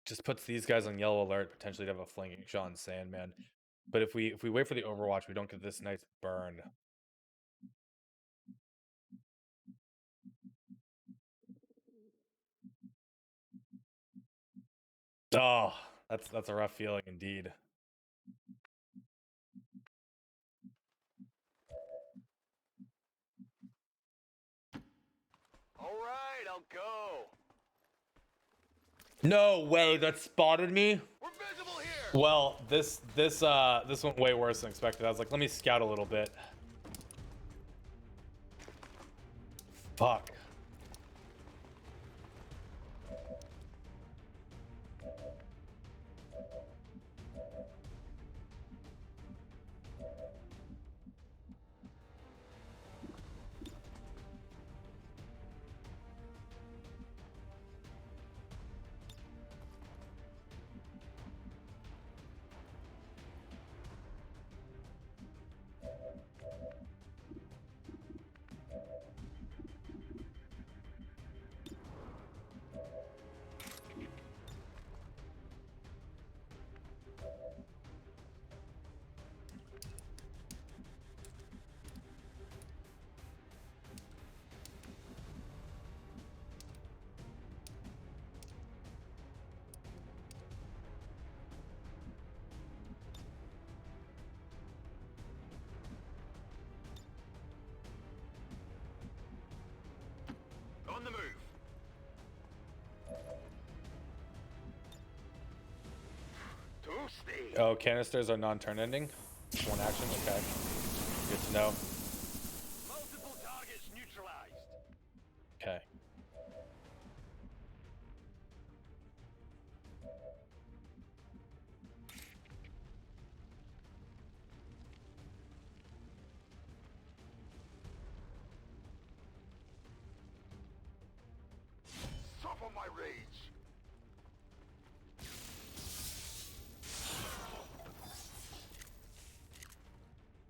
Just puts these guys on yellow alert, potentially to have a flanking shot on Sandman. But if we wait for the Overwatch, we don't get this nice burn. Oh, that's a rough feeling indeed. All right, I'll go. No way, that spotted me. We're visible here. Well, this went way worse than expected. I was like, let me scout a little bit. Fuck. stay. Oh, canisters are non-turn ending. One action. Okay. Good to know. Multiple targets neutralized. Okay. Suffer my rage.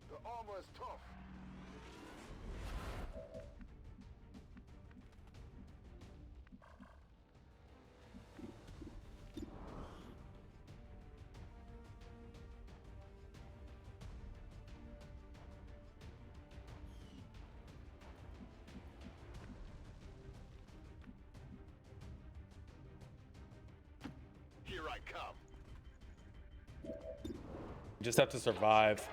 The armor is tough. Here I come. You just have to survive.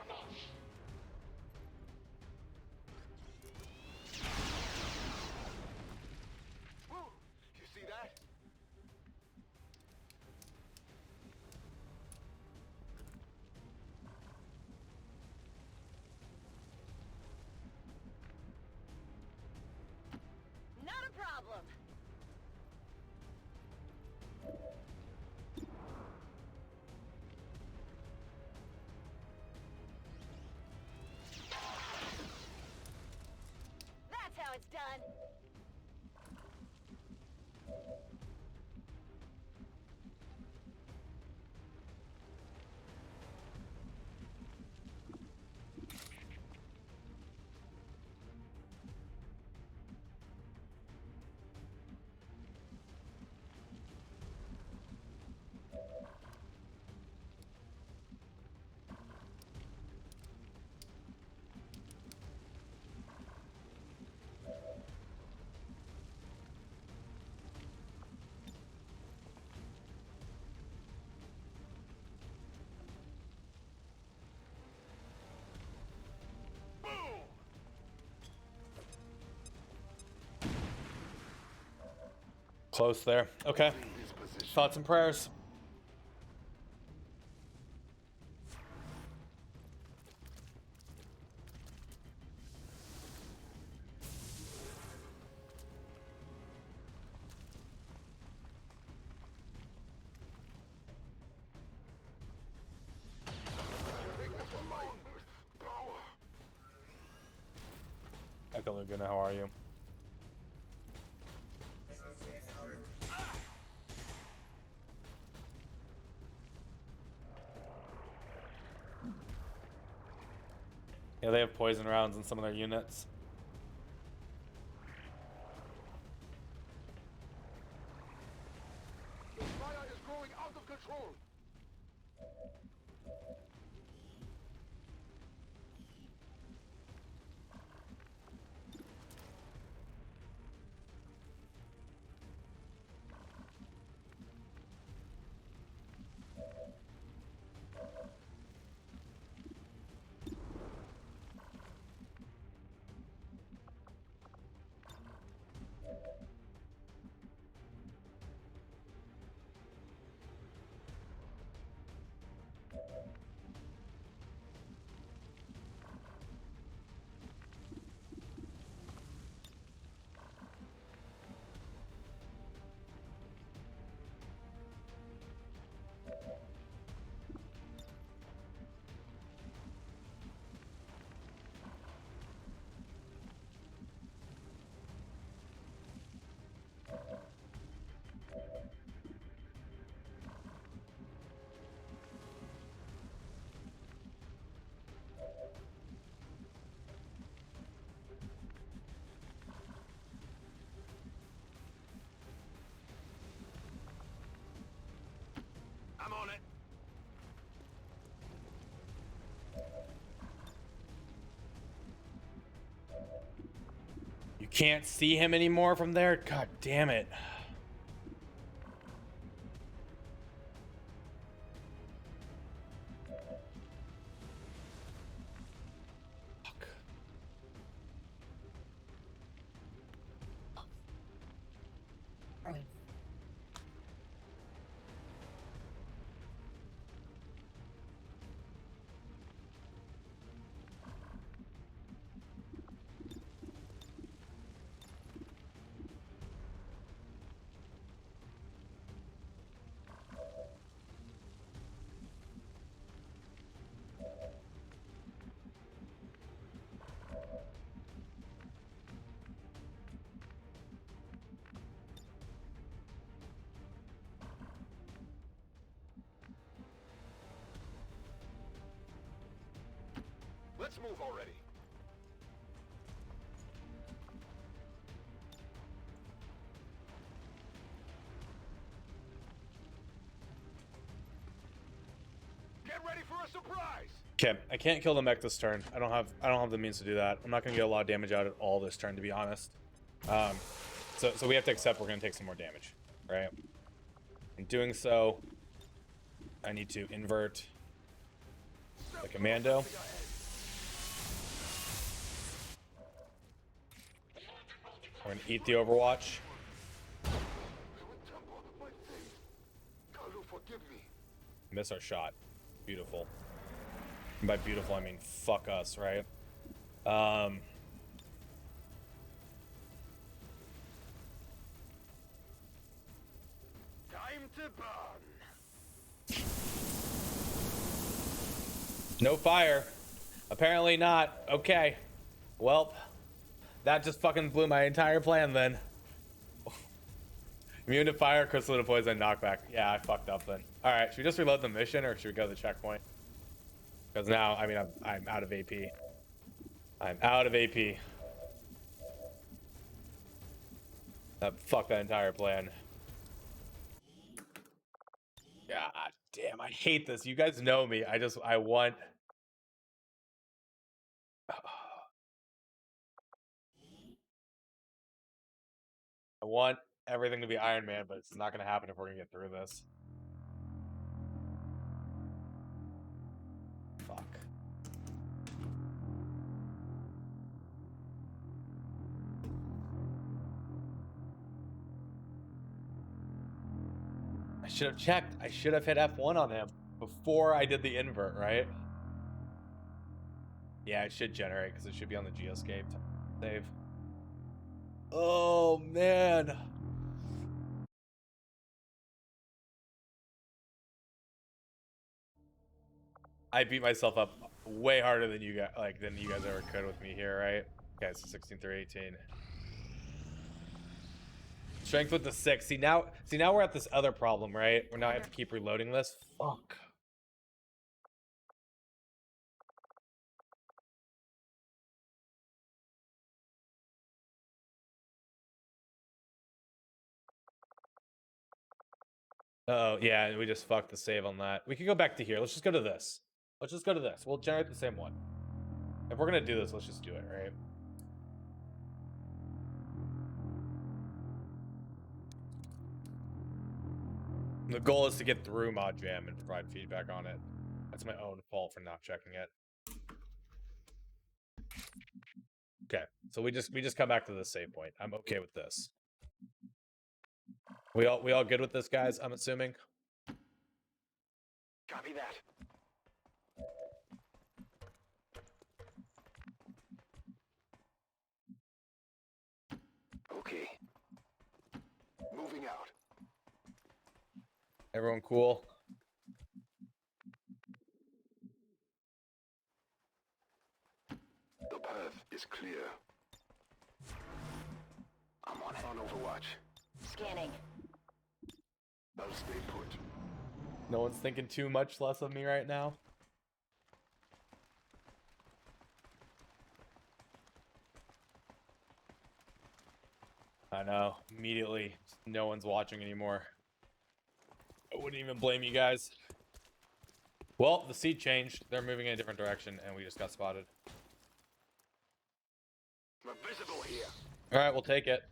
Woo! You see that? Not a problem. That's how it's done. Close there. Okay. Thoughts and prayers. akaIllogical, how are you? Yeah, they have poison rounds in some of their units. The fire is growing out of control. I'm on it. You can't see him anymore from there? God damn it. Fuck. Let's move already. Get ready for a surprise. Okay, I can't kill the mech this turn. I don't have the means to do that. I'm not gonna get a lot of damage out at all this turn, to be honest. So we have to accept we're gonna take some more damage, right? In doing so, I need to invert the commando. We're gonna eat the Overwatch. Miss our shot. Beautiful. And by beautiful, I mean fuck us, right? Time to burn. No fire. Apparently not. Okay. Well, that just fucking blew my entire plan then. Immune to fire, crystal to poison, knockback. Yeah, I fucked up then. All right, should we just reload the mission or should we go to the checkpoint? Because now, I mean, I'm out of AP. I'm out of AP. Fuck that entire plan. God damn, I hate this. You guys know me. I want... I want everything to be Iron Man, but it's not going to happen if we're going to get through this. Fuck. I should have checked. I should have hit F1 on him before I did the invert, right? Yeah, it should generate because it should be on the geoscape save. Oh, man. I beat myself up way harder than you guys ever could with me here, right? Okay, so 16 through 18. Strength with the 6. See now we're at this other problem, right? Where now I have to keep reloading this. Fuck. Oh, yeah, we just fucked the save on that. We could go back to here. Let's just go to this. Let's just go to this. We'll generate the same one. If we're gonna do this, let's just do it, right? The goal is to get through Modjam and provide feedback on it. That's my own fault for not checking it. Okay, so we just come back to this save point. I'm okay with this. We all good with this, guys? I'm assuming. Copy that. Okay. Moving out. Everyone cool? The path is clear. I'm on it. On Overwatch. Scanning. I'll stay put. No one's thinking too much less of me right now. I know. Immediately, no one's watching anymore. I wouldn't even blame you guys. Well, the seat changed. They're moving in a different direction, and we just got spotted. We're visible here. All right, we'll take it.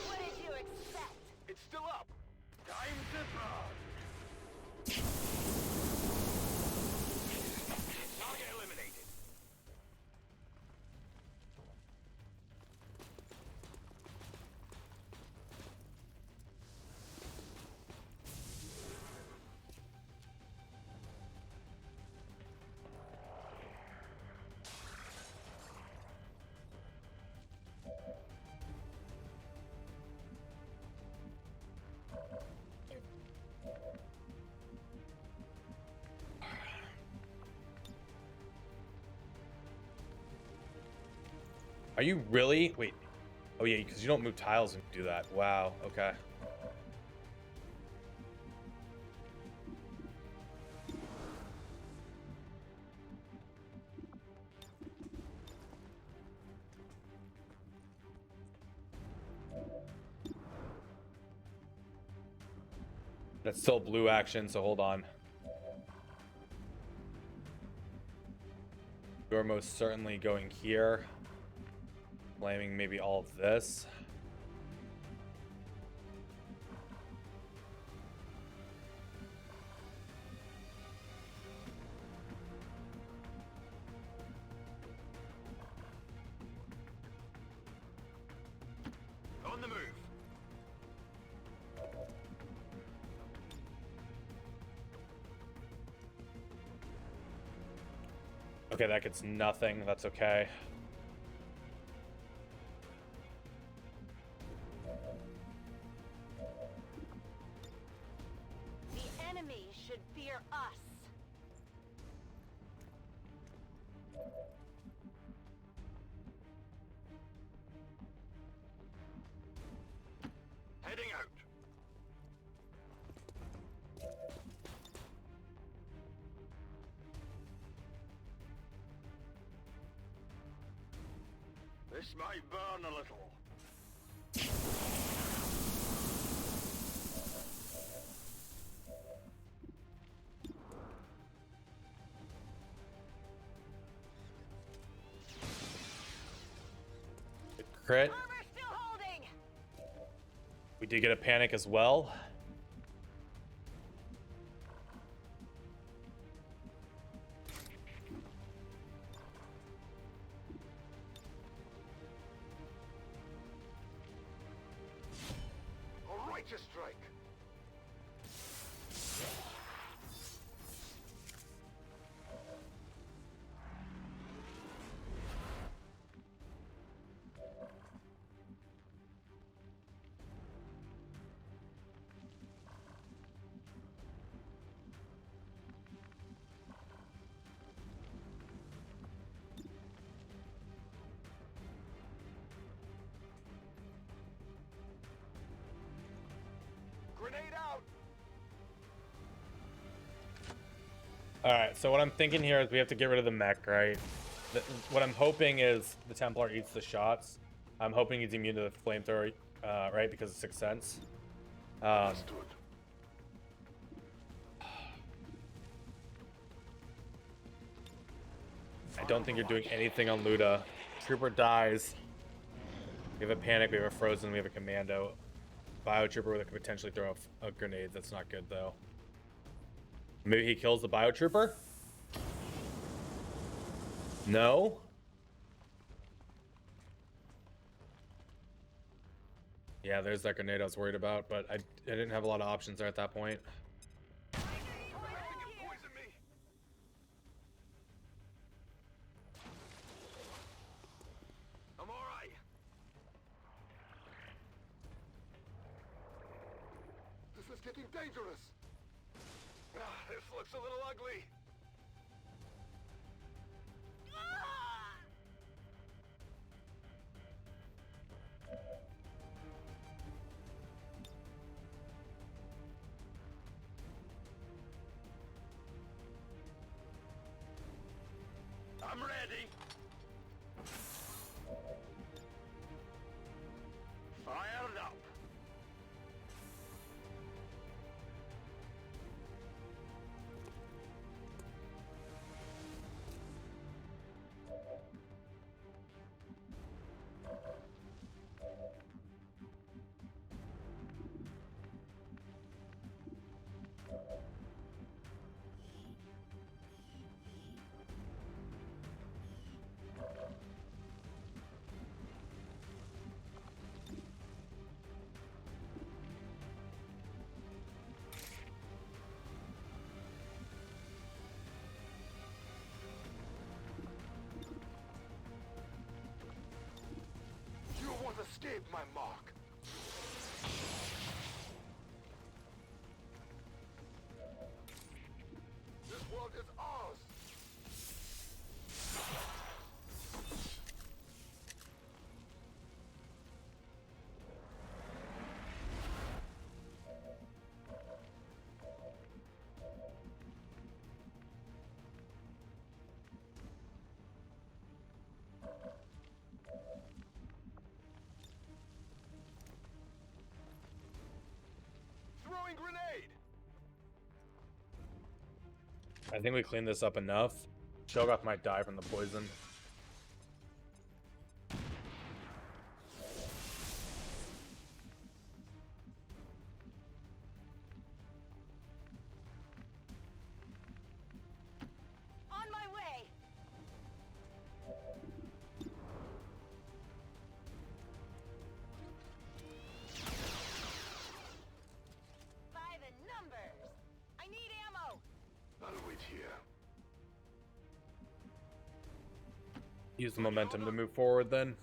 What did you expect? It's still up. Time to burn. Target eliminated. Are you really? Wait. Oh, yeah, because you don't move tiles and do that. Wow, okay. That's still blue action, so hold on. You're most certainly going here. Blaming maybe all of this. On the move. Okay, that gets nothing. That's okay. The enemy should fear us. Heading out. This might burn a little. Crit. Armor still holding. We did get a panic as well. A righteous strike. Grenade out. Alright, so what I'm thinking here is we have to get rid of the mech, right? What I'm hoping is the Templar eats the shots. I'm hoping he's immune to the flamethrower, right? Because of Sixth Sense. Understood. I don't think you're doing anything on Luda. Trooper dies. We have a panic, we have a frozen, we have a commando. Biotrooper that could potentially throw a grenade. That's not good though. Maybe he kills the biotrooper? No? Yeah, there's that grenade I was worried about, but I didn't have a lot of options there at that point. Poison me. I'm all right. This is getting dangerous. This looks a little ugly. I'm ready. Fired up. You won't escape my mark. This world is ours. I think we cleaned this up enough. Shogoth might die from the poison. On my way. By the numbers. I need ammo. I'll wait here. Use the momentum to move forward then.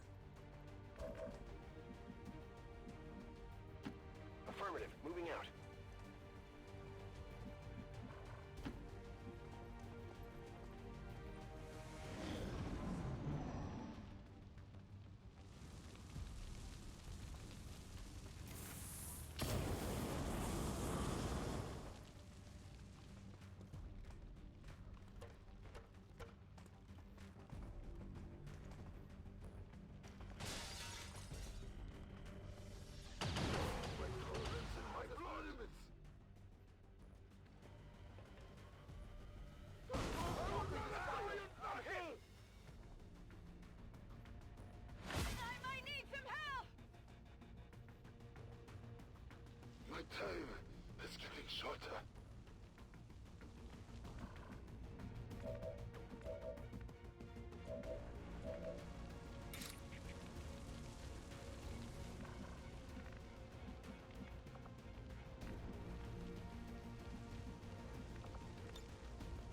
Affirmative. Moving out. I might need some help. My time is getting shorter.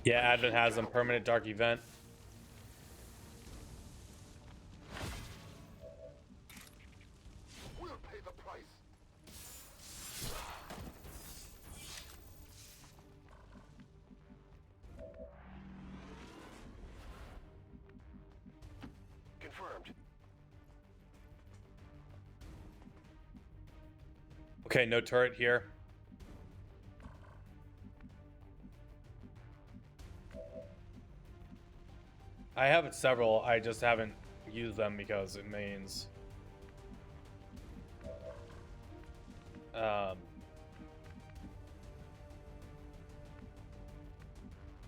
Yeah, Advent has them. Permanent dark event. We'll pay the price. Confirmed. Okay, no turret here. I have several, I just haven't used them because it means I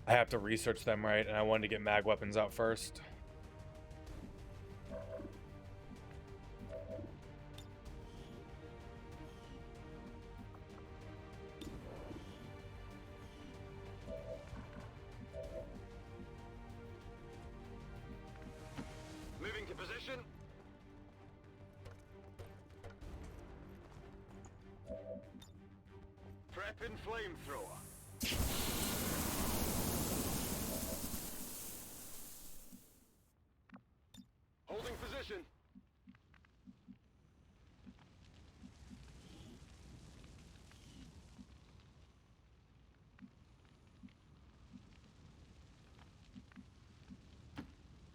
have to research them, right? And I wanted to get mag weapons out first. Moving to position. Prepping flamethrower. Holding position.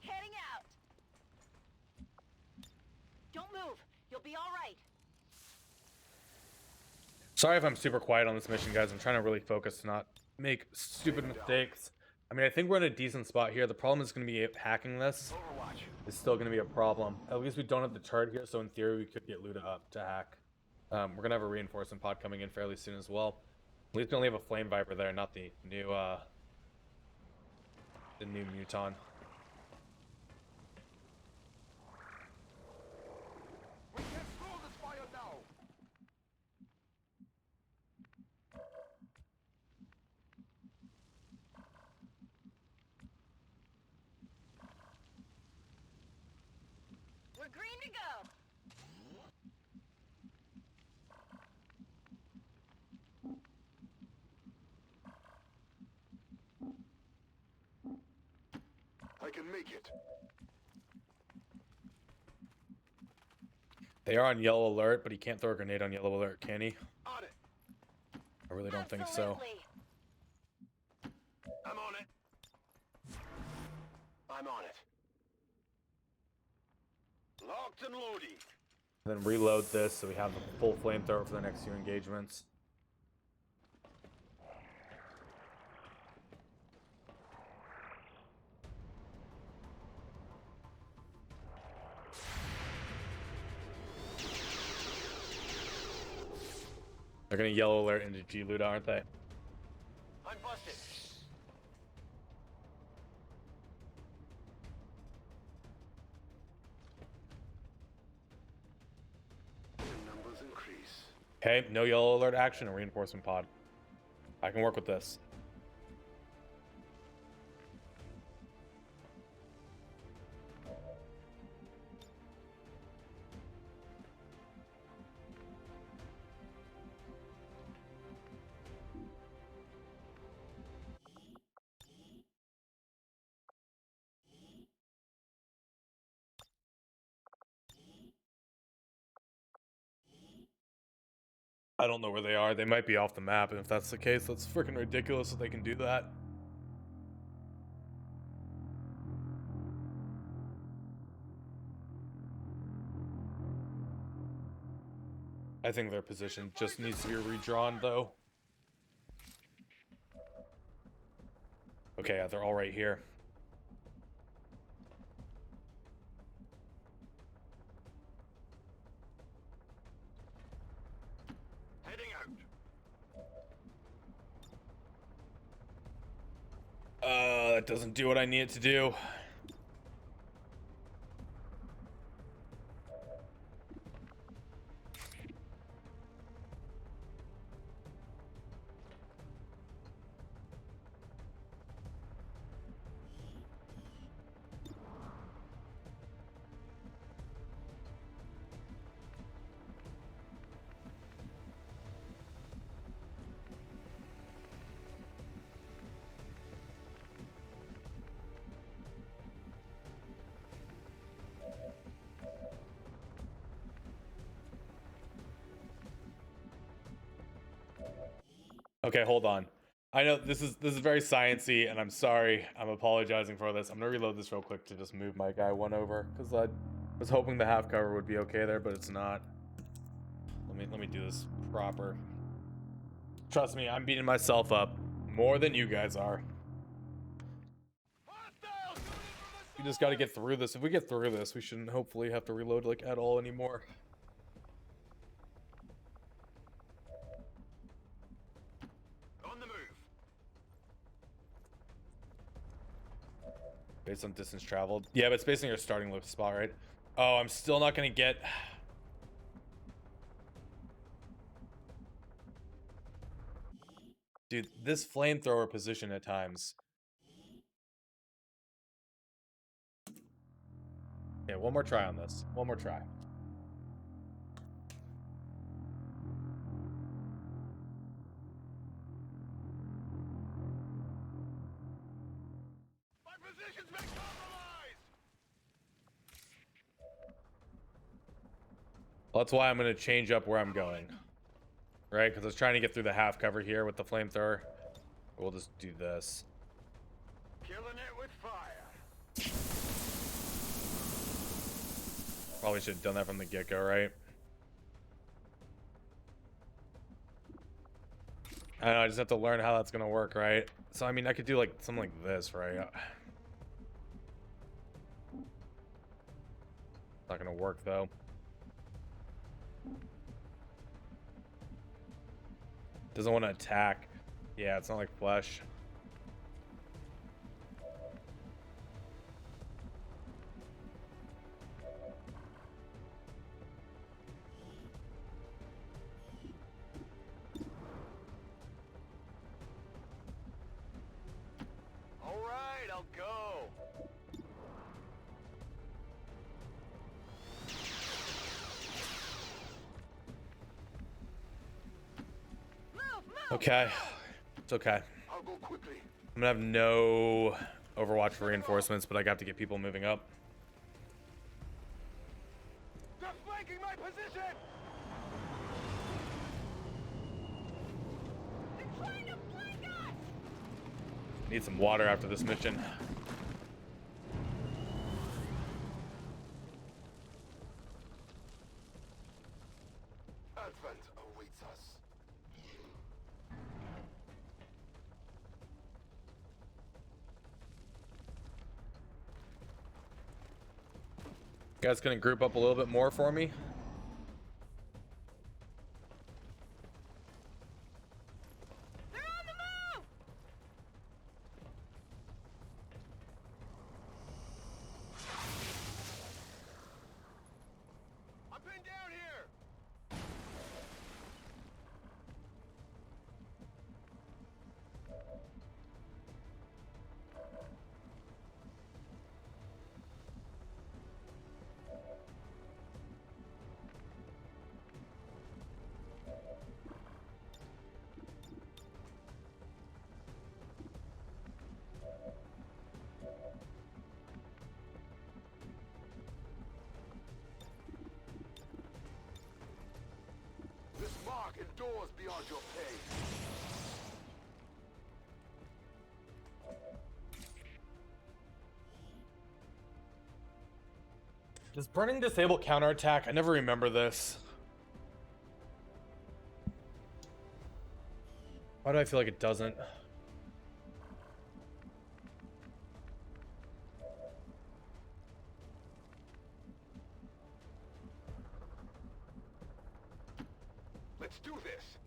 Heading out. Don't move. You'll be all right. Sorry if I'm super quiet on this mission, guys. I'm trying to really focus to not make stupid mistakes. I mean, I think we're in a decent spot here. The problem is going to be hacking this. Overwatch. Is still going to be a problem. At least we don't have the turret here, so in theory we could get looted up to hack. We're going to have a reinforcement pod coming in fairly soon as well. At least we only have a flame viper there, not the new muton. We can slow this fire now. We're green to go. I can make it. They are on yellow alert, but he can't throw a grenade on yellow alert, can he? On it. I really don't think so. Absolutely. I'm on it. I'm on it. Locked and loading. Then reload this so we have the full flamethrower for the next few engagements. They're gonna yellow alert into G-Loot, aren't they? I'm busted. Okay, no yellow alert action and reinforcement pod. I can work with this. I don't know where they are. They might be off the map, and if that's the case, that's freaking ridiculous that they can do that. I think their position just needs to be redrawn, though. Okay, yeah, they're all right here. Heading out. That doesn't do what I need it to do. Okay, hold on. I know this is very sciencey, and I'm sorry. I'm apologizing for this. I'm gonna reload this real quick to just move my guy one over, because I was hoping the half cover would be okay there, but it's not. Let me do this proper. Trust me, I'm beating myself up more than you guys are. We just got to get through this. If we get through this, we shouldn't hopefully have to reload like at all anymore. On the move. Based on distance traveled. Yeah, but it's based on your starting lift spot, right? Oh, I'm still not gonna get. Dude, this flamethrower position at times. Yeah, one more try on this. One more try. My position's been compromised. That's why I'm gonna change up where I'm going. Right? Because I was trying to get through the half cover here with the flamethrower. We'll just do this. Killing it with fire. Probably should have done that from the get-go, right? I don't know, I just have to learn how that's gonna work, right? So I mean, I could do like something like this, right? Not gonna work though. Doesn't want to attack. Yeah, it's not like flesh. All right, I'll go. Okay. It's okay. I'll go quickly. I'm gonna have no Overwatch reinforcements, but I got to get people moving up. They're flanking my position. They're trying to flank us! Need some water after this mission. Advent awaits us. You guys gonna group up a little bit more for me? They're on the move! I'm pinned down here. unlocking doors beyond your pay. Does burning disable counterattack? I never remember this. Why do I feel like it doesn't? Let's do this.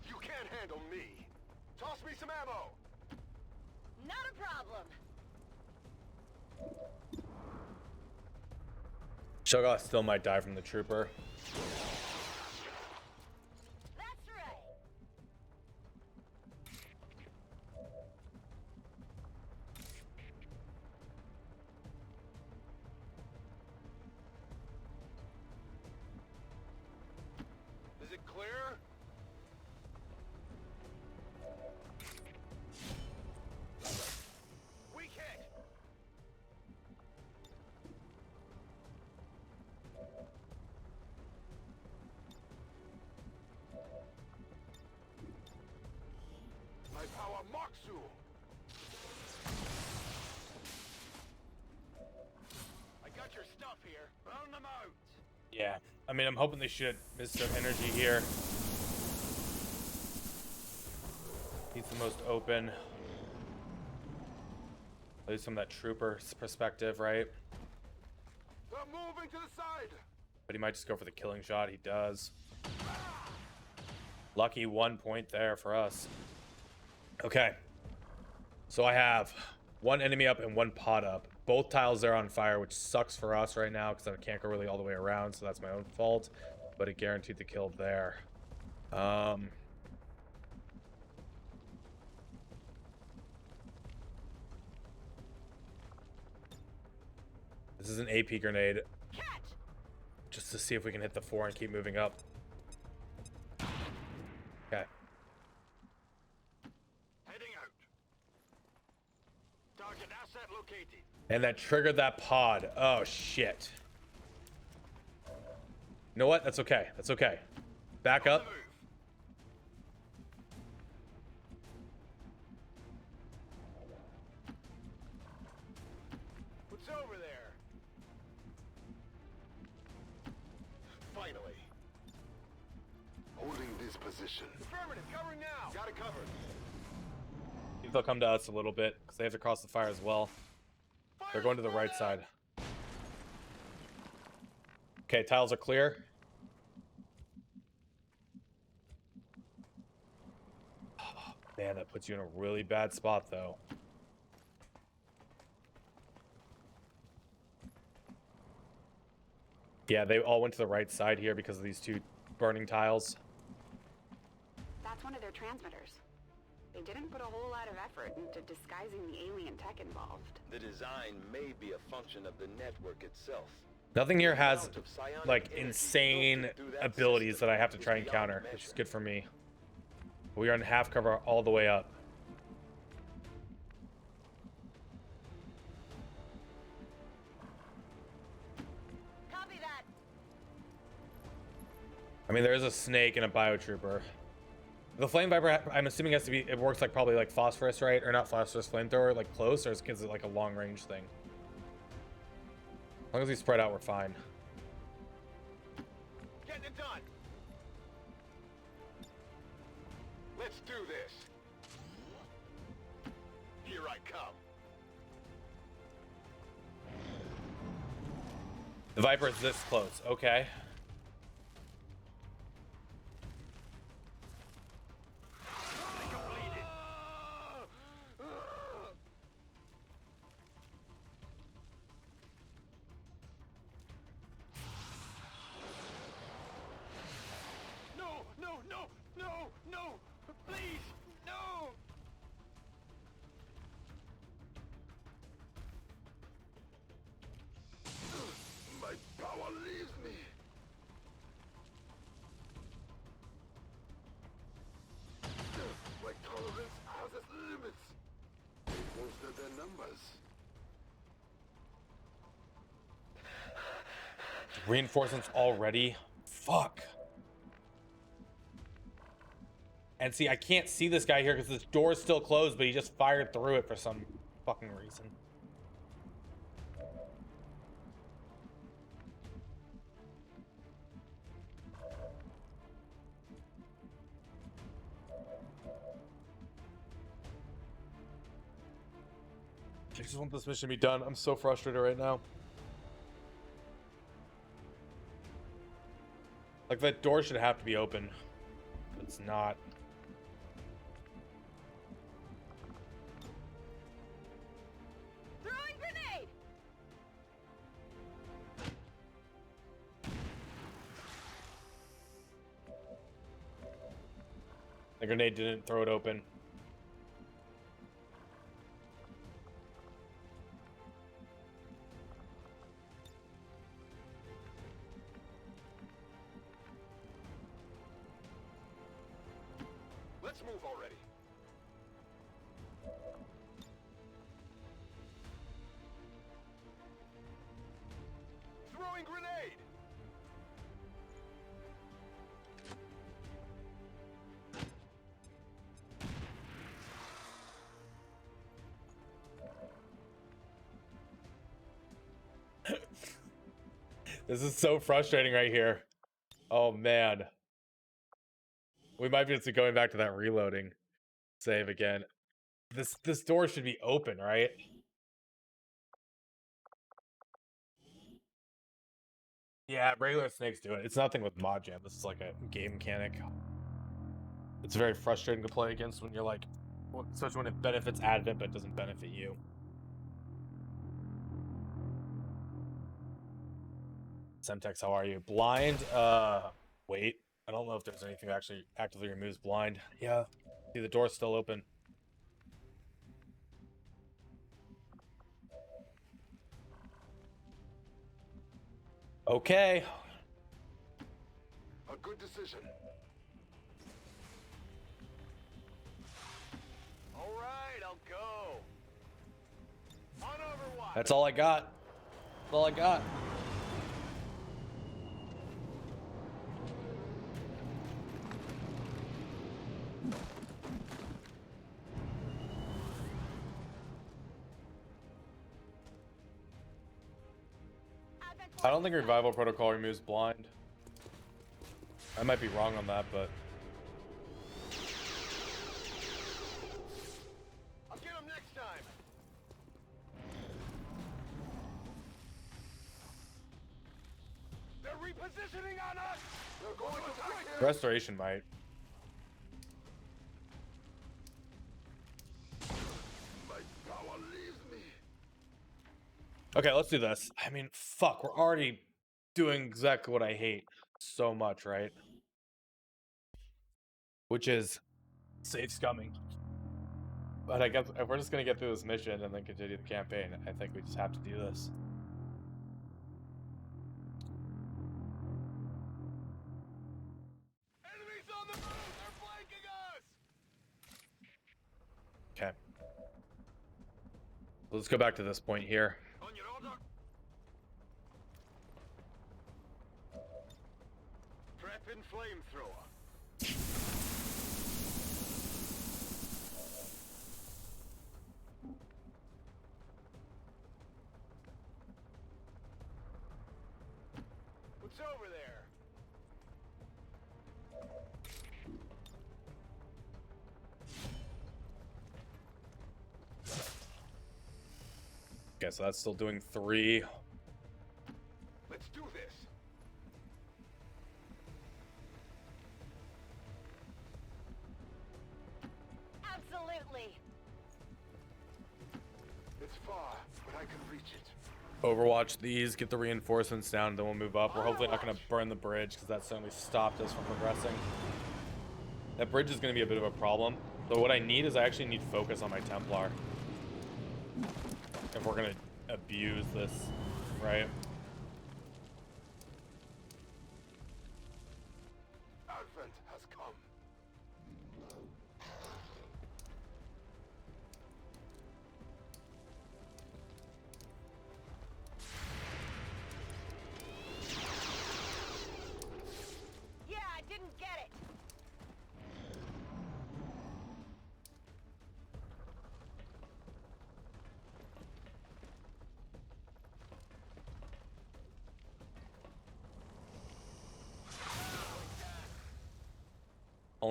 You can't handle me. Toss me some ammo. Not a problem. Shoggoth still might die from the trooper. That's right. Is it clear? Weak hit. My power marks you. I got your stuff here. Burn them out. Yeah, I mean, I'm hoping they should miss their energy here. He's the most open. At least from that trooper's perspective, right? They're moving to the side. But he might just go for the killing shot. He does. Lucky 1 point there for us. Okay. So I have one enemy up and one pod up. Both tiles are on fire, which sucks for us right now because I can't go really all the way around, so that's my own fault. But it guaranteed the kill there. This is an AP grenade. Catch. Just to see if we can hit the 4 and keep moving up. Okay. Heading out. Target asset located. And that triggered that pod. Oh, shit. You know what? That's okay. That's okay. Back up. Move. What's over there? Finally. Holding this position. Affirmative, covering now. Got it covered. Maybe they'll come to us a little bit because they have to cross the fire as well. They're going to the right side. Okay, tiles are clear. Oh, man, that puts you in a really bad spot, though. Yeah, they all went to the right side here because of these two burning tiles. That's one of their transmitters. They didn't put a whole lot of effort into disguising the alien tech involved. The design may be a function of the network itself. Nothing here has, like, insane abilities that I have to try and counter, which is good for me. We are in half cover all the way up. Copy that. I mean, there is a snake and a biotrooper. The flame viper, I'm assuming has to be, it works like probably like phosphorus, right? Or not phosphorus, flamethrower, like close, or is it like a long range thing? As long as we spread out, we're fine. Getting it done. Let's do this. Here I come. The viper is this close, okay. No! Please! No! My power leaves me. Reinforcements already? Fuck. And see, I can't see this guy here because this door's still closed, but he just fired through it for some fucking reason. I just want this mission to be done. I'm so frustrated right now. Like, that door should have to be open. It's not. Throwing grenade! The grenade didn't throw it open. Let's move already. Throwing grenade! This is so frustrating right here. Oh man. We might be just going back to that reloading save again. This door should be open, right? Yeah, regular snakes do it. It's nothing with Modjam. This is like a game mechanic. It's very frustrating to play against when you're like, especially when it benefits Advent but doesn't benefit you. Semtex, how are you? Blind? Wait. I don't know if there's anything that actually actively removes blind. Yeah. See, the door's still open. Okay. A good decision. All right, I'll go. On Overwatch. That's all I got. That's all I got. I don't think Revival Protocol removes blind. I might be wrong on that, but... I'll get him next time. They're repositioning on us. They're going to attack him. Restoration might. My power leaves me. Okay, let's do this. I mean, fuck, we're already doing exactly what I hate so much, right? Which is safe scumming. But I guess if we're just gonna get through this mission and then continue the campaign, I think we just have to do this. Enemies on the move. They're flanking us. Okay. Let's go back to this point here. On your order. Trap in flamethrower. What's over there? Okay, so that's still doing 3. Let's do this. Absolutely. It's far, but I can reach it. Overwatch these, get the reinforcements down, then we'll move up. We're hopefully not going to burn the bridge because that certainly stopped us from progressing. That bridge is going to be a bit of a problem. So what I need is I actually need focus on my Templar. If we're going to abuse this, right? Advent has come.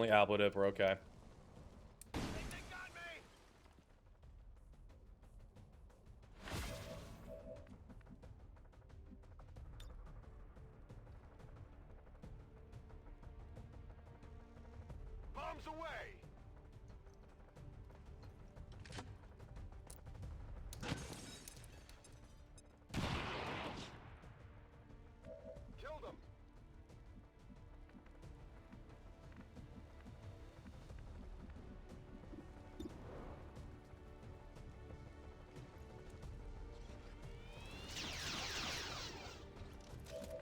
only ablative. We're okay. They got me! Bombs away! Killed him!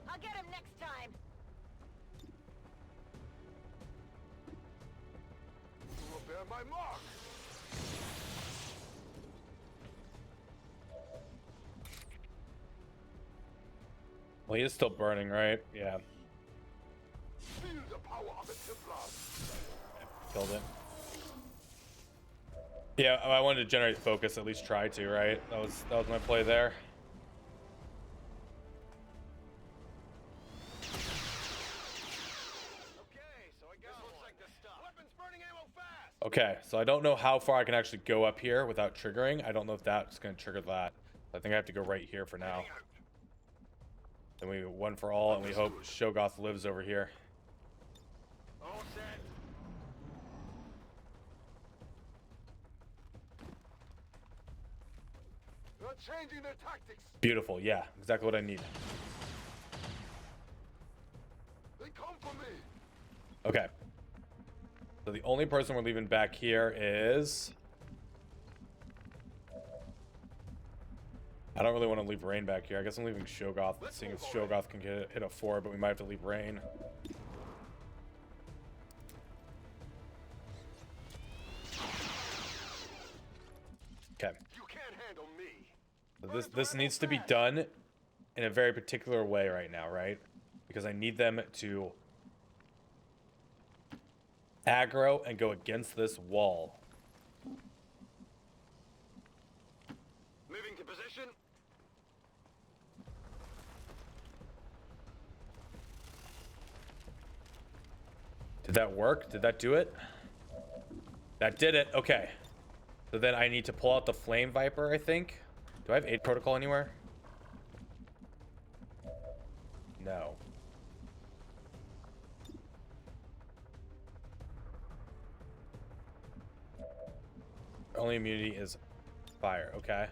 I'll get him next time. You will bear my mark! Well, he is still burning, right? Yeah, Feel the power of the Templars. killed it. Yeah, I wanted to generate focus. At least try to, right? That was my play there. Okay, so I got looks like the stuff. Weapons burning ammo fast! Okay, so I don't know how far I can actually go up here without triggering. I don't know if that's going to trigger that. I think I have to go right here for now. Then we one for all, and we hope Shogoth lives over here. All set. They're changing their tactics. Beautiful, yeah, exactly what I need. They come for me. Okay. So the only person we're leaving back here is... I don't really want to leave Rain back here. I guess I'm leaving Shogoth, seeing if Shogoth can hit a 4, but we might have to leave Rain. Okay. You can't handle me. So this needs to be done in a very particular way right now, right? Because I need them to aggro and go against this wall. Moving to position. Did that work? Did that do it? That did it. Okay. So then I need to pull out the Flame Viper, I think. Do I have 8 protocol anywhere? No. Only immunity is fire. Okay.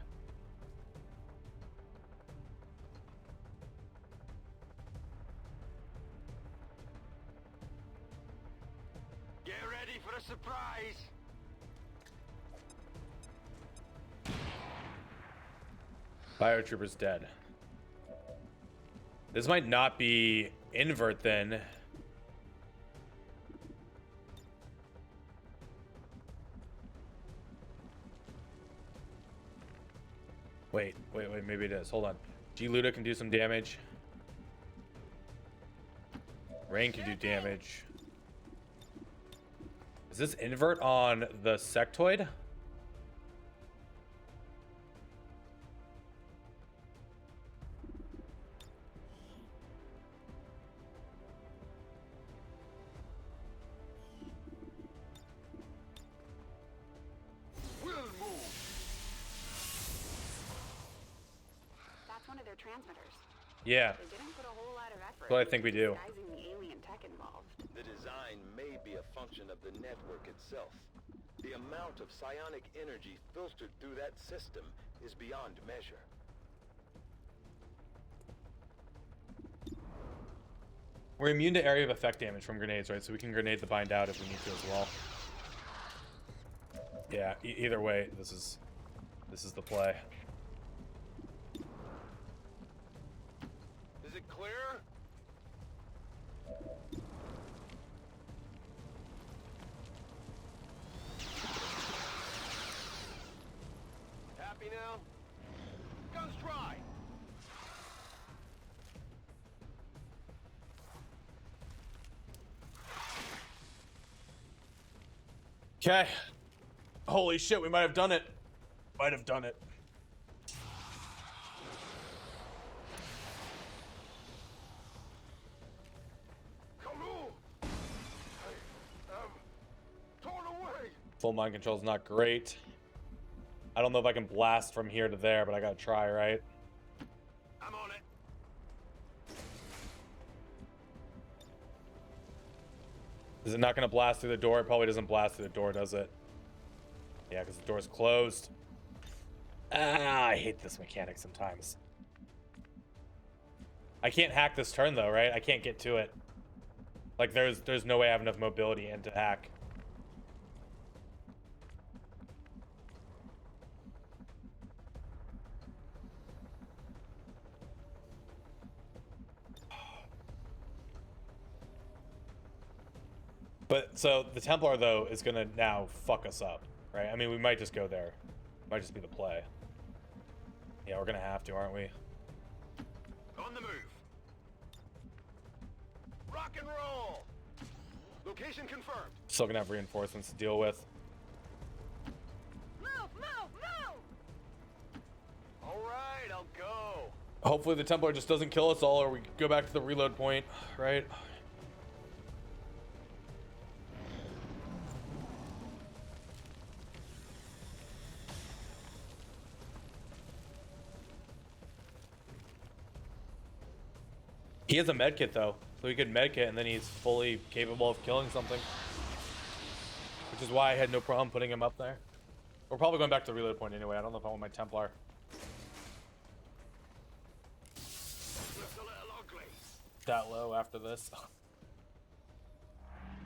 Get ready for a surprise. Biotrooper's dead. This might not be invert then. Wait, maybe it is. Hold on. G-Luda can do some damage. Rain can do damage. Is this invert on the sectoid? We'll move. That's one of their transmitters. Yeah. They didn't put a whole lot of effort Well, I think we do. disguising the alien tech involved. The design may be a function of the network itself. The amount of psionic energy filtered through that system is beyond measure. We're immune to area of effect damage from grenades, right? So we can grenade the bind out if we need to as well. Yeah, either way, this is the play. Is it clear? Happy now? Guns dry! Okay. Holy shit, we might have done it. Might have done it. Kalu! I am Full mind control is not great. I don't know if I can blast from here to there, but I gotta try, right? I'm on it. Is it not gonna blast through the door? It probably doesn't blast through the door, does it? Yeah, because the door's closed. Ah, I hate this mechanic sometimes. I can't hack this turn though, right? I can't get to it. Like there's no way I have enough mobility and to hack. But so the Templar though is gonna now fuck us up, right? I mean, we might just go there. Might just be the play. Yeah, we're gonna have to, aren't we? On the move. Rock and roll. Location confirmed. Still gonna have reinforcements to deal with. Move, move, move! All right, I'll go. Hopefully the Templar just doesn't kill us all, or we go back to the reload point, right? He has a medkit though, so he could medkit and then he's fully capable of killing something. Which is why I had no problem putting him up there. We're probably going back to the reload point anyway. I don't know if I want my Templar. Looks a little ugly. That low after this.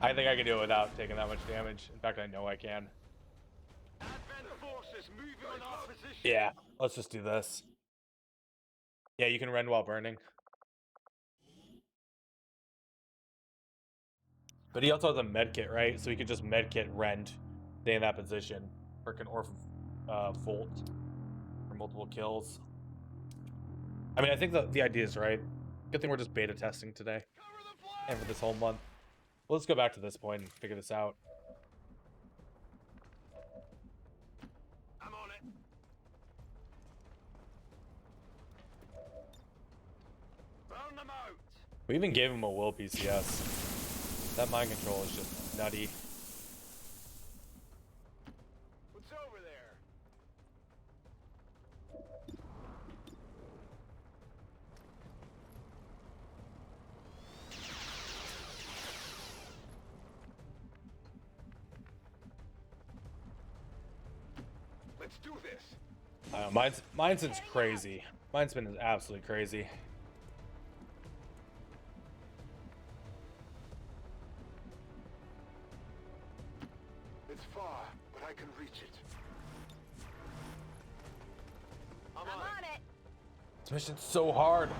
I think I can do it without taking that much damage. In fact, I know I can. Advent forces moving on our position. Yeah, let's just do this. Yeah, you can rend while burning. But he also has a medkit, right? So he could just medkit rend, stay in that position, or can volt for multiple kills. I mean, I think the idea is right. Good thing we're just beta testing today and for this whole month. Well, let's go back to this point and figure this out. I'm on it. Burn them out. We even gave him a will PCS. That mind control is just nutty. What's over there? Let's do this. Mine's been crazy. Mine's been absolutely crazy. It's far, but I can reach it. I'm I'm on on it. it! This mission's so hard.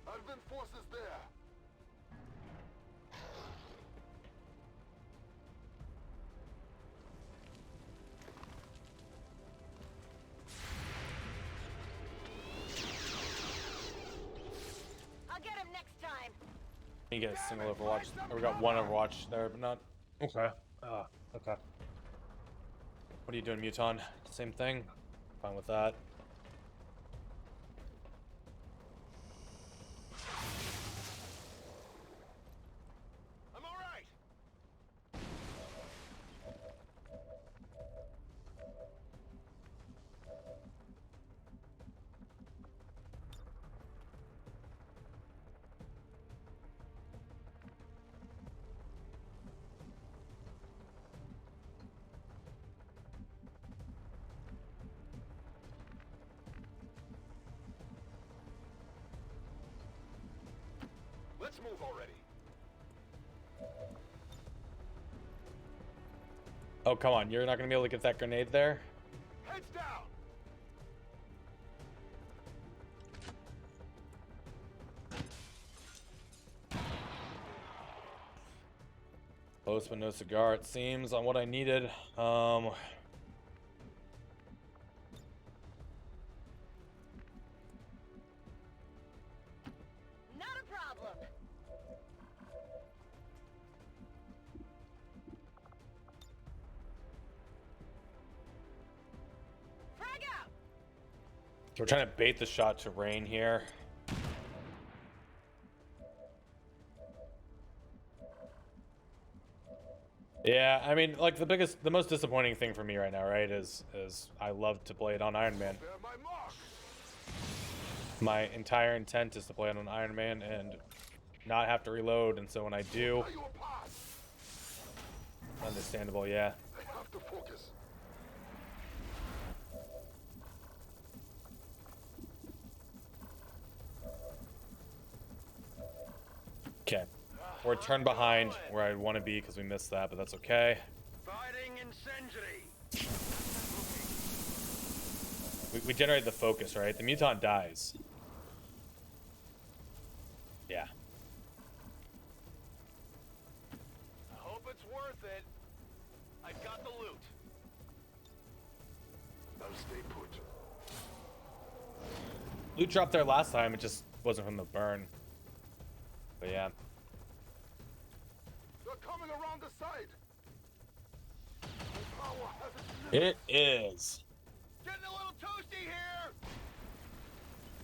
Advent forces there. I'll get him next time! You get a single Overwatch. Or we got one Overwatch there, but not. Okay. Okay. What are you doing, Muton? Same thing? Fine with that. I'm all right. Let's move already. Oh, come on. You're not going to be able to get that grenade there? Heads down. Close but no cigar, it seems, on what I needed. Not a problem! So we're trying to bait the shot to rain here. Yeah, I mean, like the most disappointing thing for me right now, right, is I love to play it on Iron Man. My entire intent is to play it on Iron Man and not have to reload, and so when I do, understandable, yeah. I have to focus. Okay, we're a turn behind where I want to be because we missed that, but that's okay. Fighting incendiary. We generated the focus, right? The mutant dies. Yeah. I hope it's worth it. I've got the loot. I'll stay put. Loot dropped there last time, it just wasn't from the burn. But yeah. They're coming around the side. The power has its limits. It is. Getting a little toasty here.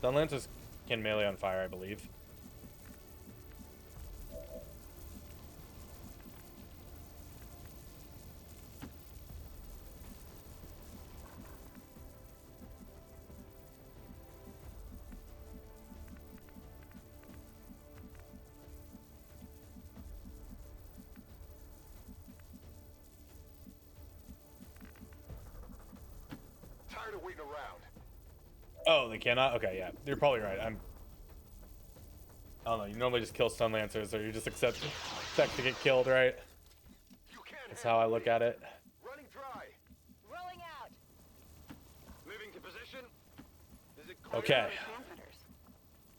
Sunlances can melee on fire, I believe. Tired of waiting around. Oh, they cannot? Okay, yeah. You're probably right. I don't know, you normally just kill stun lancers, or you just expect to get killed, right? You can't. That's how I look at it. Running dry. Rolling out. Moving to position. Is it Okay. Transmitters.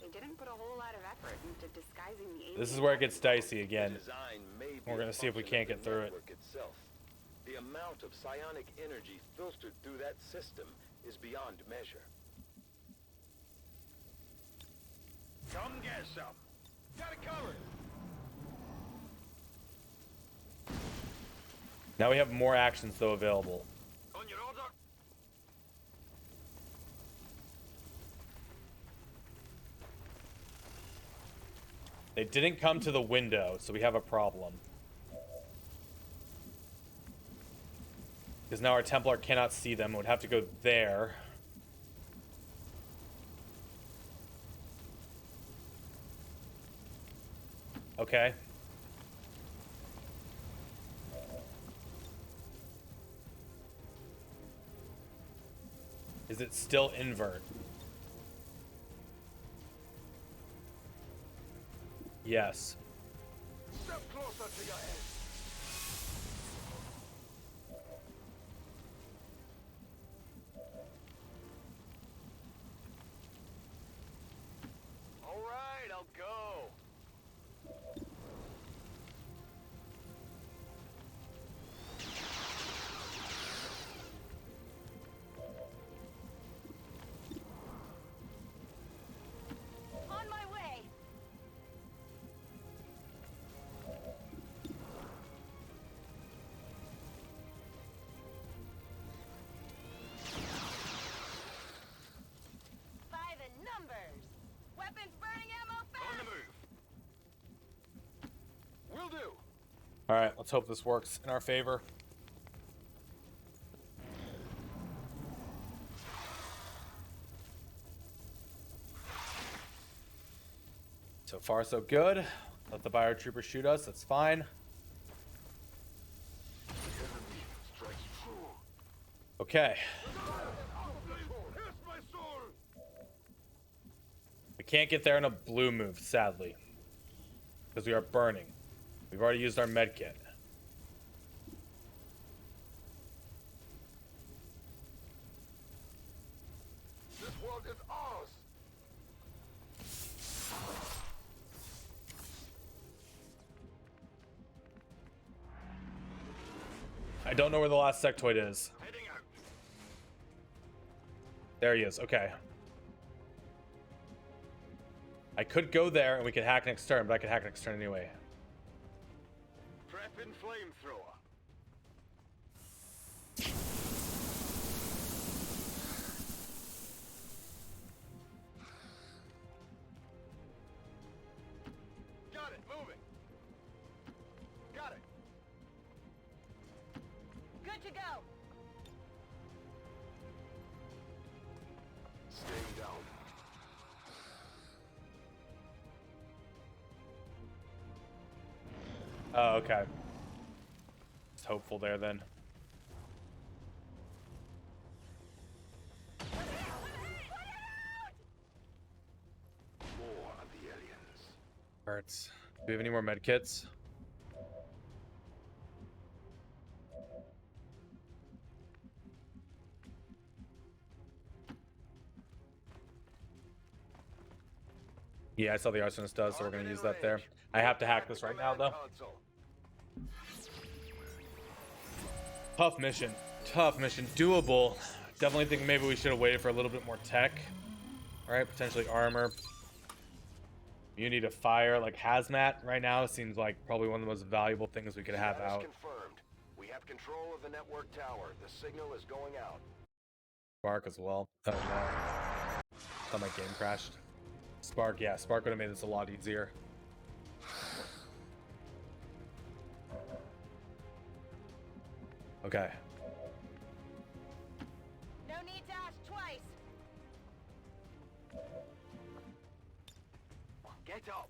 They didn't put a whole lot of effort into disguising the alien. This is where it gets dicey again. Design may be We're gonna a see if we function can't of get the through it. network itself. The amount of psionic energy filtered through that system is beyond measure. Come get some. Got it covered. Now we have more actions, though, available. On your order. They didn't come to the window, so we have a problem. Because now our Templar cannot see them. It would have to go there. Okay. Is it still invert? Yes. Step closer to your head. All right, I'll go. On my way. By the numbers. Weapons burning ammo On the fast. move. Will do. All right, let's hope this works in our favor. So far, so good. Let the biotrooper shoot us. That's fine. The enemy strikes true. Okay. Here's my soul. We can't get there in a blue move, sadly. Because we are burning. We've already used our med kit. This world is ours. I don't know where the last sectoid is. Heading out. There he is. Okay. I could go there and we could hack next turn, but I could hack next turn anyway. Prep in flamethrower. Oh, okay. It's hopeful there then. More of the aliens. Hurts. Do we have any more med kits? Yeah, I saw the arsonist does, so we're gonna use that there. I have to hack this right now, though. Tough mission. Tough mission. Doable. Definitely think maybe we should have waited for a little bit more tech. Alright, potentially armor. Immunity to fire, like hazmat right now seems like probably one of the most valuable things we could have out. Confirmed. We have control of the network tower. The signal is going out. Spark as well. Oh no. Thought my game crashed. Spark, yeah, Spark would have made this a lot easier. Okay. No need to ask twice. Get up.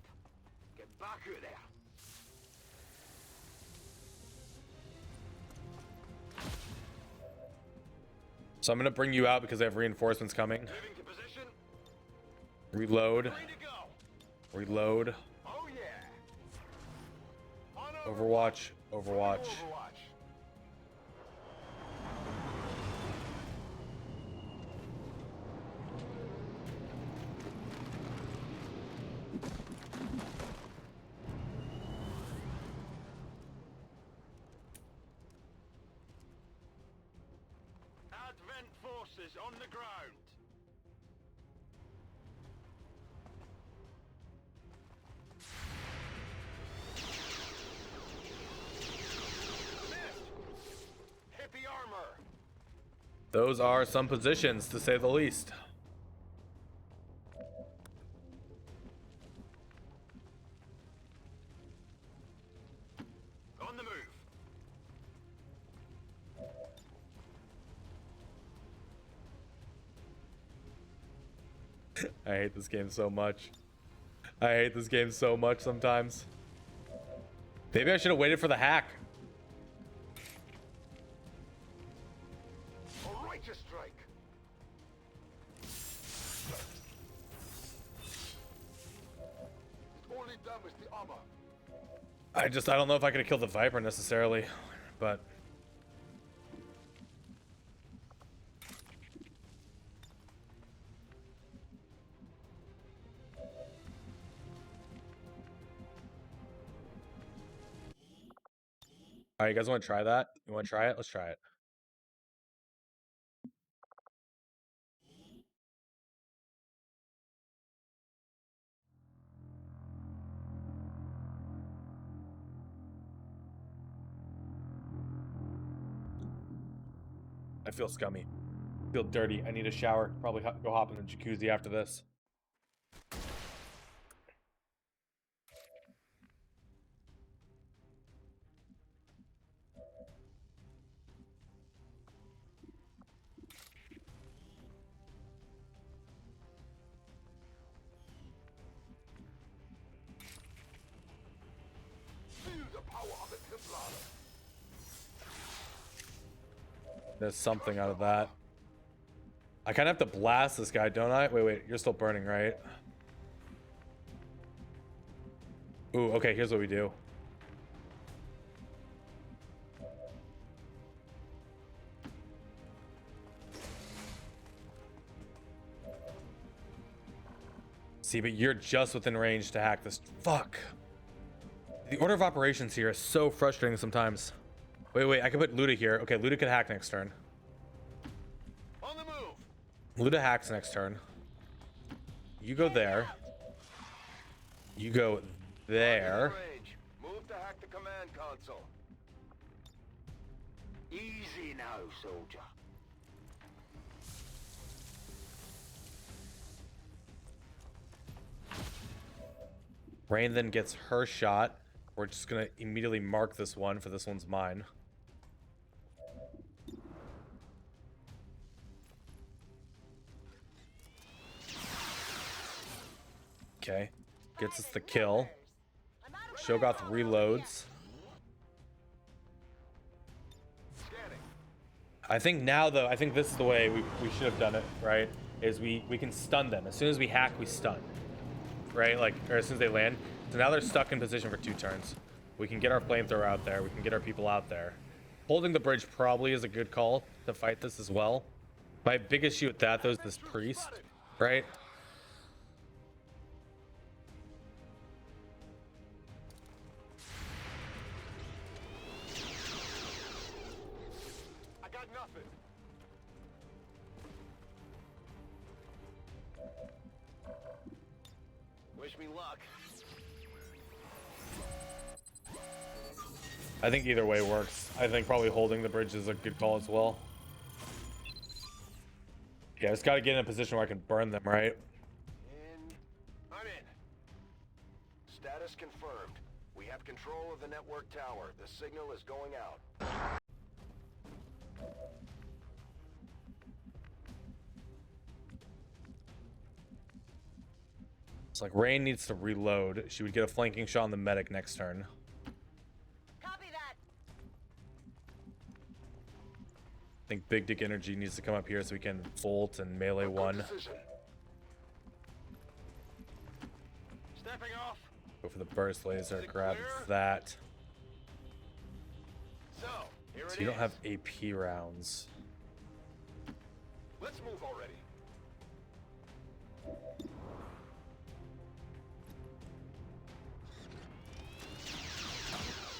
Get back out there. So I'm gonna bring you out because I have reinforcements coming. Moving to position. Reload. Ready to go. Reload. Oh yeah. On Overwatch. Overwatch. Overwatch. Advent forces on the ground. Hit the armor. Those are some positions, to say the least. On the move. I hate this game so much. I hate this game so much sometimes. Maybe I should have waited for the hack. A righteous strike. Only damage the armor. I don't know if I could have killed the Viper necessarily, but all right, you guys want to try that? You want to try it? Let's try it. I feel scummy. I feel dirty. I need a shower. Probably go hop in the jacuzzi after this. Feel the power of the Templar. There's something out of that. I kind of have to blast this guy, don't I? Wait, you're still burning, right? Ooh, okay, here's what we do. See, but you're just within range to hack this. Fuck. The order of operations here is so frustrating sometimes. Wait, I can put Luda here. Okay, Luda can hack next turn. On the move. Luda hacks next turn. You go there. You go there. Range. Move to hack the command console. Easy now, soldier. Rain then gets her shot. We're just gonna immediately mark this one, for this one's mine. Okay. Gets us the kill. Shogoth reloads. I think now, though, I think this is the way we should have done it, right? Is we can stun them. As soon as we hack, we stun. Right? Like, or as soon as they land. So now they're stuck in position for 2 turns. We can get our flamethrower out there. We can get our people out there. Holding the bridge probably is a good call to fight this as well. My big issue with that, though, is this priest, right? I got nothing. Wish me luck. I think either way works. I think probably holding the bridge is a good call as well. Yeah, I just got to get in a position where I can burn them, right? I'm in. Status confirmed. We have control of the network tower. The signal is going out. It's like Rain needs to reload. She would get a flanking shot on the medic next turn. Copy that. I think Big Dick Energy needs to come up here so we can Volt and melee one. Stepping off. Go for the burst laser, grab that. So, here So it you don't is. have AP rounds. Let's move already.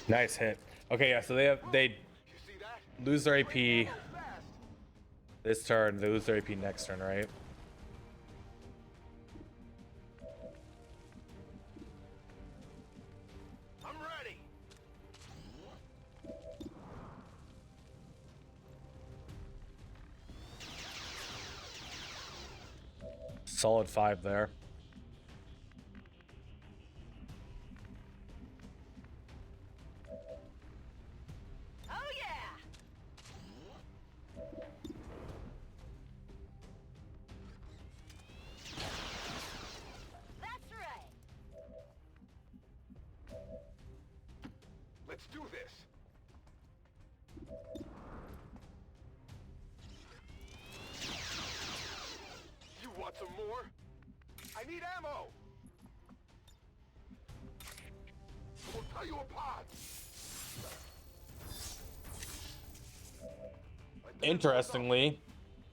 Nice hit. Okay, yeah, so they You see that? lose their AP Fast. this turn, they lose their AP next turn, right? I'm ready. Solid 5 there. Oh yeah. That's right. Let's do this. You want some more? I need ammo. We'll tear you apart. Interestingly,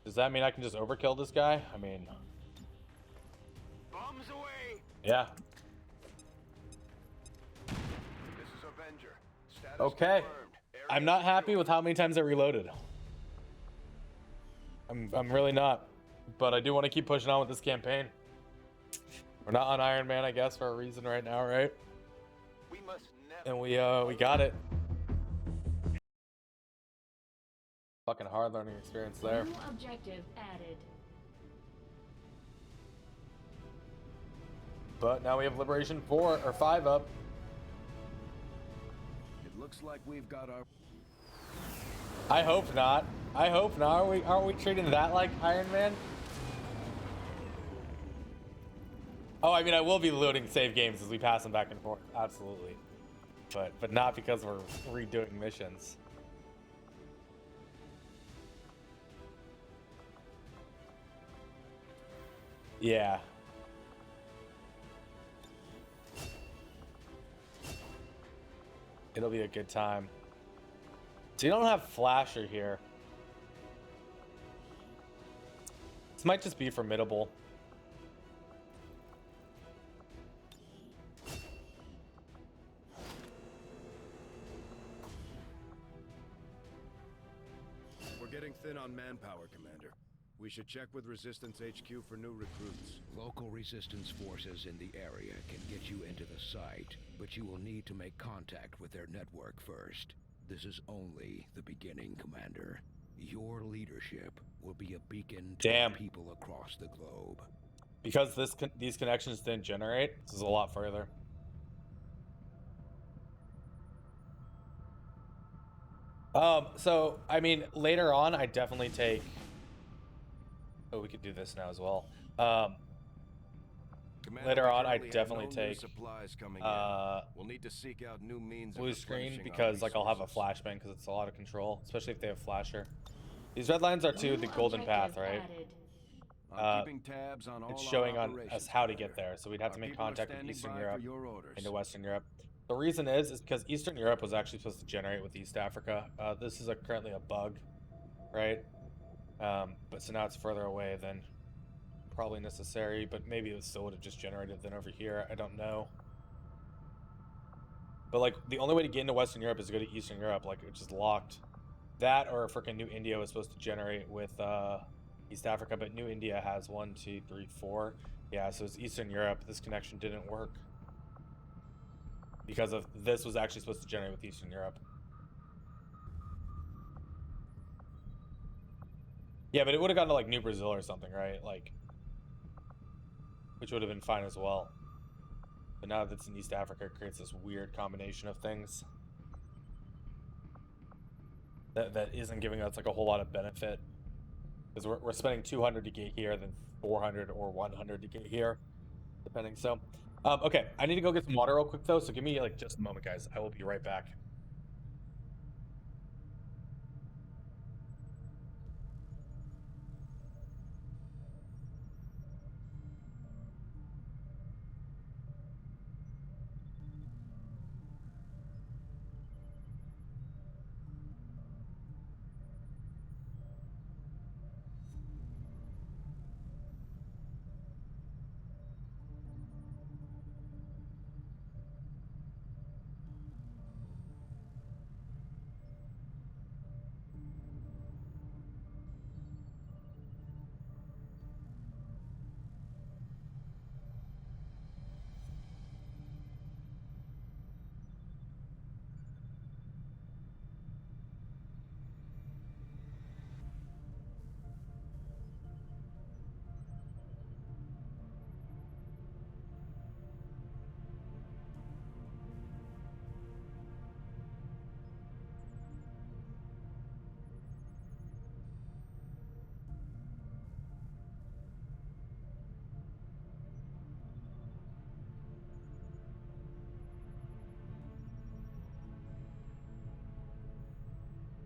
does that mean I can just overkill this guy? I mean, Bombs away. yeah. This is Avenger. Status Okay. confirmed. Area I'm not happy secure. with how many times I reloaded. I'm really not. But I do want to keep pushing on with this campaign. We're not on Iron Man, I guess, for a reason right now, right? We must never. And we got it. Fucking hard learning experience there. New objective added. But now we have Liberation 4 or 5 up. It looks like we've got our... I hope not. I hope not. Aren't we treating that like Iron Man? Oh, I mean, I will be loading save games as we pass them back and forth. Absolutely. But not because we're redoing missions. Yeah. It'll be a good time. So you don't have Flasher here. This might just be formidable. We're getting thin on manpower, Commander. We should check with Resistance HQ for new recruits. Local resistance forces in the area can get you into the site, but you will need to make contact with their network first. This is only the beginning, Commander. Your leadership will be a beacon to Damn. people across the globe. Because these connections didn't generate, this is a lot further. So I mean, later on, I definitely take. Oh, we could do this now as well. Commander, Later we on, I currently have definitely no new take, supplies coming We'll need to seek out new means blue of screen replenishing our because like I'll have a resources. flashbang because it's a lot of control, especially if they have flasher. These red lines are to New the Golden Path, objective right? added. I'm keeping tabs on all It's our showing on operations, us how to get Commander. there, so we'd have Our to make people are contact with standing Eastern by Europe for your orders. into Western Europe. The reason is because Eastern Europe was actually supposed to generate with East Africa. This is currently a bug, right? But so now it's further away than probably necessary, but maybe it still would have just generated then over here. I don't know. But like the only way to get into Western Europe is to go to Eastern Europe, like it's just locked. That or freaking New India was supposed to generate with East Africa, but New India has 1, 2, 3, 4. Yeah, so it's Eastern Europe. This connection didn't work because of this was actually supposed to generate with Eastern Europe. Yeah, but it would have gone to like New Brazil or something, right? Like, which would have been fine as well. But now that it's in East Africa, it creates this weird combination of things that isn't giving us like a whole lot of benefit. Because we're spending 200 to get here, then 400 or 100 to get here, depending. So, okay, I need to go get some water real quick though. So give me like just a moment, guys. I will be right back.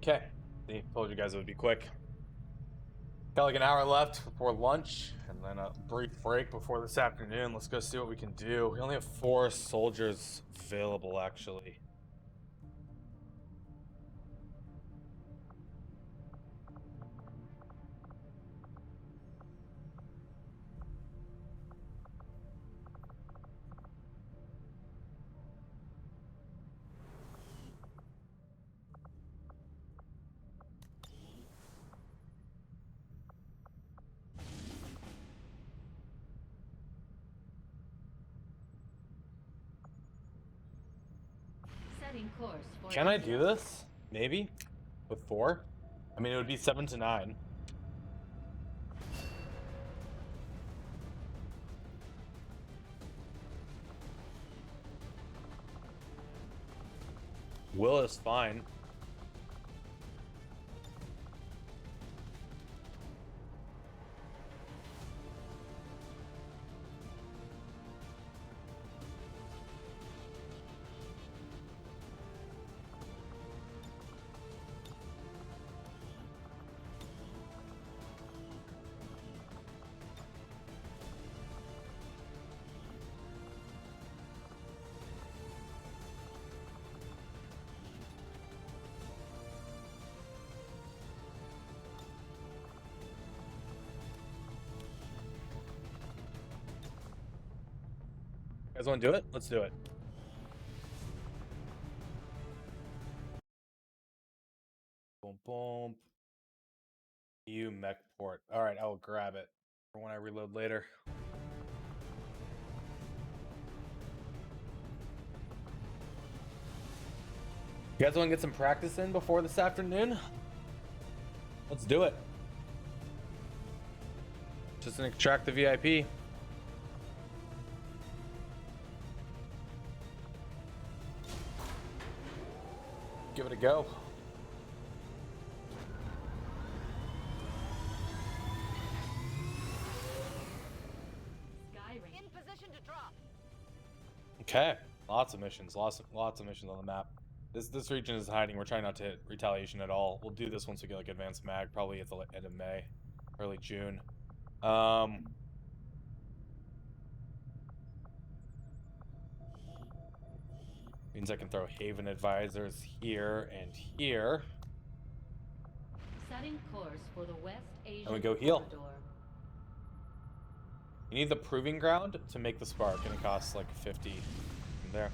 Okay, see, told you guys it would be quick. Got like an hour left before lunch, and then a brief break before this afternoon. Let's go see what we can do. We only have 4 soldiers available, actually. Setting course for Can I do India. this? Maybe? With 4? I mean, it would be 7 to 9. Will is fine. You guys want to do it? Let's do it. Boom, boom. EU mech port. All right, I will grab it for when I reload later. You guys want to get some practice in before this afternoon? Let's do it. Just an extract the VIP. Give it a go. Sky Ranger. In position to drop. Okay, lots of missions, lots of missions on the map. This region is hiding. We're trying not to hit retaliation at all. We'll do this once we get like advanced mag, probably at the end of May, early June. Means I can throw Haven advisors here and here. Setting course for the West Asian And we go heal. corridor. You need the proving ground to make the spark, and it costs like 50 from there.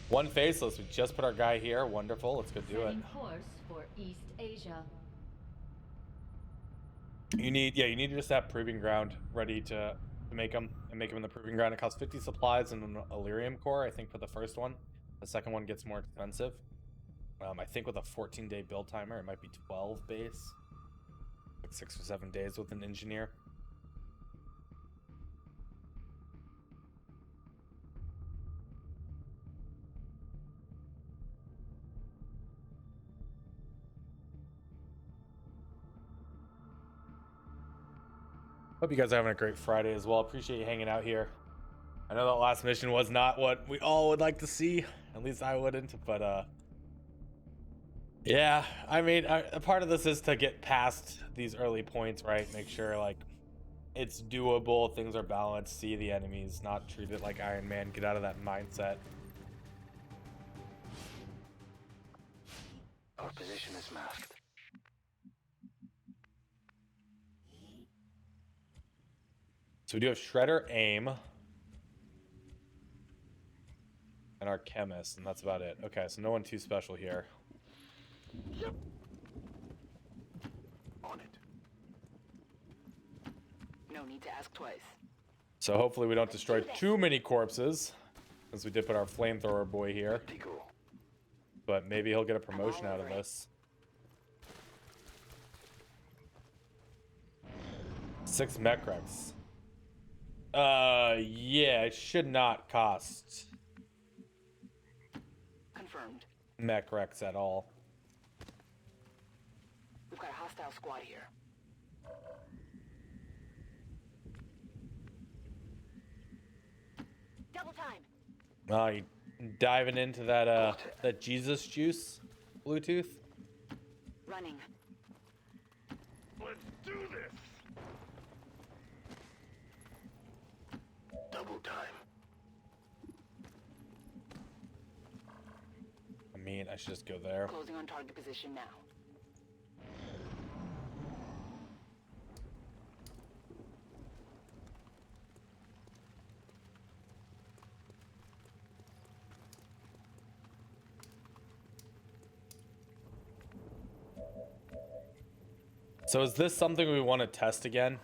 One faceless. We just put our guy here. Wonderful. Let's go do it. Setting course for East Asia. You need to just have proving ground ready to make them and make them in the proving ground. It costs 50 supplies and an Illyrium core, I think, for the first one. The second one gets more expensive. I think with a 14-day build timer, it might be 12 base, like 6 or 7 days with an engineer. Hope you guys are having a great Friday as well. Appreciate you hanging out here. I know that last mission was not what we all would like to see. At least I wouldn't, but yeah, I mean, a part of this is to get past these early points, right? Make sure like it's doable, things are balanced, see the enemies, not treat it like Iron Man, get out of that mindset. Our position is masked. So we do have Shredder, Aim, and our Chemist, and that's about it. Okay, so no one too special here. Yep. On it. No need to ask twice. So hopefully we don't destroy too many corpses, since we did put our flamethrower boy here. But maybe he'll get a promotion out of this. 6 mech wrecks. Yeah, it should not cost Confirmed. mech wrecks at all. We've got a hostile squad here. Double time. Oh, you diving into that that Jesus juice, Bluetooth? Running. Let's do this. Double time. I mean, I should just go there. Closing on target position now. So is this something we want to test again?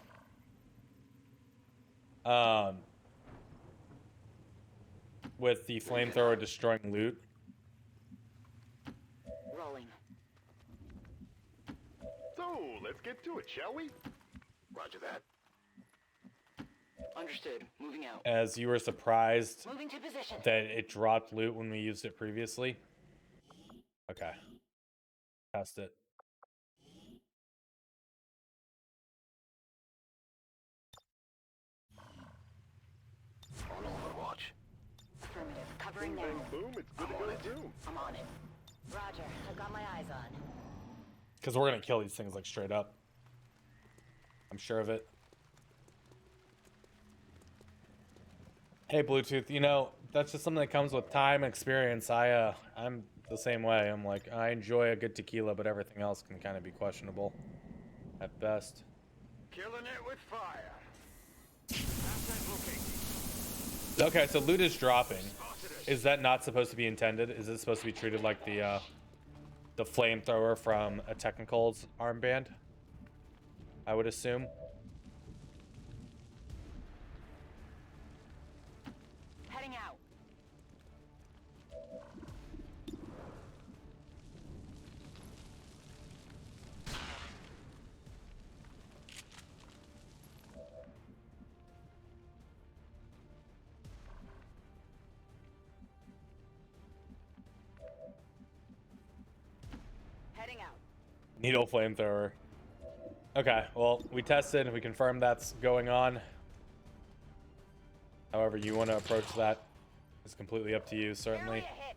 With the flamethrower destroying loot. Rolling. So, let's get to it, shall we? Roger that. Understood. Moving out. As you were surprised Moving to position. that it dropped loot when we used it previously. Okay. Test it. On Overwatch. Affirmative. Covering now. Boom, it's good to go zoom. I'm on it. Roger. I've got my eyes on. Because we're going to kill these things like straight up. I'm sure of it. Hey, Bluetooth, you know, that's just something that comes with time and experience. I'm the same way. I'm like, I enjoy a good tequila, but everything else can kind of be questionable at best. Killing it with fire. Okay, so loot is dropping. Is that not supposed to be intended? Is it supposed to be treated like the flamethrower from a Technicals armband? I would assume. Heading out. Heading out. Needle flamethrower. Okay, well, we tested and we confirmed that's going on. However you want to approach that is completely up to you, certainly. Area hit.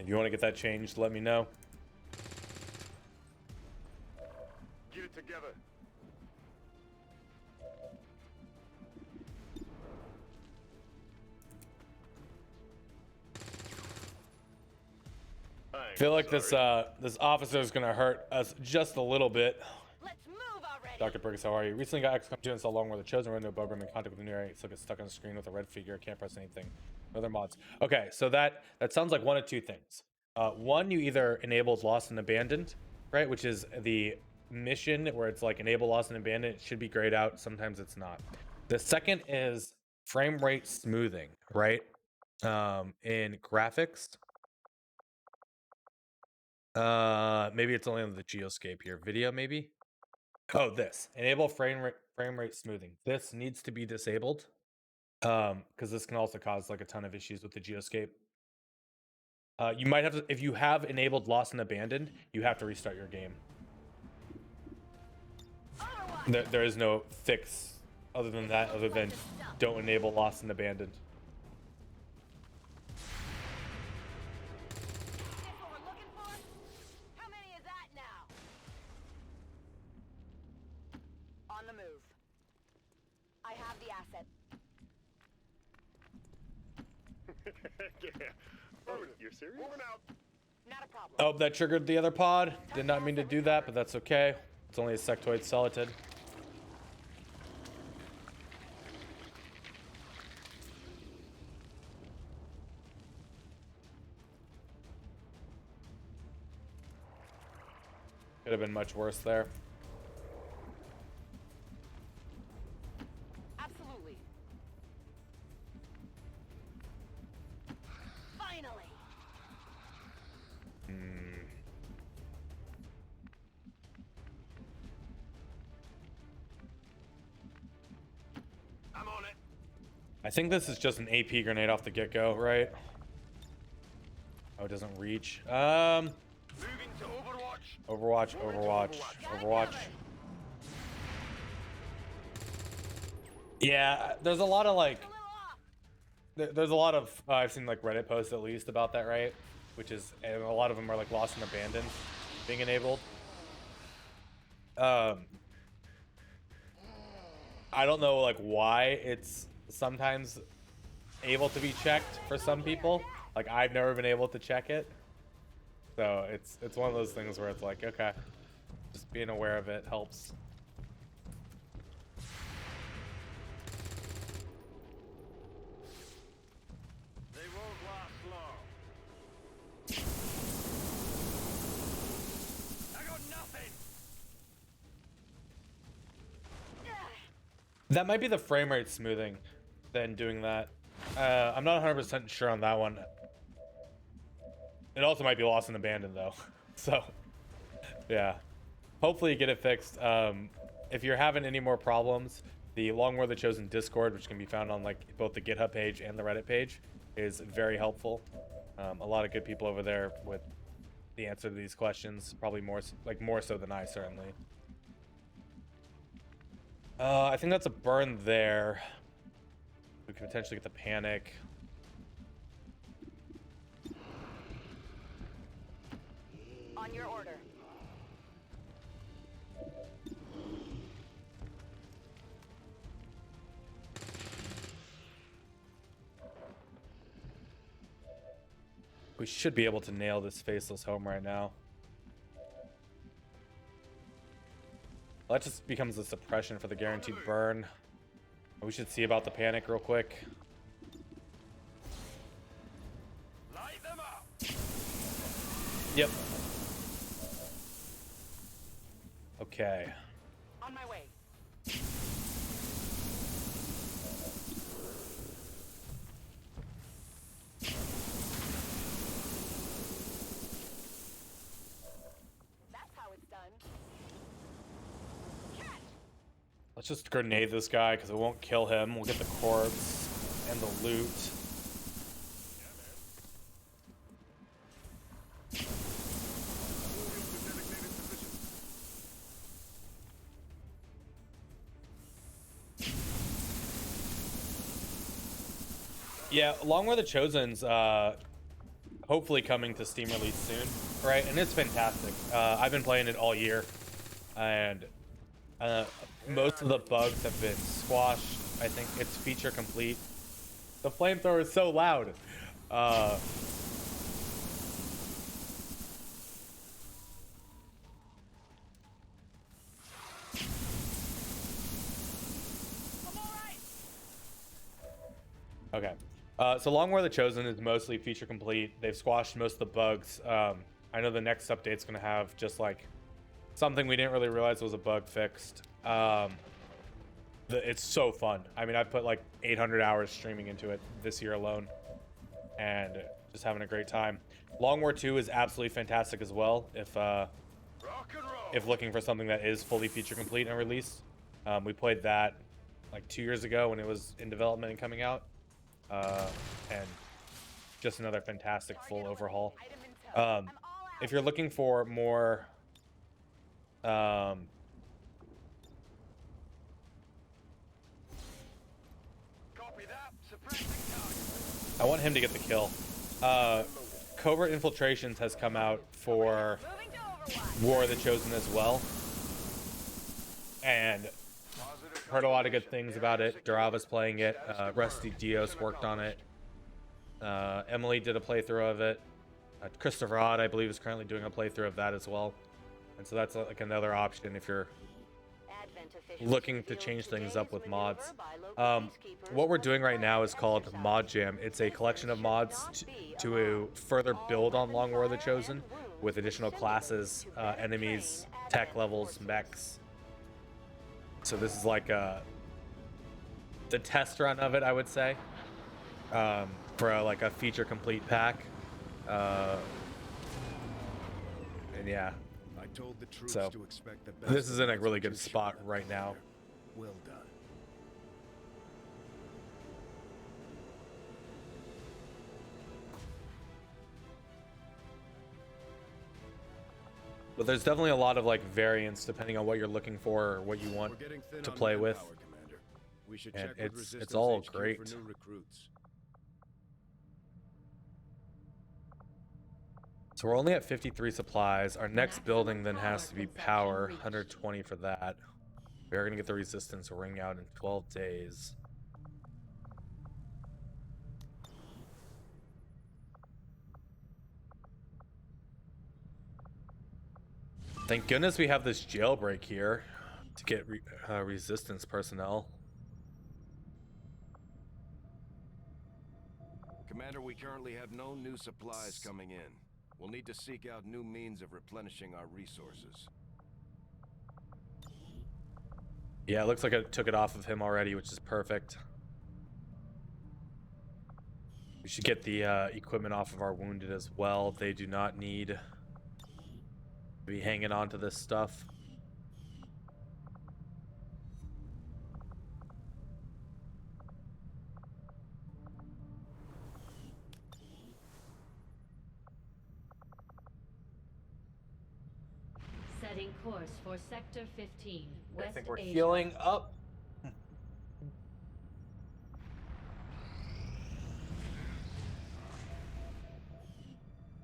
If you want to get that changed, let me know. Get it together. I feel like this officer is gonna hurt us just a little bit. Let's move already. Dr. Burgess, how are you? Recently got XCOM 2 installed along with the chosen run into a bug in contact with the new area, so get stuck on the screen with a red figure. Can't press anything. Other mods. Okay, so that sounds like one of two things. One, you either enabled Lost and Abandoned, right? Which is the mission where it's like enable Lost and Abandoned. It should be grayed out. Sometimes it's not. The second is frame rate smoothing, right? In graphics. Maybe it's only on the geoscape here. Video, maybe. Oh, this enable frame rate smoothing. This needs to be disabled, because this can also cause like a ton of issues with the geoscape. You might have to, if you have enabled Lost and Abandoned, you have to restart your game. There is no fix other than that, other than don't enable Lost and Abandoned. On the move. I have the asset. Yeah. Oh, you're serious? Moving out. Not a problem. Oh, that triggered the other pod. Did not mean to do that, but that's okay. It's only a sectoid solitid. Could have been much worse there. Absolutely. Finally. I'm on it. I think this is just an AP grenade off the get-go, right? Oh, it doesn't reach. Moving to Overwatch. Overwatch. Yeah, there's a lot of like, there's a lot of I've seen like Reddit posts at least about that, right? Which is, and a lot of them are like Lost and Abandoned being enabled. I don't know like why it's sometimes able to be checked for some people. Like I've never been able to check it. So it's one of those things where it's like, okay, just being aware of it helps. They won't last long. I got nothing. That might be the frame rate smoothing then doing that. I'm not 100% sure on that one. It also might be Lost and Abandoned though. So yeah, hopefully you get it fixed. If you're having any more problems, the Long War the Chosen Discord, which can be found on like both the GitHub page and the Reddit page, is very helpful. A lot of good people over there with the answer to these questions, probably more so than I certainly. I think that's a burn there. We could potentially get the panic. On your order. We should be able to nail this faceless home right now. Well, that just becomes a suppression for the guaranteed burn. We should see about the panic real quick. Light them up. Yep. Okay. On my way. That's how it's done. Catch. Let's just grenade this guy because it won't kill him. We'll get the corpse and the loot. Yeah, Long War the Chosen's hopefully coming to Steam release soon, right? And it's fantastic. I've been playing it all year, and most of the bugs have been squashed. I think it's feature complete. The flamethrower is so loud. Okay. So Long War of the Chosen is mostly feature complete. They've squashed most of the bugs. I know the next update's going to have just like something we didn't really realize was a bug fixed. It's so fun. I mean, I've put like 800 hours streaming into it this year alone and just having a great time. Long War 2 is absolutely fantastic as well if looking for something that is fully feature complete and released. We played that like 2 years ago when it was in development and coming out. And just another fantastic full overhaul. If you're looking for more I want him to get the kill. Cobra Infiltrations has come out for War of the Chosen as well, and heard a lot of good things about it. Durava's playing it. Rusty Dios worked on it. Emily did a playthrough of it. Christopher Odd, I believe, is currently doing a playthrough of that as well. And so that's like another option if you're looking to change things up with mods. What we're doing right now is called Modjam. It's a collection of mods to further build on Long War of the Chosen with additional classes, enemies, tech levels, mechs. So this is like the test run of it, I would say, for like a feature complete pack. And yeah. I told the troops So to expect the best. this is in a really good spot right now. Well done. But there's definitely a lot of like variance depending on what you're looking for or what you want to play with. We should And check with it's Resistance all HQ great. for new recruits. So we're only at 53 supplies. Our next building then has to be power, 120 for that. We are going to get the resistance ring out in 12 days. Thank goodness we have this jailbreak here to get resistance personnel. Commander, we currently have no new supplies coming in. We'll need to seek out new means of replenishing our resources. Yeah, it looks like I took it off of him already, which is perfect. We should get the equipment off of our wounded as well. They do not need to be hanging on to this stuff. Setting course for Sector 15, West I think we're Asia. healing up.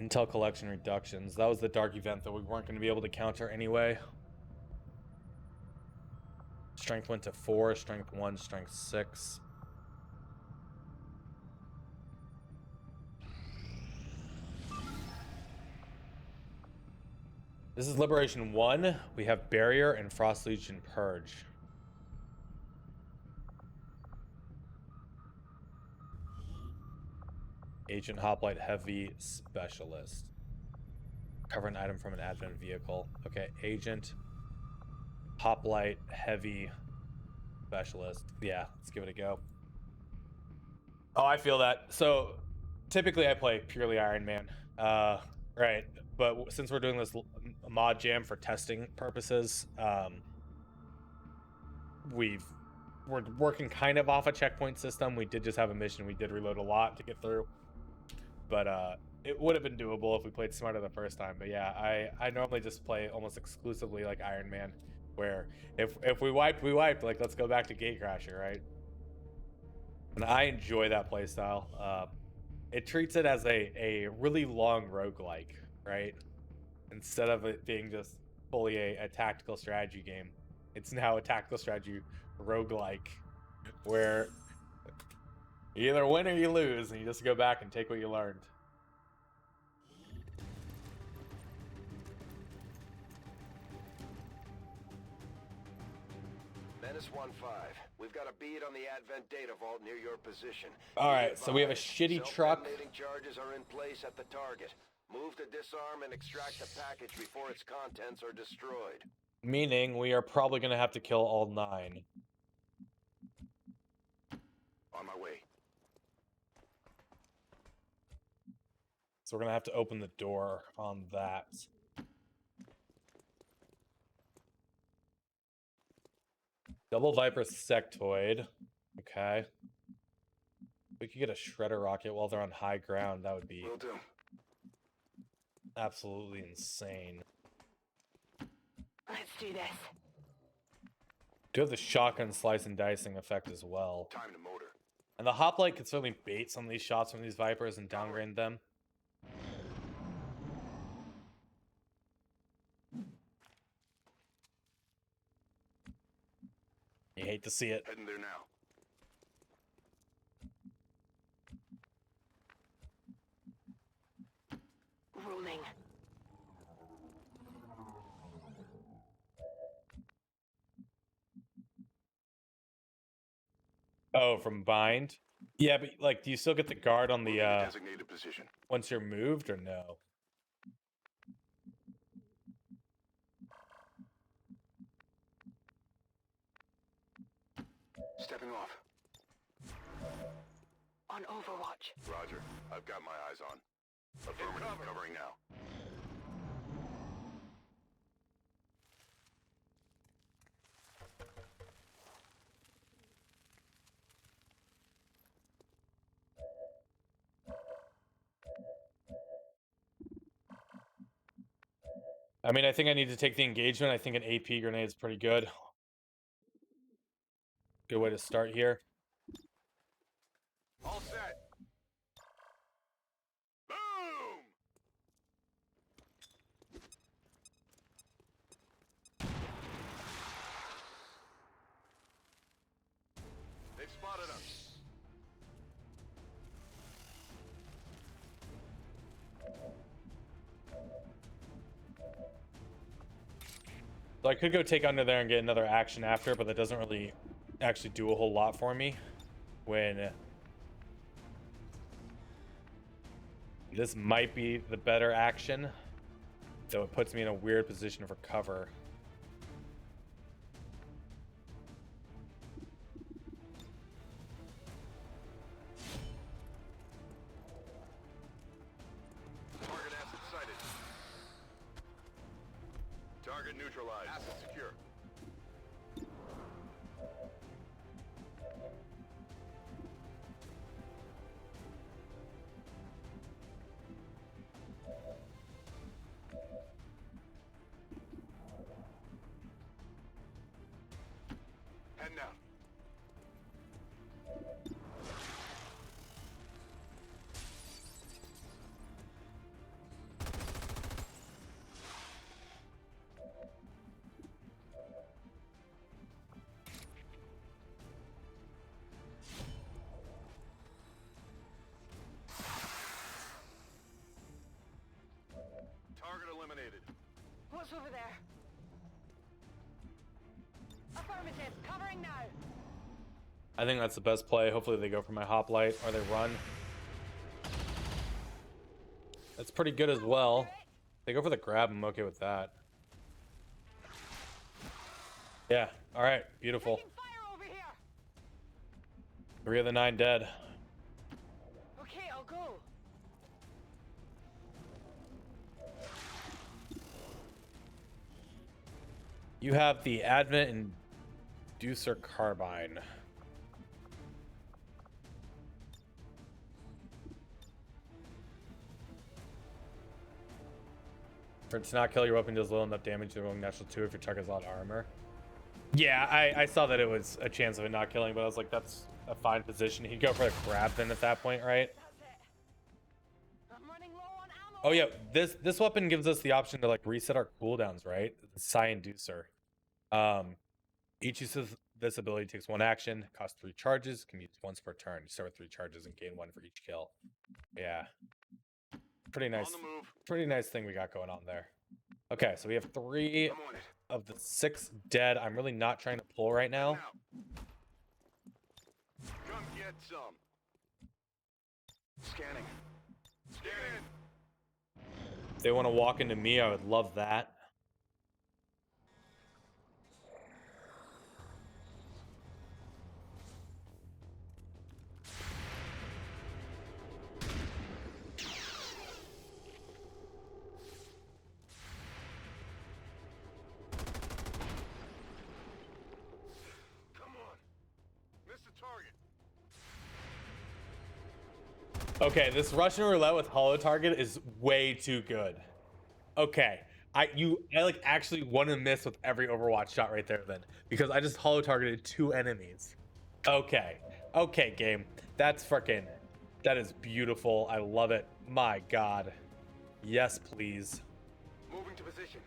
Intel collection reductions. That was the dark event that we weren't going to be able to counter anyway. Strength went to 4, strength 1, strength 6. This is Liberation 1. We have Barrier and Frost Legion Purge. Agent Hoplite Heavy Specialist. Cover an item from an advent vehicle. Okay, Agent Hoplite Heavy Specialist. Yeah, let's give it a go. Oh, I feel that. So typically I play purely Iron Man. Right. But since we're doing this mod jam for testing purposes, we're working kind of off a checkpoint system. We did just have a mission. We did reload a lot to get through. But it would have been doable if we played smarter the first time. But yeah, I normally just play almost exclusively like Iron Man, where if we wiped, we wiped. Like, let's go back to Gatecrasher, right? And I enjoy that playstyle. it treats it as a really long roguelike, right? Instead of it being just fully a tactical strategy game, it's now a tactical strategy roguelike where you either win or you lose, and you just go back and take what you learned. Menace 1-5. We've got a bead on the Advent data vault near your position. All right, so we have a shitty truck. Self-detonating charges are in place at the target. Move to disarm and extract the package before its contents are destroyed. Meaning we are probably going to have to kill all 9. On my way. So we're going to have to open the door on that. Double Viper sectoid. Okay. We could get a shredder rocket while they're on high ground. That would be Will do. absolutely insane. Let's do this. Do have the shotgun slice and dicing effect as well. Time to motor. And the hoplite could certainly bait some of these shots from these Vipers and downgrade them. You hate to see it. Heading there now. Rolling. Oh, from bind? Yeah, but like, do you still get the guard on the designated position. once you're moved, or no? Stepping off. On Overwatch. Roger. I've got my eyes on. Affirmative. Covering now. I mean, I think I need to take the engagement. I think an AP grenade is pretty good. Good way to start here. All set. Boom! They've spotted us. So I could go take under there and get another action after, but that doesn't really actually do a whole lot for me when this might be the better action, though it puts me in a weird position for cover. Target asset sighted. Target neutralized. Asset secure. Heading out. Target eliminated. What's over there? Affirmative. Covering now. I think that's the best play. Hopefully they go for my hoplite or they run. That's pretty good as well. They go for the grab. I'm okay with that. Yeah. All right. Beautiful. Taking fire over here. 3 of the 9 dead. Okay, I'll go. You have the Advent Inducer Carbine. For it to not kill, your weapon deals little enough damage to the rolling natural 2 if your target's a lot of armor. Yeah, I saw that it was a chance of it not killing, but I was like, that's a fine position. He'd go for a grab then at that point, right? Oh yeah, this weapon gives us the option to like reset our cooldowns, right? The Psi Inducer. Each use of this ability takes 1 action, costs 3 charges, can be used once per turn. You start with 3 charges and gain 1 for each kill. Yeah. Pretty nice. Pretty nice thing we got going on there. Okay, so we have 3 of the 6 dead. I'm really not trying to pull right now. Come get some. Scanning. Scan. If they want to walk into me, I would love that. Okay, this Russian roulette with hollow target is way too good. Okay, I like actually won and miss with every Overwatch shot right there then, because I just hollow targeted 2 enemies. Okay, okay, game. That is beautiful. I love it. My God. Yes, please. Moving to position.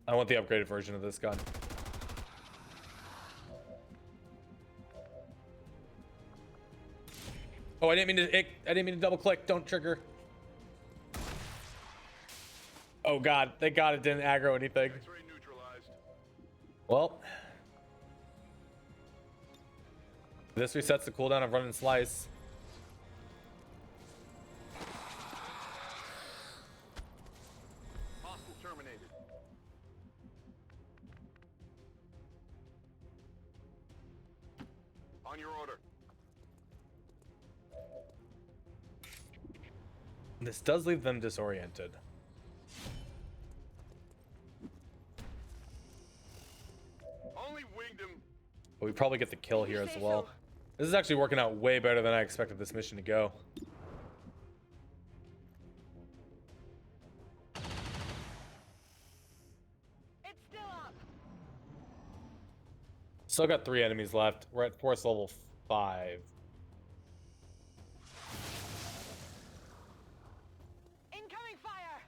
I want the upgraded version of this gun. Oh, I didn't mean to double click. Don't trigger. Oh God, thank God it didn't aggro anything. Well, this resets the cooldown of run and slice. Hostile terminated. On your order. This does leave them disoriented. Only winged him. But we probably get the kill here as well. This is actually working out way better than I expected this mission to go. It's still up. Still got 3 enemies left. We're at force level 5. Incoming fire.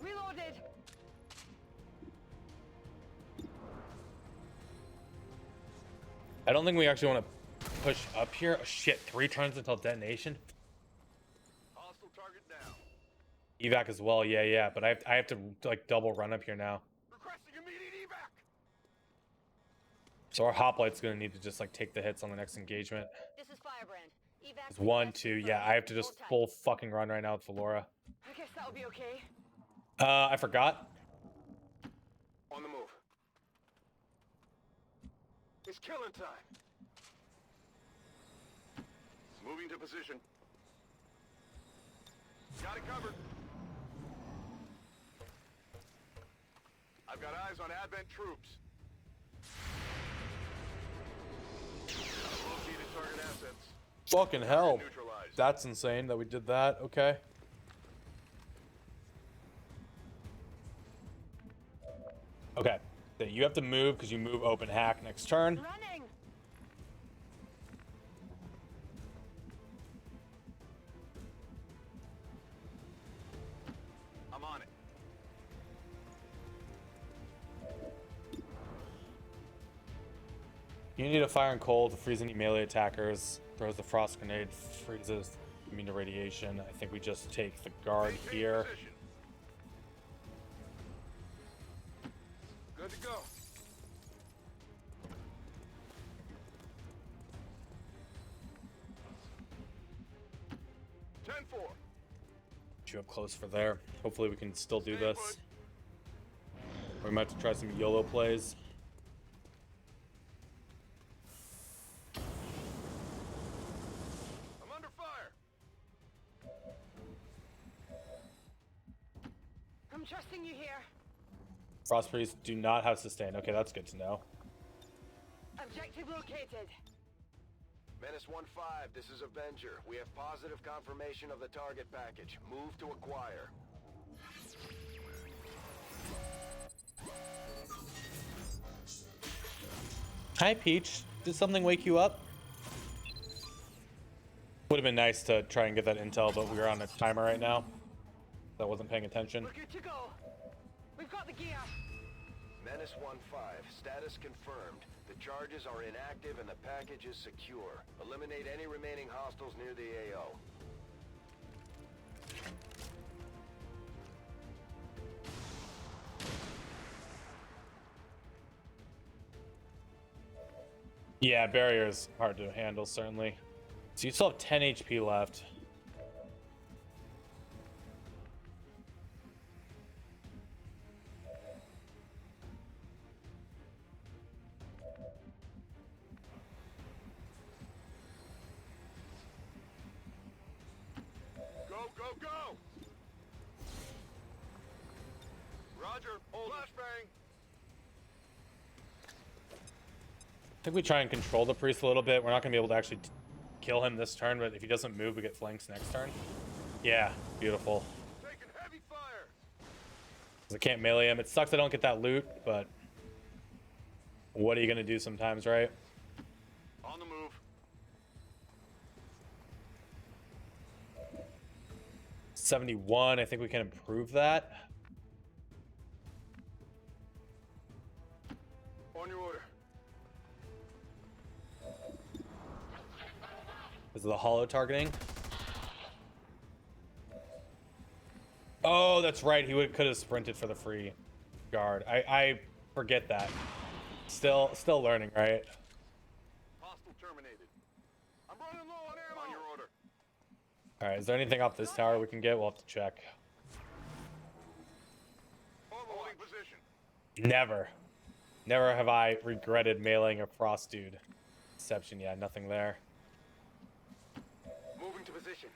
Reloaded. I don't think we actually want to push up here. Oh, shit, 3 turns until detonation. Hostile target down. Evac as well, yeah. But I have to like double run up here now. Requesting immediate evac. So our hoplite's gonna need to just like take the hits on the next engagement. This is Firebrand. Evac. It's 1, 2, yeah. I have to just full fucking run right now with Valora. I guess that'll be okay. I forgot. On the move. It's killing time. Moving to position. Got it covered. I've got eyes on Advent troops. Located target assets. Fucking hell. Neutralized. That's insane that we did that. Okay. Okay. Then you have to move because you move open hack next turn. Running. I'm on it. You need a fire and cold to freeze any melee attackers. Throws the frost grenade, freezes immune to radiation. I think we just take the guard here. Position. Good to go. You up close for there. Hopefully we can still do this. We might have to try some YOLO plays. I'm under fire. I'm trusting you here. Frost priests do not have sustain. Okay, that's good to know. Objective located. Menace 1-5, this is Avenger. We have positive confirmation of the target package. Move to acquire. Hi, Peach. Did something wake you up? Would have been nice to try and get that intel, but we were on a timer right now. So I wasn't paying attention. We're good to go. We've got the gear. Menace 1-5, status confirmed. The charges are inactive and the package is secure. Eliminate any remaining hostiles near the AO. Yeah, barrier is hard to handle, certainly. So you still have 10 HP left. Go, go, go! Roger, hold flashbang! I think we try and control the priest a little bit. We're not going to be able to actually kill him this turn, but if he doesn't move, we get flanks next turn. Yeah, beautiful. Taking heavy fire! 'Cause I can't melee him. It sucks I don't get that loot, but what are you going to do sometimes, right? On the move. 71, I think we can improve that. On your order. Is the hollow targeting? Oh, that's right. He could have sprinted for the free guard. I forget that. Still learning, right? Hostile terminated. I'm running low on ammo. On your order. All right. Is there anything off this tower we can get? We'll have to check. Holding position. Never have I regretted mailing a frost dude. Deception, yeah, nothing there. Moving to position.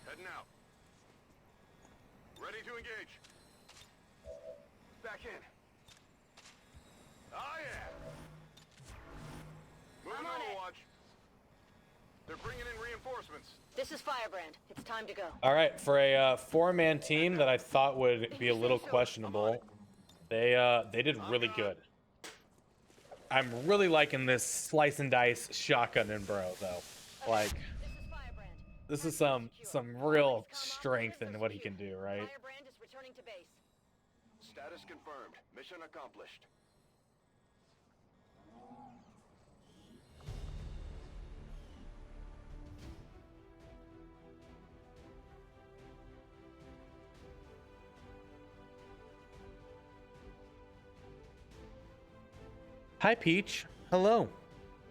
Heading out. Ready to engage. Back in. Ah, yeah. Moving I'm on it. Overwatch. They're bringing in reinforcements. This is Firebrand. It's time to go. All right, for a four-man team that I thought would be a little questionable, they did really good. I'm really liking this slice and dice shotgun and bro though. Like, this is some real strength in what he can do, right? Firebrand is returning to base. Status confirmed. Mission accomplished. Hi, Peach. Hello.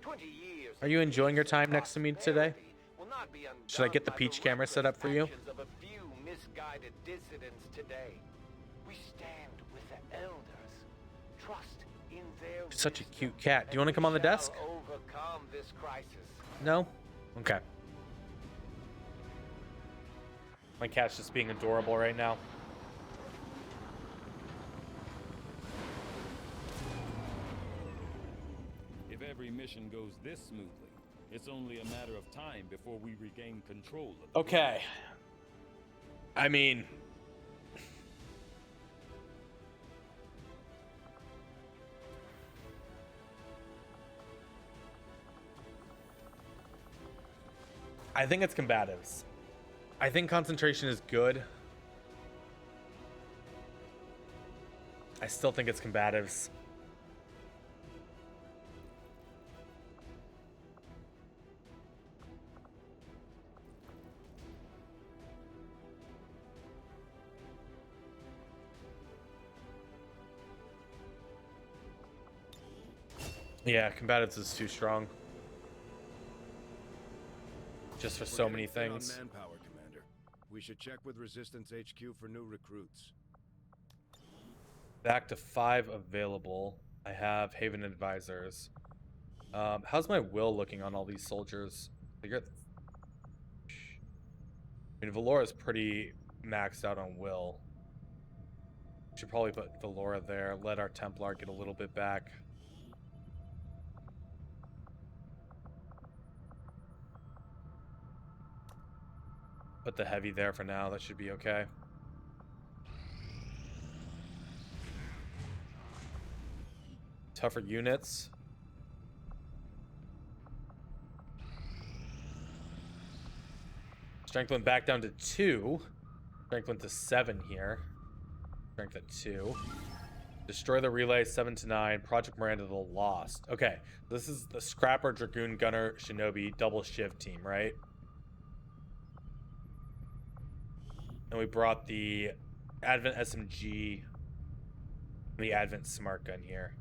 20 years Are you enjoying your time next to me today? will not be Should I get the undone by Peach camera set up for you? actions of a few misguided dissidents today. We stand with the elders. Trust in their Such a wisdom, cute cat. Do you want to and come on the we shall desk? Overcome this crisis. No? Okay. My cat's just being adorable right now. If every mission goes this smoothly, it's only a matter of time before we regain control of the Okay. I mean, I think it's combatives. I think concentration is good. I still think it's combatives. Yeah, combatives is too strong. Just for so many things. On manpower, Commander. We should check with Resistance HQ for new recruits. Back to 5 available. I have Haven Advisors. How's my will looking on all these soldiers? I mean, Valora's pretty maxed out on will. Should probably put Valora there. Let our Templar get a little bit back. Put the heavy there for now. That should be okay. tougher units. Strength went back down to 2. Strength went to 7 here. Strength at 2. Destroy the relay, 7 to 9. Project Miranda, the Lost. Okay, this is the Scrapper, Dragoon, Gunner, Shinobi, double shiv team, right? And we brought the Advent SMG and the Advent Smart Gun here.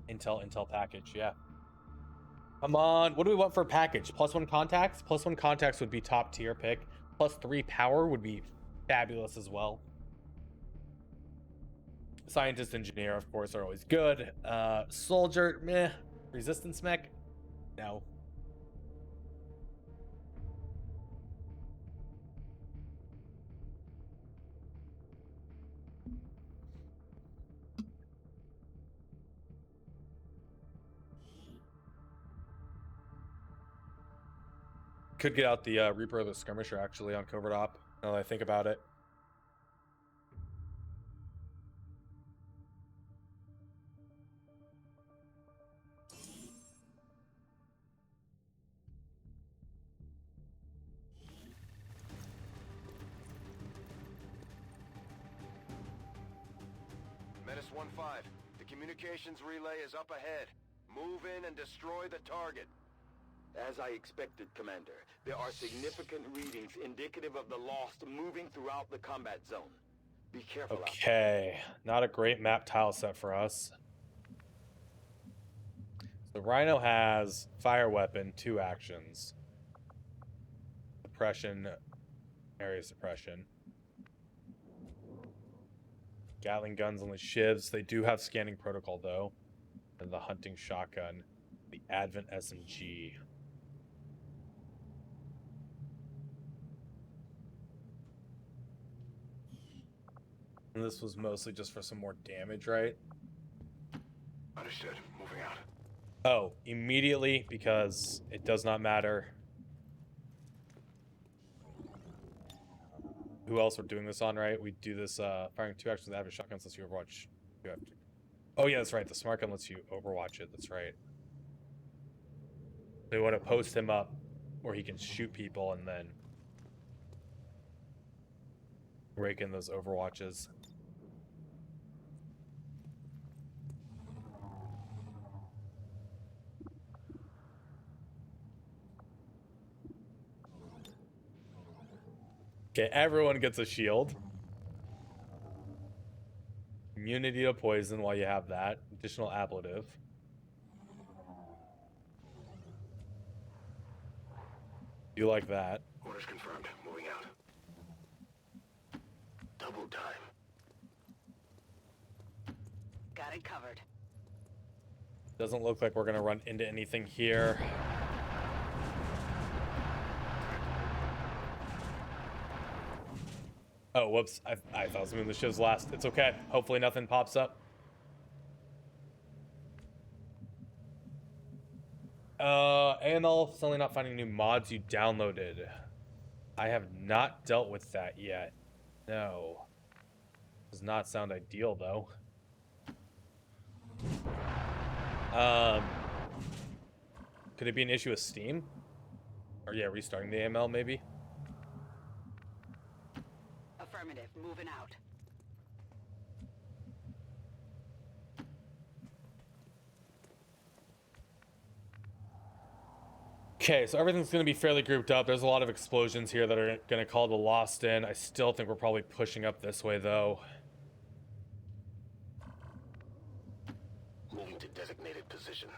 Intel package, yeah. Come on, what do we want for a package? +1 contacts? +1 contacts would be top tier pick. +3 power would be fabulous as well. Scientist, engineer, of course, are always good. Soldier, meh. Resistance mech? No. Could get out the Reaper of the Skirmisher, actually, on Covert Op, now that I think about it. Menace 1-5, the communications relay is up ahead. Move in and destroy the target. As I expected, Commander, there are significant readings indicative of the Lost moving throughout the combat zone. Be careful. Okay, not a great map tile set for us. So Rhino has Fire Weapon, 2 actions. Suppression, area suppression. Gatling guns, only shivs. They do have scanning protocol, though. And the hunting shotgun. The Advent SMG. And this was mostly just for some more damage, right? Understood. Moving out. Oh, immediately, because it does not matter who else we're doing this on, right? We do this firing 2 actions with Advent shotguns lets you overwatch. Oh yeah, that's right. The smart gun lets you overwatch it. That's right. They want to post him up where he can shoot people and then rake in those overwatches. Okay, everyone gets a shield. Immunity to poison while you have that. Additional ablative. You like that. Orders confirmed. Moving out. Double time. Got it covered. Doesn't look like we're gonna run into anything here. Oh, whoops. I thought I was moving the shivs last. It's okay. Hopefully nothing pops up. AML suddenly not finding new mods you downloaded. I have not dealt with that yet. No. Does not sound ideal, though. Could it be an issue with Steam? Or yeah, restarting the AML maybe? Affirmative. Moving out. Okay, so everything's going to be fairly grouped up. There's a lot of explosions here that are going to call the Lost in. I still think we're probably pushing up this way, though. Moving to designated position.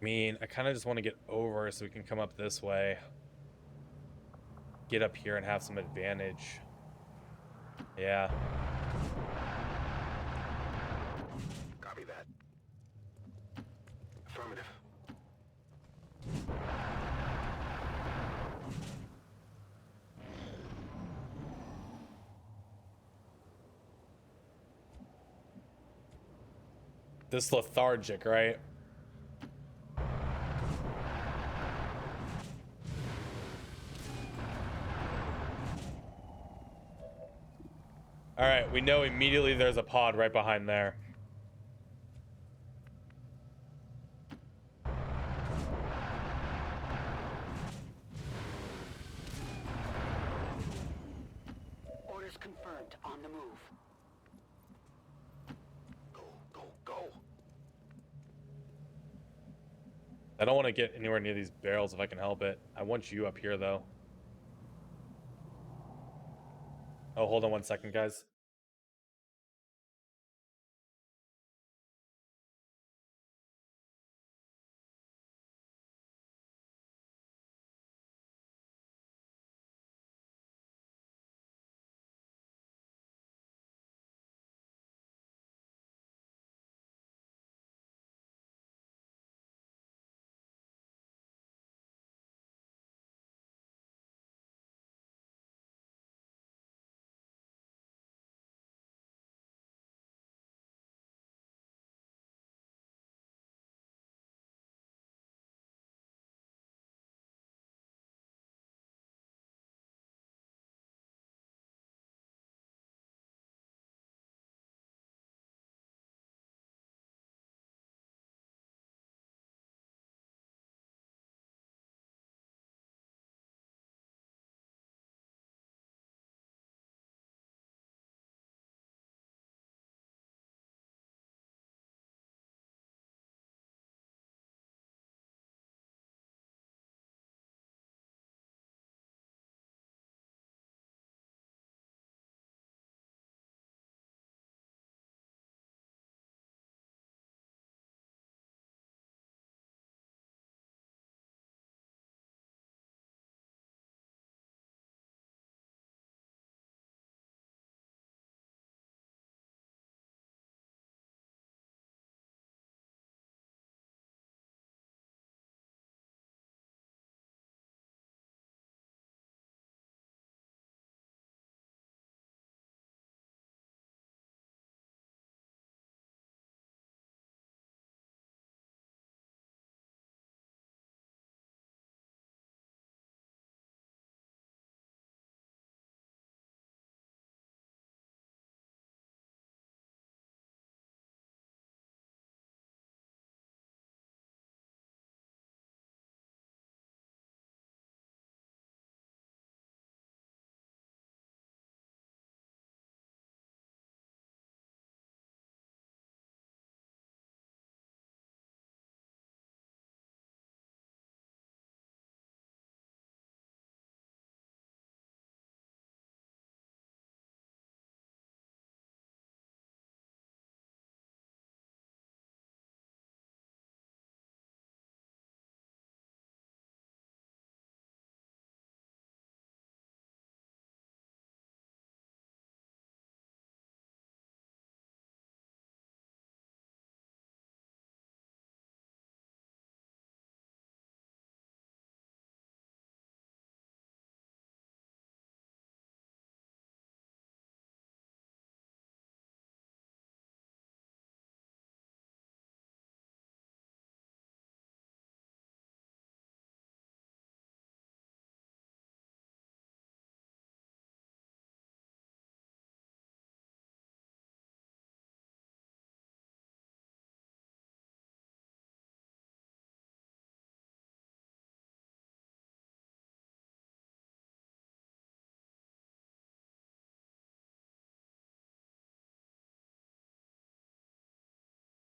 I mean, I kind of just want to get over so we can come up this way. Get up here and have some advantage. Yeah. Copy that. Affirmative. this lethargic, right? All right, we know immediately there's a pod right behind there. Orders confirmed. On the move. Go, go, go. I don't want to get anywhere near these barrels if I can help it. I want you up here, though. Oh, hold on 1 second, guys.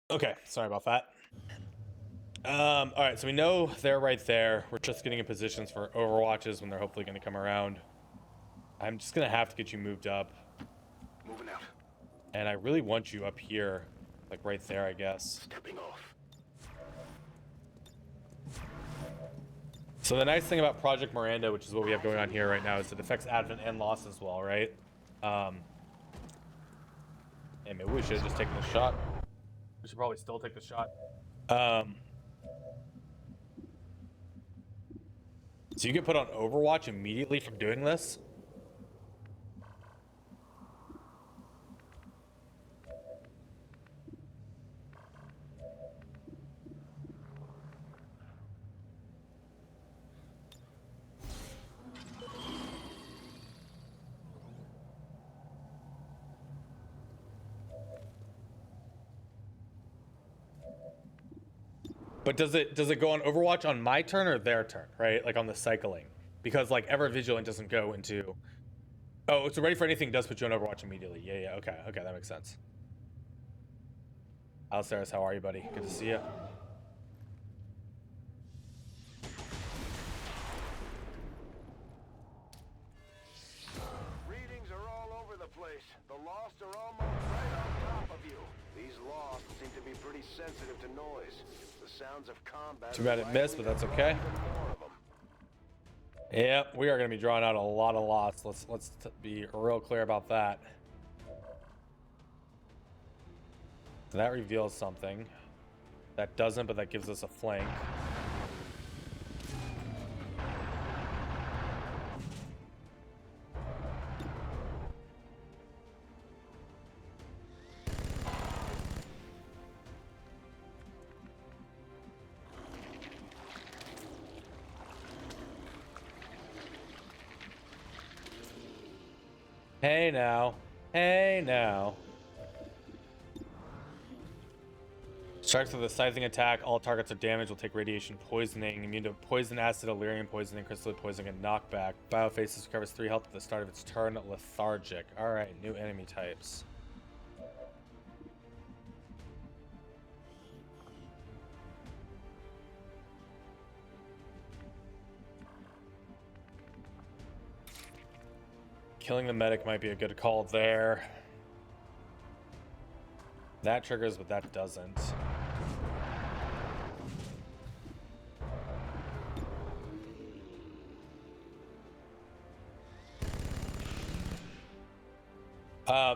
Okay, sorry about that. All right, so we know they're right there. We're just getting in positions for overwatches when they're hopefully going to come around. I'm just going to have to get you moved up. Moving out. And I really want you up here, like right there, I guess. Stepping off. So the nice thing about Project Miranda, which is what we have going on here right now, is it affects advent and loss as well, right? And maybe we should have just taken the shot. We should probably still take the shot. So you get put on Overwatch immediately from doing this? But does it go on Overwatch on my turn or their turn, right? Like on the cycling, because like Ever Vigilant doesn't go into. Oh, so Ready for Anything does put you on Overwatch immediately. Yeah. Okay, that makes sense. Alistair, how are you, buddy? Good to see you. Readings are all over the place. The Lost are almost right on top of you. These Lost seem to be pretty sensitive to noise. The sounds of combat. Too bad it missed, but that's okay. Yep, we are going to be drawing out a lot of lots. Let's be real clear about that. So that reveals something. That doesn't, but that gives us a flank. Hey now. Hey now. Strikes with a scything attack. All targets are damaged will take radiation poisoning. Immune to poison, acid, illyrium poisoning, crystalline poisoning, and knockback. Biofaces recovers 3 health at the start of its turn. Lethargic. Alright, new enemy types. Killing the medic might be a good call there. That triggers, but that doesn't.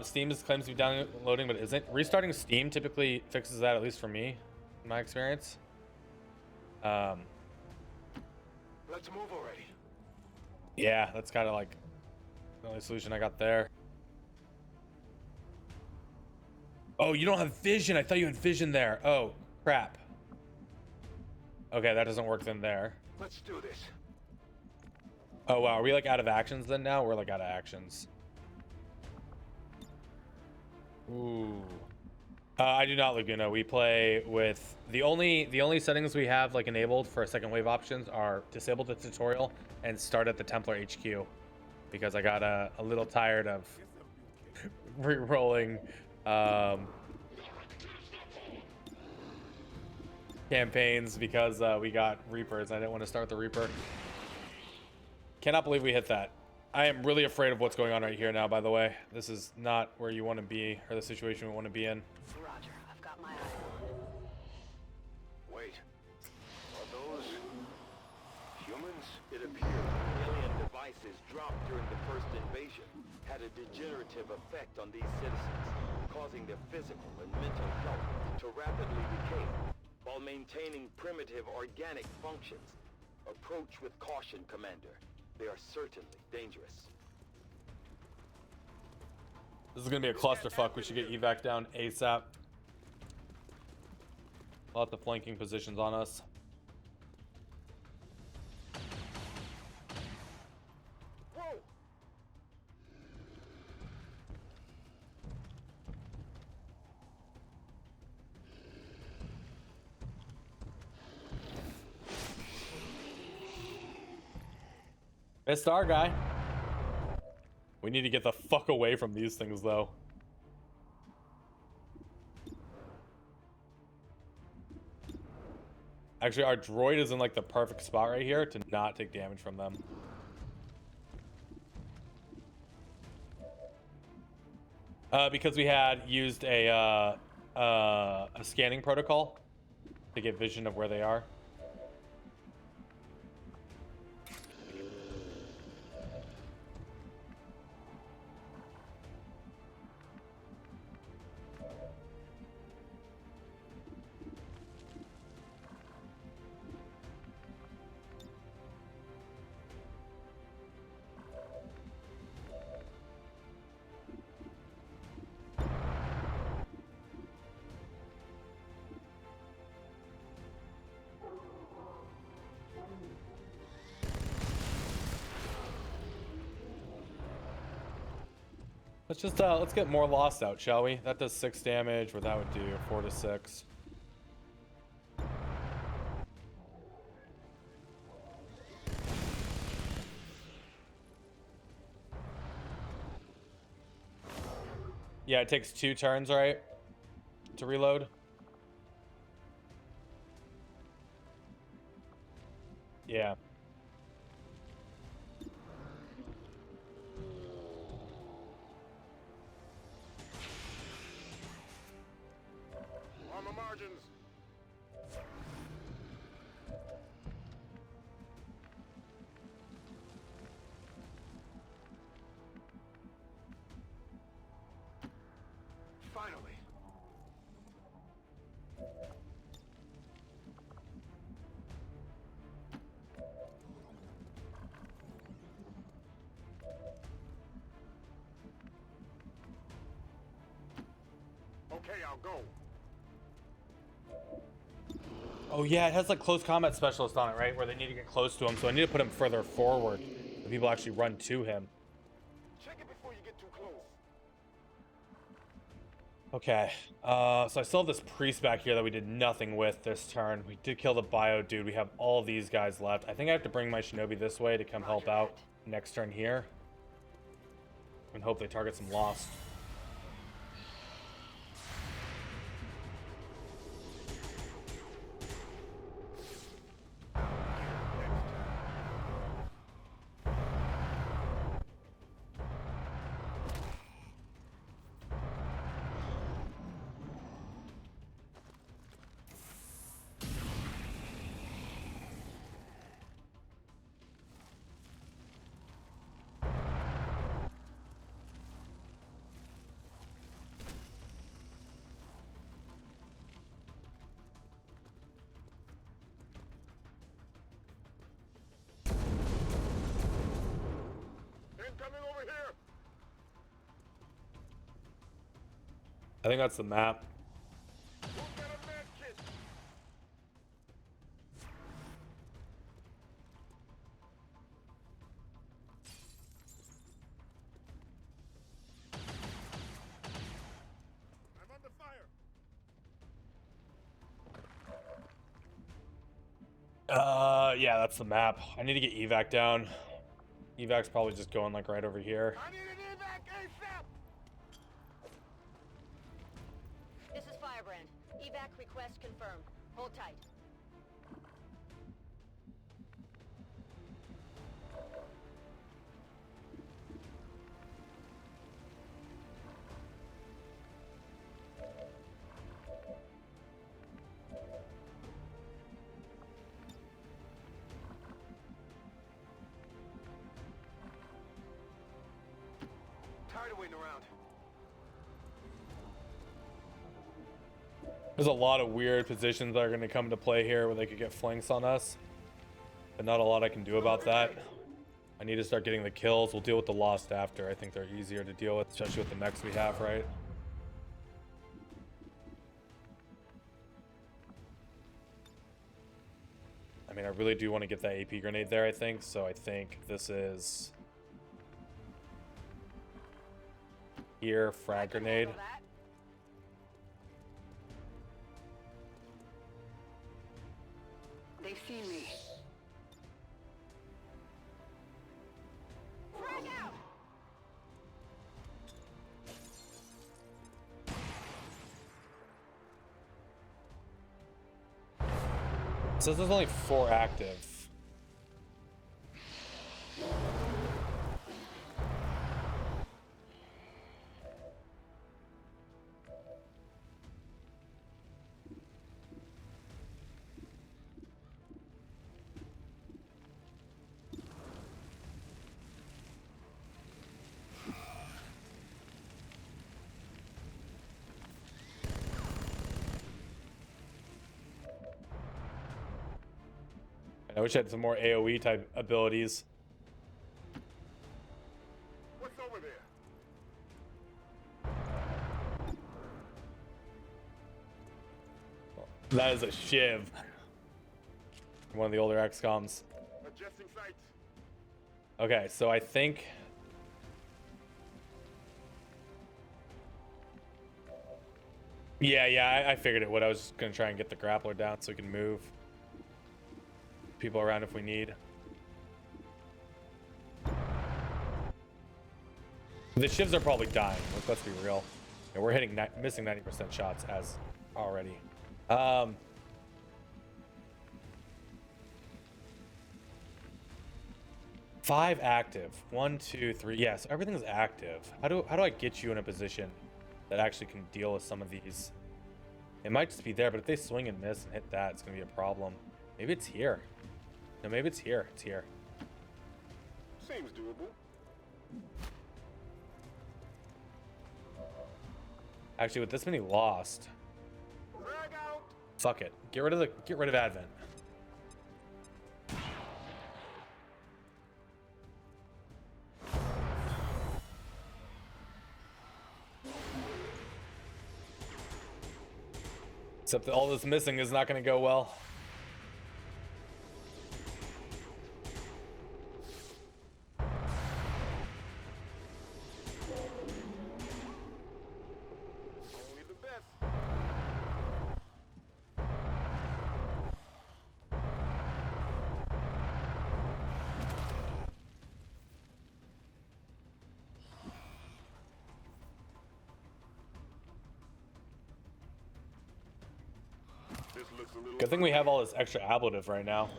Steam claims to be downloading, but isn't. Restarting Steam typically fixes that, at least for me, in my experience. Let's move already. Yeah, that's kind of like the only solution I got there. Oh, you don't have vision. I thought you had vision there. Oh, crap. Okay, that doesn't work then there. Let's do this. Oh, wow. Are we like out of actions then now? We're like out of actions. Ooh. I do not, Laguna. We play with the only settings we have like enabled for second wave options are disable the tutorial and start at the Templar HQ, because I got a little tired of re-rolling campaigns because we got Reapers. I didn't want to start the Reaper. Cannot believe we hit that. I am really afraid of what's going on right here now, by the way. This is not where you want to be, or the situation we want to be in. Roger, I've got my eye on. Wait. Are those humans? It appears alien devices dropped during the first invasion had a degenerative effect on these citizens, causing their physical and mental health to rapidly decay while maintaining primitive organic functions. Approach with caution, Commander. They are certainly dangerous. This is gonna be a clusterfuck. We should get evac down ASAP. Lots of flanking positions on us. Whoa! Missed our guy. We need to get the fuck away from these things, though. Actually, our droid is in like the perfect spot right here to not take damage from them. Because we had used a scanning protocol to get vision of where they are. Let's just let's get more Lost out, shall we? That does 6 damage, where that would do 4 to 6. Yeah, it takes 2 turns, right? To reload. Yeah. On the margins. Finally. Okay, I'll go. Oh yeah, it has like close combat specialist on it, right? Where they need to get close to him, so I need to put him further forward so people actually run to him. Check it before you get too close. Okay, so I still have this priest back here that we did nothing with this turn. We did kill the bio dude. We have all these guys left. I think I have to bring my shinobi this way to come help out next turn here. And hope they target some lost. Incoming over here. I think that's the map. Who's got a med kit? I'm under fire. Yeah, that's the map. I need to get evac down. Evac's probably just going like right over here. I need an evac ASAP. This is Firebrand. Evac request confirmed. Hold tight. Tired of waiting around. There's a lot of weird positions that are going to come into play here where they could get flanks on us. But not a lot I can do about that. I need to start getting the kills. We'll deal with the lost after. I think they're easier to deal with, especially with the mechs we have, right? I mean, I really do want to get that AP grenade there, I think. So I think this is... here, frag grenade. They've seen me. Frag out! It says there's only 4 active. I wish I had some more AoE type abilities. What's over there? That is a shiv. One of the older XComs. Adjusting sights. Okay, so I think... Yeah, I figured it would. I was just going to try and get the grappler down so we can move people around if we need. The shivs are probably dying. Let's be real. And we're hitting missing 90% shots as already. 5 active. 1, 2, 3. Yes, everything's active. How do I get you in a position that actually can deal with some of these? It might just be there, but if they swing and miss and hit that, it's gonna be a problem. Maybe it's here. No, maybe it's here. It's here. Seems doable. Actually, with this many lost, fuck it. Get rid of Advent. Except that all this missing is not going to go well. Only the best. This looks a little. Good thing we have all this extra ablative right now.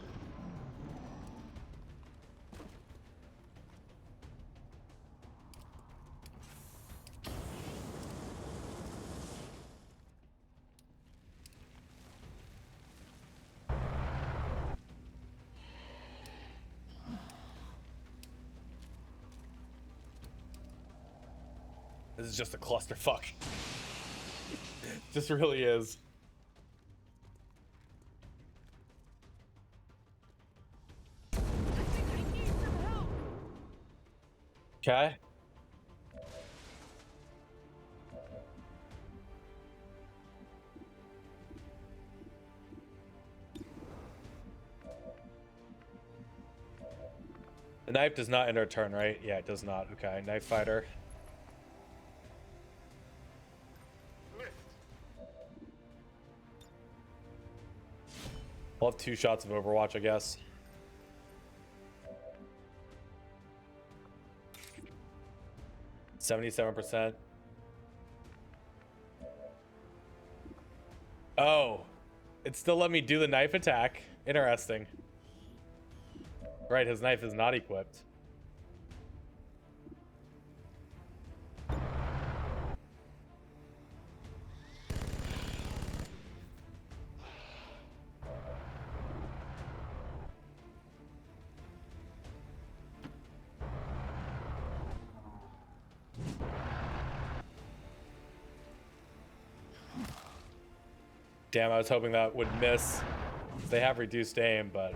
This is just a clusterfuck. Just really is. Okay. The knife does not end our turn, right? Yeah, it does not. Okay, knife fighter. We'll have 2 shots of Overwatch, I guess. %77%. Oh, it still let me do the knife attack. Interesting. Right, his knife is not equipped. Damn, I was hoping that would miss. They have reduced aim, but...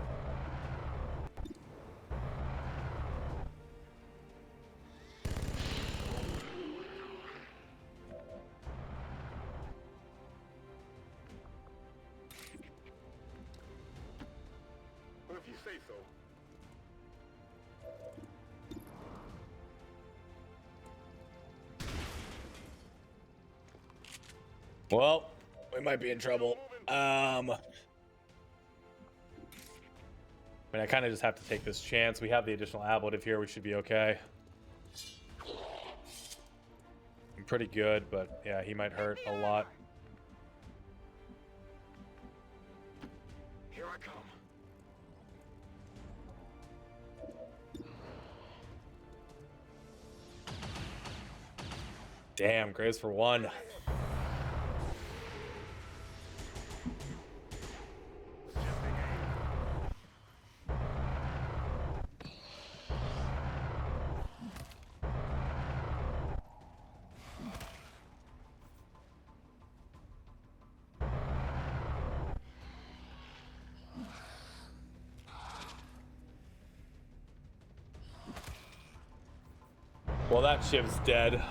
Well, if you say so. Well, we might be in trouble. I mean, I kind of just have to take this chance. We have the additional ablative here. We should be okay. I'm pretty good, but yeah, he might hurt a lot. Here I come. Damn, Graves for 1. Well, that ship's dead.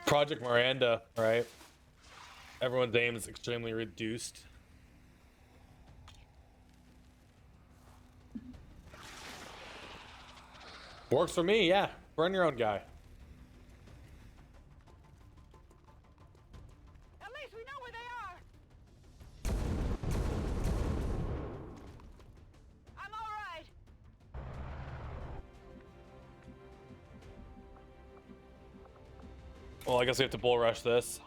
Project Miranda, right? Everyone's aim is extremely reduced. Works for me, yeah. Burn your own guy. At least we know where they are. Well, I guess we have to bull rush this.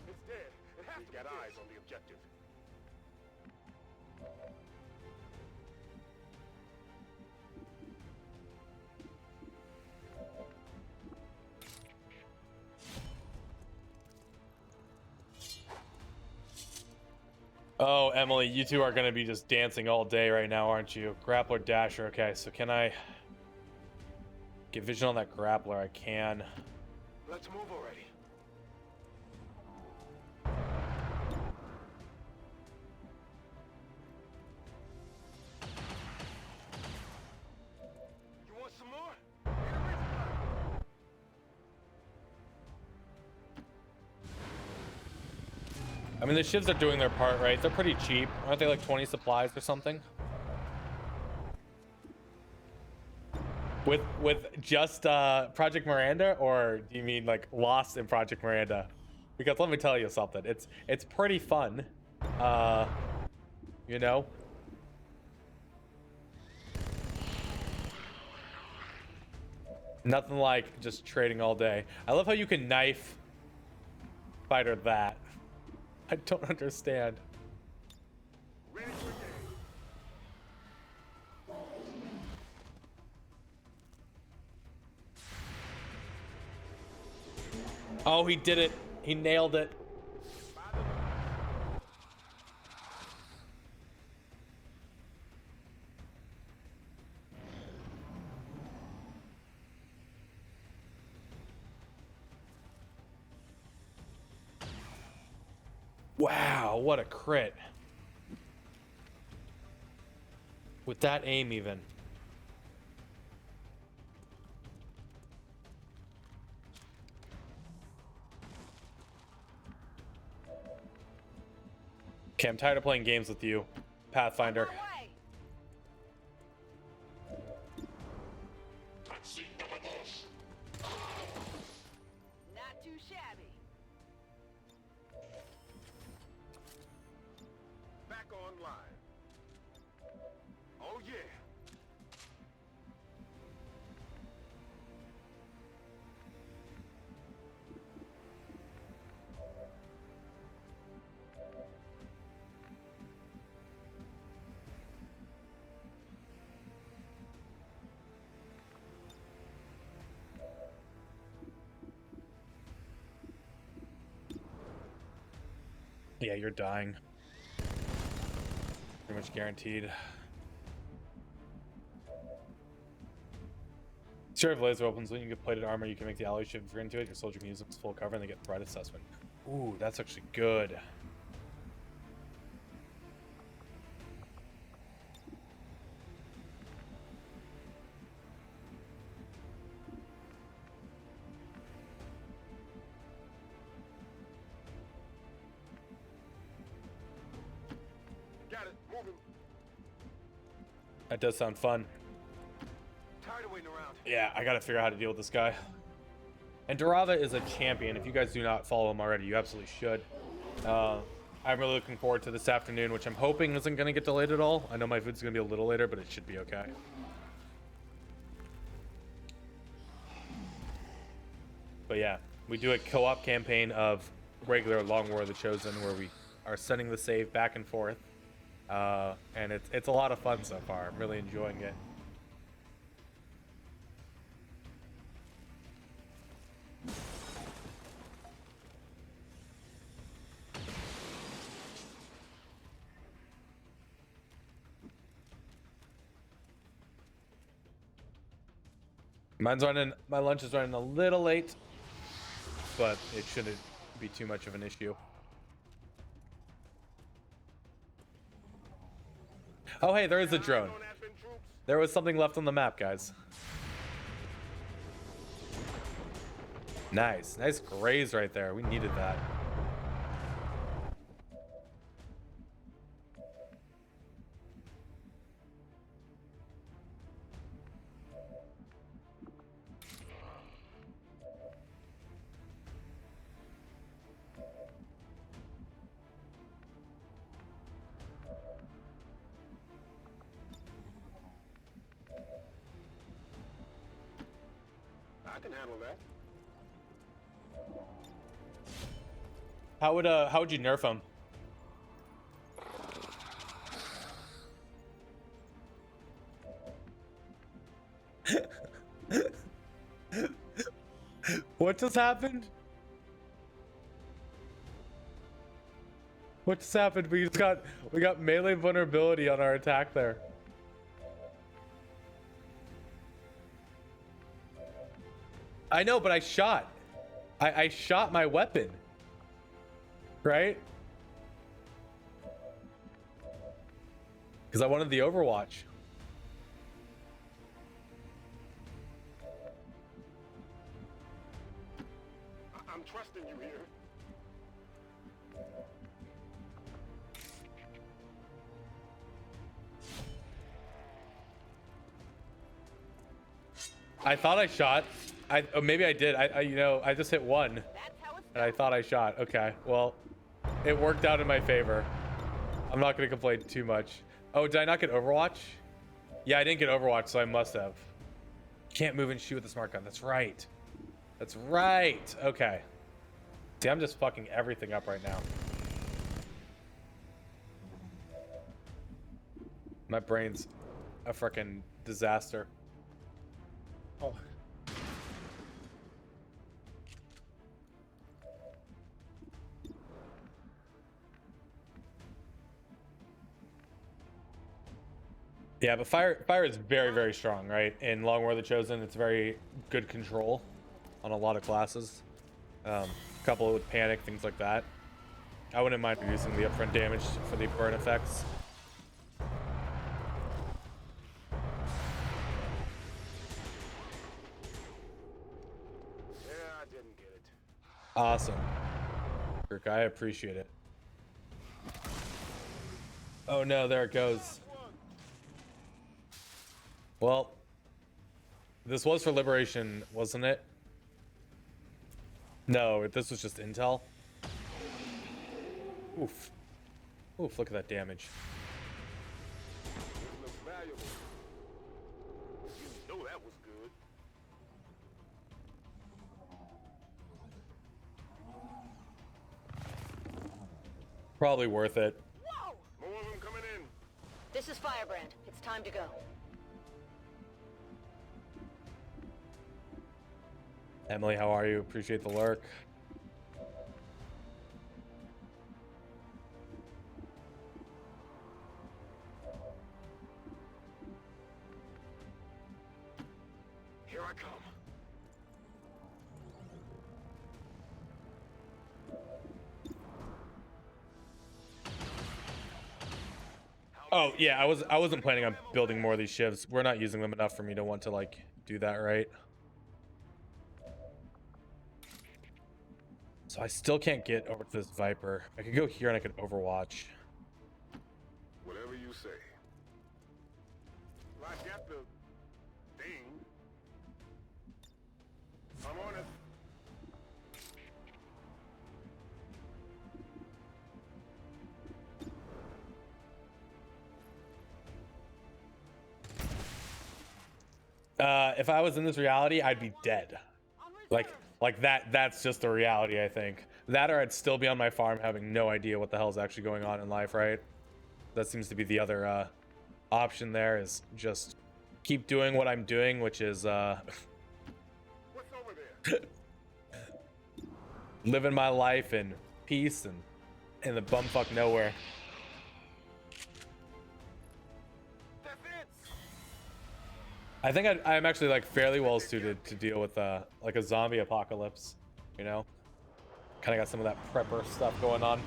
It's dead. It has to got eyes on the objective. Oh, Emily, you two are going to be just dancing all day right now, aren't you? Grappler, dasher. Okay, so can I get vision on that grappler? I can. Let's move already. You want some more? I mean, the shivs are doing their part, right? They're pretty cheap. Aren't they like 20 supplies or something? With just Project Miranda, or do you mean like Lost in Project Miranda? Because let me tell you something. It's pretty fun. You know? Nothing like just trading all day. I love how you can knife fighter that. I don't understand. Ready for game. Oh, he did it. He nailed it. Wow, what a crit. With that aim even. Okay, I'm tired of playing games with you, Pathfinder. Not too shabby. Back online. Oh yeah. Yeah, you're dying. Pretty much guaranteed. Share of laser opens when you get plated armor. You can make the alloy shift into it. Your soldier can use its full cover and they get threat assessment. Ooh, that's actually good. Got it. Moving. That does sound fun. Tired of waiting around. Yeah, I gotta figure out how to deal with this guy. And Durava is a champion. If you guys do not follow him already, you absolutely should. I'm really looking forward to this afternoon, which I'm hoping isn't going to get delayed at all. I know my food's going to be a little later, but it should be okay. But yeah, we do a co-op campaign of regular Long War of the Chosen, where we are sending the save back and forth. And it's a lot of fun so far. I'm really enjoying it. My lunch is running a little late, but it shouldn't be too much of an issue. Oh, hey, there is a drone. There was something left on the map, guys. Nice. Nice graze right there. We needed that. handle that. How would you nerf him? What just happened? What just happened? We got melee vulnerability on our attack there. I know, but I shot. I shot my weapon. Right? Because I wanted the Overwatch. I'm trusting you here. I thought I shot. Maybe I did. You know, I just hit one. And I thought I shot. Okay, well, it worked out in my favor. I'm not going to complain too much. Oh, did I not get Overwatch? Yeah, I didn't get Overwatch, so I must have. Can't move and shoot with the smart gun. That's right. That's right. Okay. See, I'm just fucking everything up right now. My brain's a freaking disaster. Oh. Yeah, but fire is very, very strong, right? In Long War of the Chosen, it's very good control on a lot of classes. Couple with panic, things like that. I wouldn't mind reducing the upfront damage for the burn effects. Yeah, I didn't get it. Awesome. Kirk, I appreciate it. Oh no, there it goes. Well, this was for Liberation, wasn't it? No, this was just intel. Oof. Oof, look at that damage. This looks valuable. You know that was good. Probably worth it. Whoa! More of them coming in. This is Firebrand. It's time to go. Emily, how are you? Appreciate the lurk. Here I come. Oh yeah, I wasn't planning on building more of these shivs. We're not using them enough for me to want to like do that, right? So I still can't get over to this Viper. I could go here and I could Overwatch. Whatever you say. Well, I got the thing. I'm on it. If I was in this reality, I'd be dead. Like that's just the reality, I think. That or I'd still be on my farm having no idea what the hell is actually going on in life, right? That seems to be the other option there, is just keep doing what I'm doing, which is What's over there? living my life in peace and in the bumfuck nowhere. I think I'm actually like fairly well suited to deal with like a zombie apocalypse, you know? Kind of got some of that prepper stuff going on.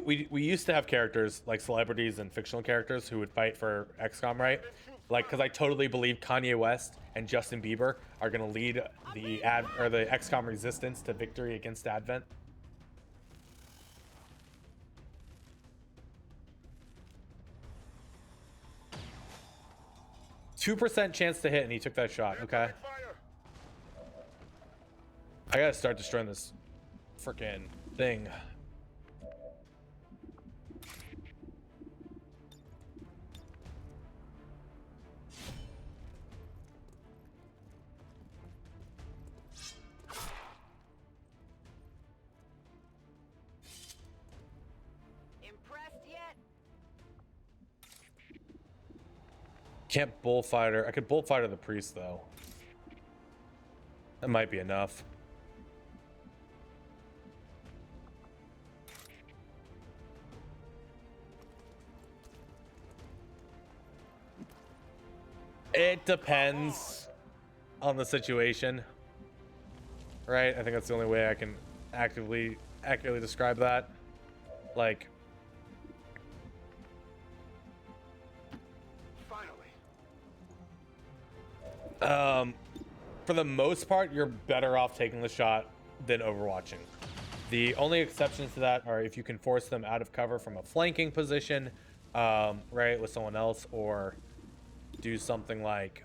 We used to have characters like celebrities and fictional characters who would fight for XCOM, right? Like, because I totally believe Kanye West and Justin Bieber are gonna lead the XCOM resistance to victory against Advent. 2% chance to hit, and he took that shot. Okay. I gotta start destroying this freaking thing. Can't bullfighter. I could bullfighter the priest though. That might be enough. It depends on the situation, right? I think that's the only way I can accurately describe that. Like, for the most part, you're better off taking the shot than overwatching. The only exceptions to that are if you can force them out of cover from a flanking position, right, with someone else, or do something like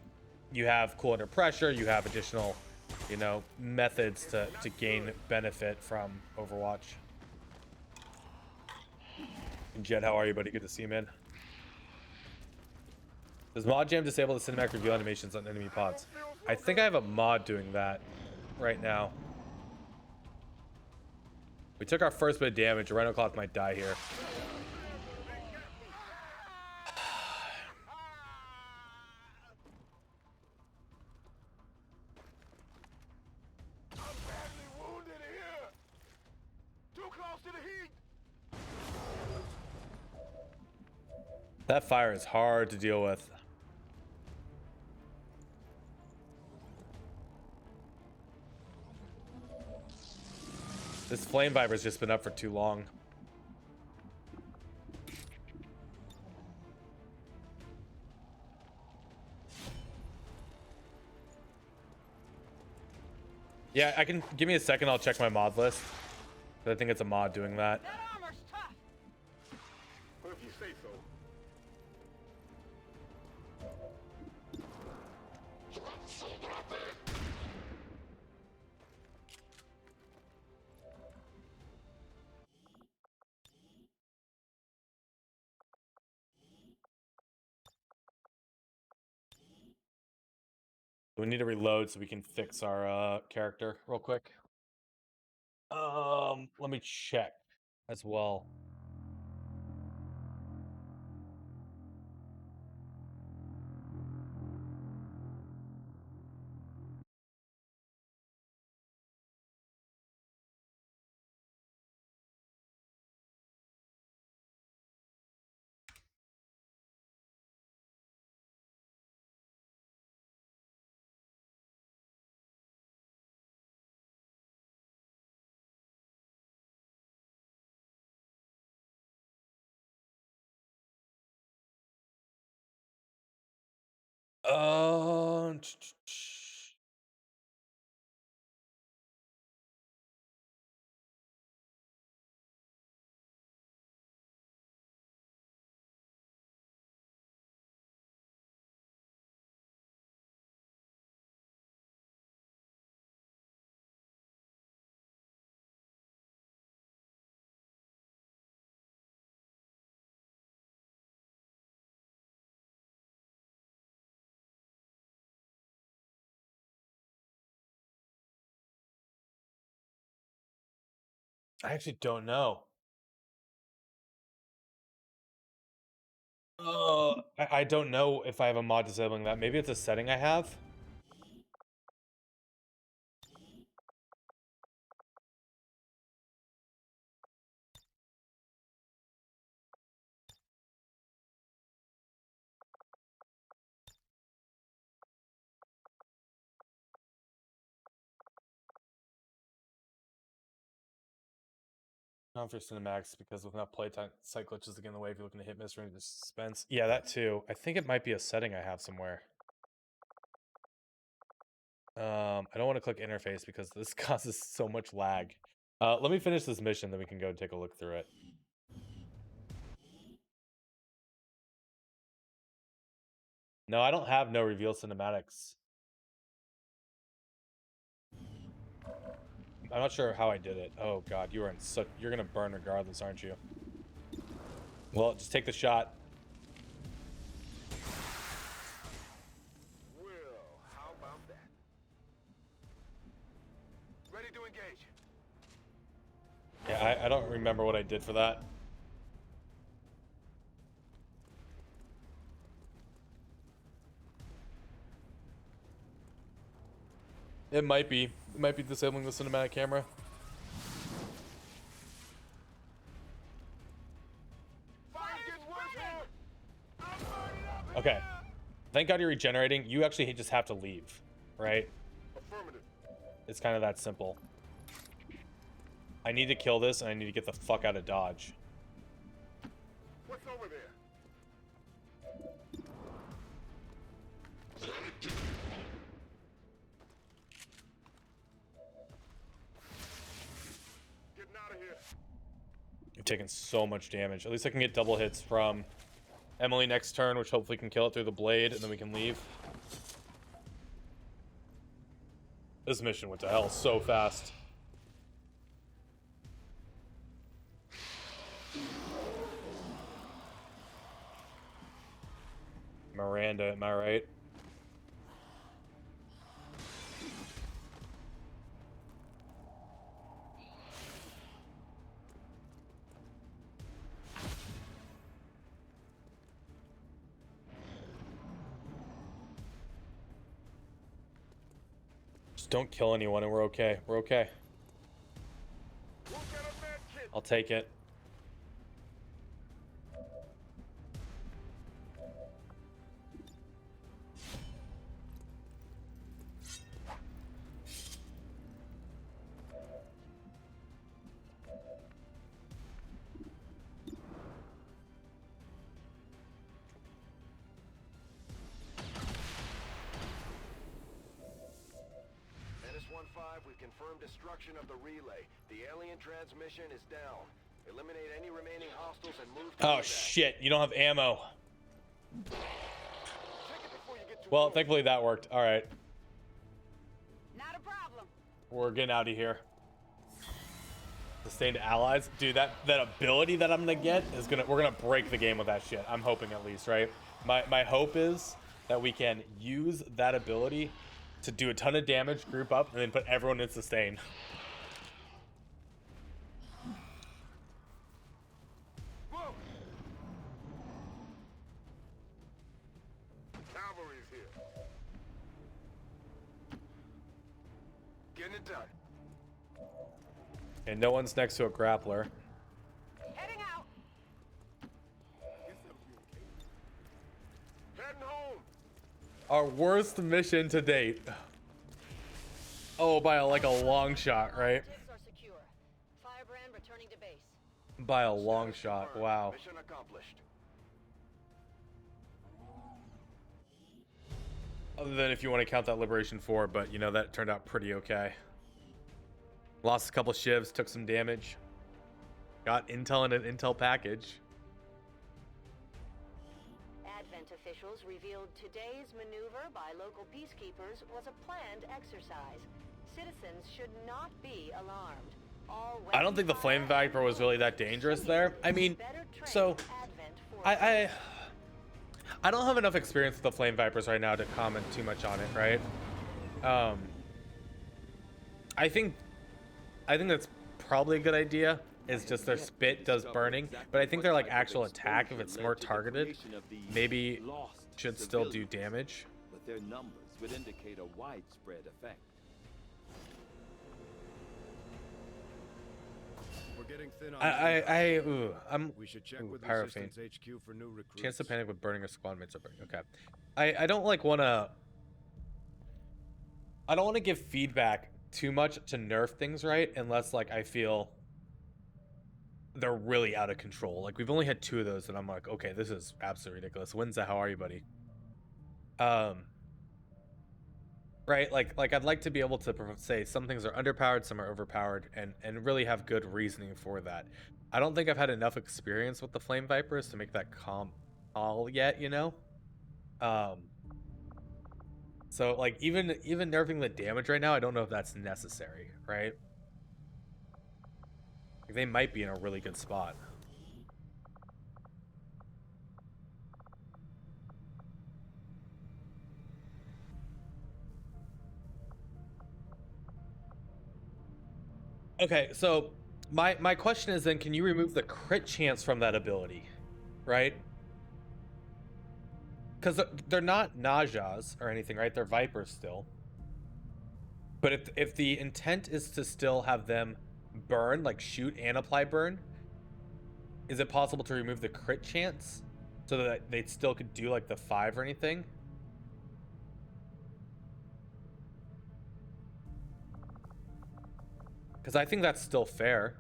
you have cool under pressure, you have additional, you know, methods to gain benefit from Overwatch. And Jet, how are you, buddy? Good to see you, man. Does Modjam disable the cinematic reveal animations on enemy pods? I think I have a mod doing that right now. We took our first bit of damage. A Rhino Cloth might die here. That fire is hard to deal with. This flame viper's just been up for too long. Yeah, I can, give me a second, I'll check my mod list. I think it's a mod doing that. That armor's tough. Well, if you say so. We need to reload so we can fix our character real quick. Let me check as well. I actually don't know. I don't know if I have a mod disabling that. Maybe it's a setting I have. Not for cinematics, because with enough playtime, sight glitches to get in the way if you're looking to hit mystery and suspense. Yeah, that too. I think it might be a setting I have somewhere. I don't want to click interface because this causes so much lag. Let me finish this mission, then we can go take a look through it. No, I don't have no reveal cinematics. I'm not sure how I did it. Oh god, you are in such, you're gonna burn regardless, aren't you? Well, just take the shot. Well, how about that? Ready to engage. Yeah, I don't remember what I did for that. It might be. It might be disabling the cinematic camera. Okay. Thank God you're regenerating. You actually just have to leave, right? It's kind of that simple. I need to kill this, and I need to get the fuck out of Dodge. What's over there? Getting out of here. You've taken so much damage. At least I can get double hits from Emily next turn, which hopefully can kill it through the blade, and then we can leave. This mission went to hell so fast. Miranda, am I right? Just don't kill anyone and we're okay. We're okay. I'll take it. We've confirmed destruction of the relay. The alien transmission is down. Eliminate any remaining hostiles and move to Oh shit, you don't have ammo. Well, thankfully that worked. All right. Not a problem. We're getting out of here. Sustained allies. Dude, that ability that I'm gonna get is we're gonna break the game with that shit. I'm hoping at least, right? My hope is that we can use that ability to do a ton of damage, group up, and then put everyone in sustain. Whoa. Cavalry's here. Getting it done. And no one's next to a grappler. Heading out. Heading home. Our worst mission to date. Oh, by like a long shot, right? Objectives are secure. Firebrand returning to base. By a long shot. Wow. Mission accomplished. Other than if you want to count that Liberation 4, but you know, that turned out pretty okay. Lost a couple shivs, took some damage. Got intel in an intel package. Advent officials revealed today's maneuver by local peacekeepers was a planned exercise. Citizens should not be alarmed. I don't think the Flame Viper was really that dangerous there. I mean, so I don't have enough experience with the Flame Vipers right now to comment too much on it, right? I think that's probably a good idea. It's just their spit does burning, but I think their like actual attack, if it's more targeted, maybe should still do damage. But their numbers would indicate a widespread effect. We're getting thin on I'm we should check with Paraffin. Resistance HQ for new recruits. Chance to panic with burning a squad mates are burning. Okay. I don't like wanna I don't want to give feedback too much to nerf things, right? Unless like I feel they're really out of control. Like we've only had 2 of those and I'm like, okay, this is absolutely ridiculous. Winza, how are you, buddy? Right, like I'd like to be able to say some things are underpowered, some are overpowered, and really have good reasoning for that. I don't think I've had enough experience with the Flame Vipers to make that call yet, you know? So like even nerfing the damage right now, I don't know if that's necessary, right? Like, they might be in a really good spot. Okay, so my question is then, can you remove the crit chance from that ability, right? Because they're not Najas or anything, right? They're Vipers still. But if the intent is to still have them burn, like shoot and apply burn, is it possible to remove the crit chance so that they still could do like the 5 or anything? Because I think that's still fair.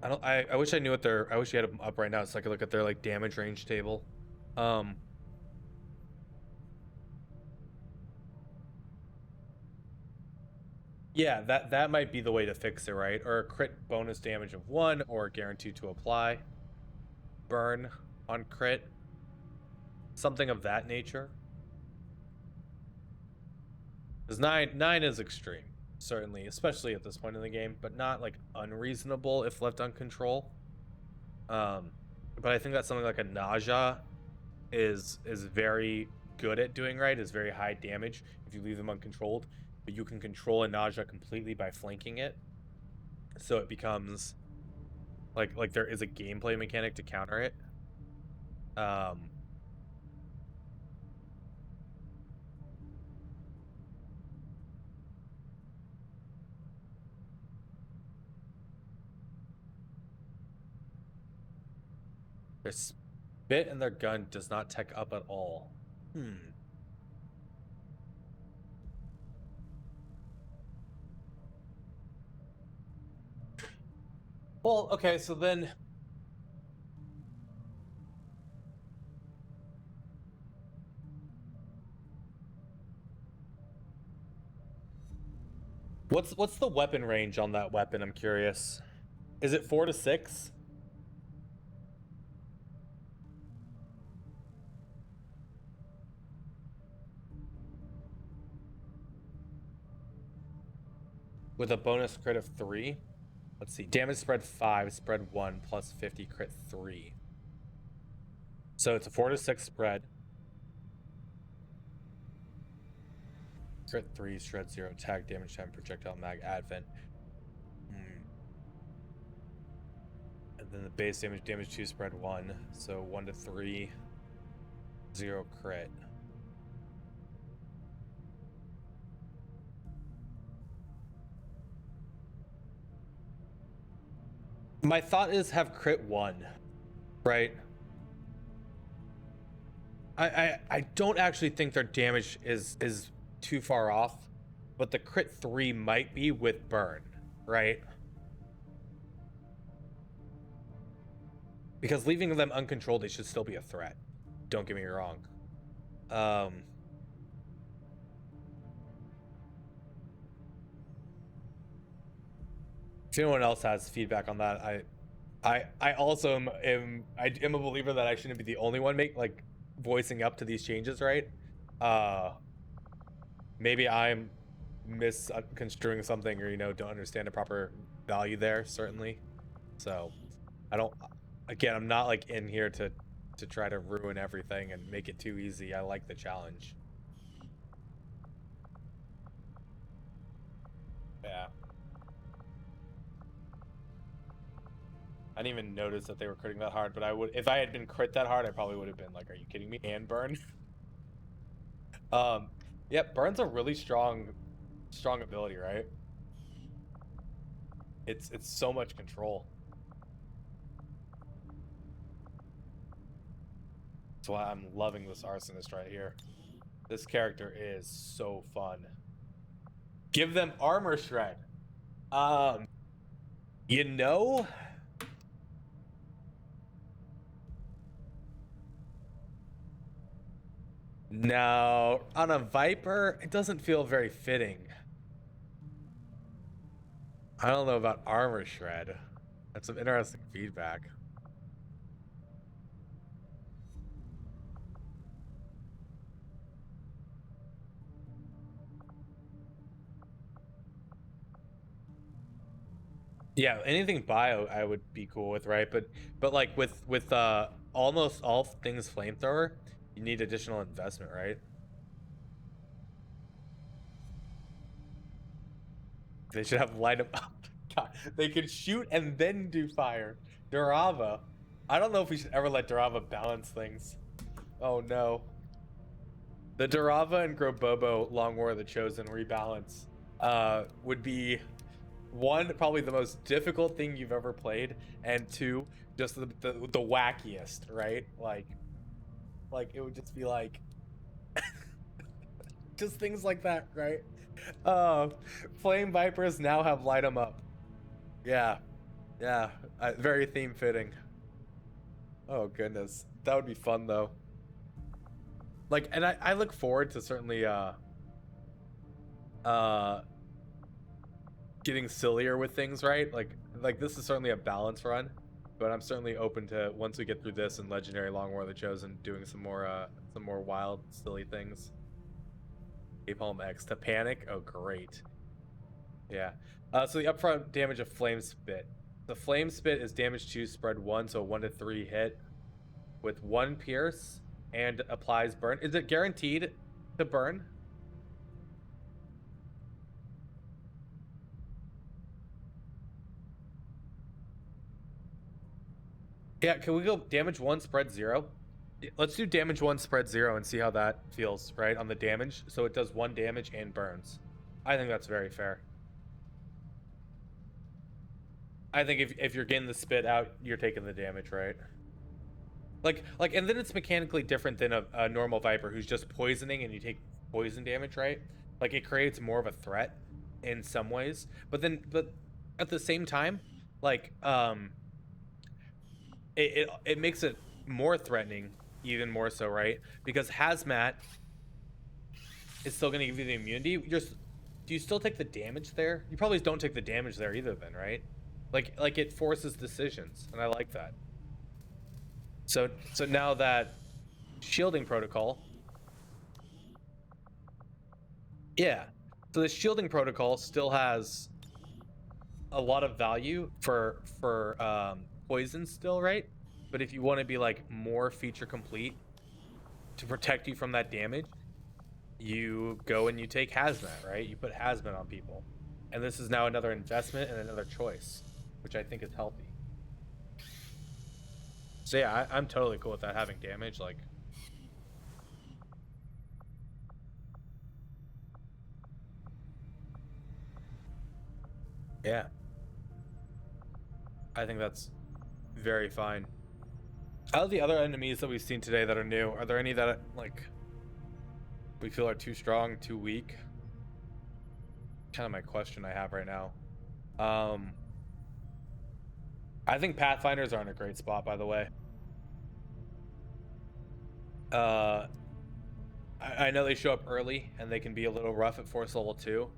I wish I knew what I wish you had them up right now so I could look at their like damage range table. Yeah, that might be the way to fix it, right? Or a crit bonus damage of 1, or guaranteed to apply burn on crit. Something of that nature. Because 9 is extreme, certainly, especially at this point in the game, but not like unreasonable if left uncontrol. But I think that something like a nausea is very good at doing, right? Is very high damage if you leave them uncontrolled, but you can control a nausea completely by flanking it, so it becomes like there is a gameplay mechanic to counter it. Their spit and their gun does not tech up at all. Well, okay, so then what's the weapon range on that weapon? I'm curious. Is it 4 to 6? With a bonus crit of 3? Let's see. Damage spread 5, spread 1, plus 50, crit 3. So it's a 4 to 6 spread. Crit 3, shred 0, tag damage 10, projectile mag, advent. And then the base damage 2, spread 1. So 1 to 3, 0 crit. My thought is have crit 1, right? I don't actually think their damage is too far off, but the crit 3 might be with burn, right? Because leaving them uncontrolled, they should still be a threat. Don't get me wrong. If anyone else has feedback on that, I also am a believer that I shouldn't be the only one voicing up to these changes, right? Maybe I'm misconstruing something, or don't understand the proper value there, certainly. So again, I'm not like in here to try to ruin everything and make it too easy. I like the challenge. Yeah. I didn't even notice that they were critting that hard, but if I had been crit that hard, I probably would have been like, are you kidding me? And burn. Yep, burn's a really strong ability, right? It's so much control. That's why I'm loving this arsonist right here. This character is so fun. Give them armor shred. No, on a Viper, it doesn't feel very fitting. I don't know about armor shred. That's some interesting feedback. Yeah, anything bio I would be cool with, right? But like with almost all things flamethrower, you need additional investment, right? They should have light up. God, they could shoot and then do fire. Durava. I don't know if we should ever let Durava balance things. Oh no. The Durava and Grobobo Long War of the Chosen rebalance would be, one, probably the most difficult thing you've ever played, and two, just the wackiest, right? Like it would just be like just things like that, right? Flame Vipers now have light 'em up. Yeah, very theme fitting. Oh goodness, that would be fun though. Like, and I look forward to certainly getting sillier with things, right? Like this is certainly a balance run, but I'm certainly open to, once we get through this and Legendary Long War of the Chosen, doing some more wild, silly things. Napalm X to panic. Oh great. Yeah. So the upfront damage of Flame Spit. The Flame Spit is damage 2 spread 1, so 1 to 3 hit with 1 pierce and applies burn. Is it guaranteed to burn? Yeah, can we go damage 1 spread 0? Let's do damage 1 spread 0 and see how that feels, right, on the damage. So it does 1 damage and burns. I think that's very fair. I think if you're getting the spit out, you're taking the damage, right? Like, and then it's mechanically different than a normal Viper who's just poisoning and you take poison damage, right? Like, it creates more of a threat in some ways, but at the same time, like, it makes it more threatening, even more so, right? Because Hazmat is still going to give you the immunity. Do you still take the damage there? You probably don't take the damage there either, then, right? Like it forces decisions, and I like that. So now that shielding protocol, yeah. So the shielding protocol still has a lot of value for poison still, right? But if you want to be like more feature complete to protect you from that damage, you go and you take Hazmat, right? You put Hazmat on people, and this is now another investment and another choice, which I think is healthy. So yeah, I'm totally cool with that having damage. Like, yeah, I think that's very fine. Out of the other enemies that we've seen today that are new, are there any that like we feel are too strong, too weak? Kind of my question I have right now. I think Pathfinders are in a great spot, by the way. I know they show up early and they can be a little rough at Force Level 2,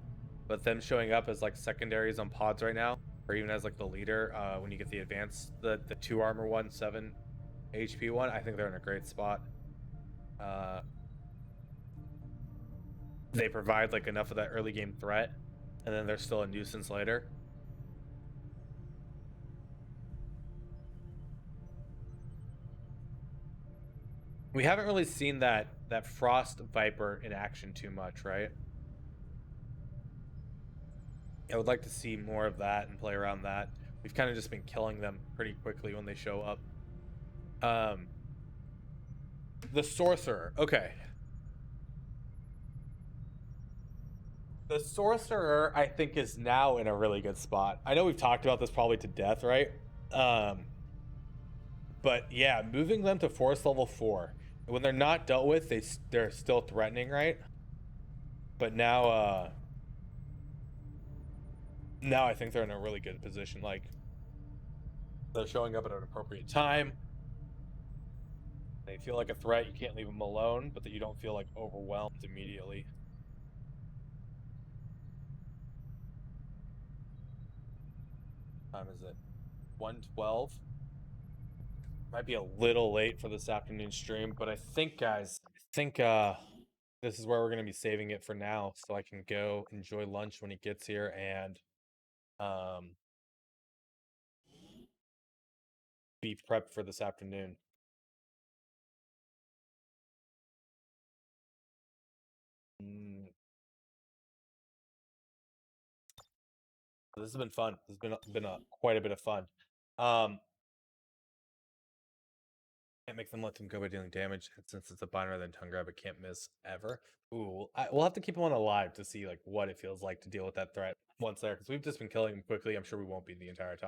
but them showing up as like secondaries on pods right now, or even as like the leader when you get the advanced, the 2 armor 1, 7 HP one, I think they're in a great spot. They provide like enough of that early game threat, and then they're still a nuisance later. We haven't really seen that Frost Viper in action too much, right? I would like to see more of that and play around that. We've kind of just been killing them pretty quickly when they show up. The Sorcerer. Okay. The Sorcerer, I think, is now in a really good spot. I know we've talked about this probably to death, right? But yeah, moving them to Force Level 4. When they're not dealt with, they're still threatening, right? But now I think they're in a really good position. Like, they're showing up at an appropriate time. They feel like a threat. You can't leave them alone, but that you don't feel like overwhelmed immediately. What time is it? 1:12. Might be a little late for this afternoon stream, but I think, guys, this is where we're gonna be saving it for now, so I can go enjoy lunch when he gets here and be prepped for this afternoon. This has been fun. This has been quite a bit of fun. Can't make them let them go by dealing damage. And since it's a binder, then tongue grab, it can't miss ever. Ooh, we'll have to keep him on alive to see like what it feels like to deal with that threat once there, because we've just been killing him quickly. I'm sure we won't be the entire time.